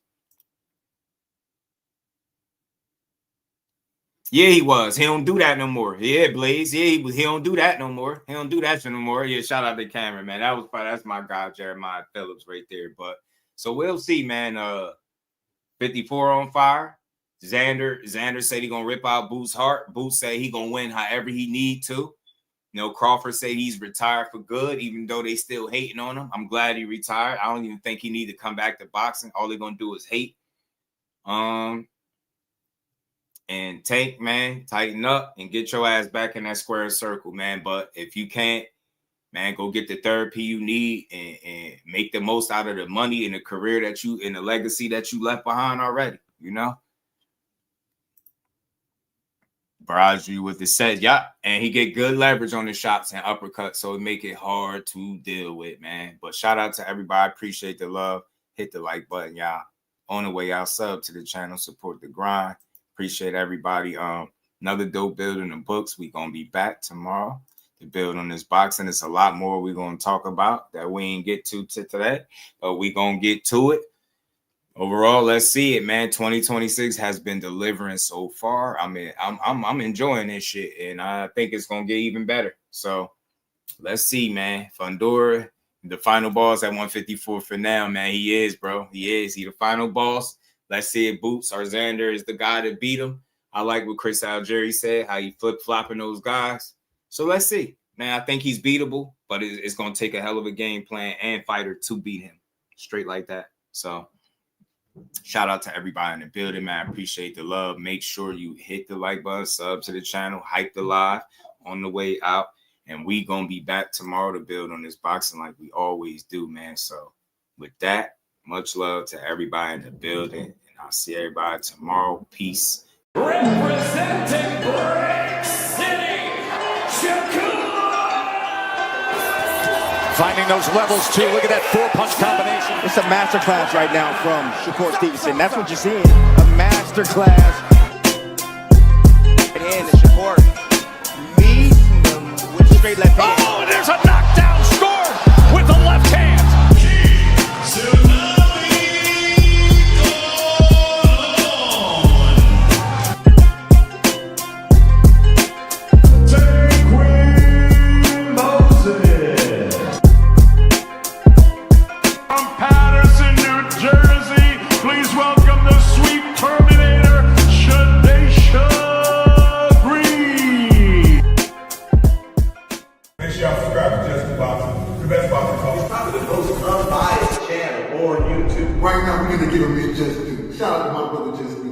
Yeah, he was. He don't do that no more. Yeah, Blaze. Yeah, he don't do that no more. He don't do that no more. Yeah, shout out to Cameron, man. That's my guy, Jeremiah Phillips, right there. But so we'll see, man. 54 on fire. Xander said he gonna rip out Boots' heart. Boots say he gonna win however he need to. You know, Crawford say he's retired for good, even though they still hating on him. I'm glad he retired. I don't even think he need to come back to boxing. All they're gonna do is hate. And Tank, man, tighten up and get your ass back in that square circle, man. But if you can't, man, go get the therapy you need and make the most out of the money and the career and the legacy that you left behind already, you know? barrage you with the set. Yeah, and he get good leverage on the shots and uppercuts, so it make it hard to deal with, man. But shout out to everybody. I appreciate the love. Hit the like button, y'all. On the way out, sub to the channel, support the grind. Appreciate everybody. Another dope build in the books. We gonna be back tomorrow to build on this boxing. It's a lot more we're gonna talk about that we ain't get to today, but we gonna get to it. Overall, let's see it, man. 2026 has been delivering so far. I mean, I'm enjoying this shit, and I think it's gonna get even better. So let's see, man. Fundora, the final boss at 154 for now, man. He is, bro. He is. He the final boss. Let's see if Boots or Xander is the guy to beat him. I like what Chris Algieri said, how he flip-flopping those guys. So let's see. Man, I think he's beatable, but it's going to take a hell of a game plan and fighter to beat him. Straight like that. So shout out to everybody in the building, man. I appreciate the love. Make sure you hit the like button, sub to the channel, hype the live on the way out. And we going to be back tomorrow to build on this boxing like we always do, man. So with that, much love to everybody in the building. And I'll see everybody tomorrow. Peace. Representing Brick City, Finding those levels too. Look at that 4-punch combination. It's a masterclass right now from Shakur Stevenson. That's what you're seeing. A masterclass. And Shakur meeting them with straight left hand. Oh, and there's a knockdown score with the left hand. Right now, we're gonna give him his just due. Shout out to my brother Just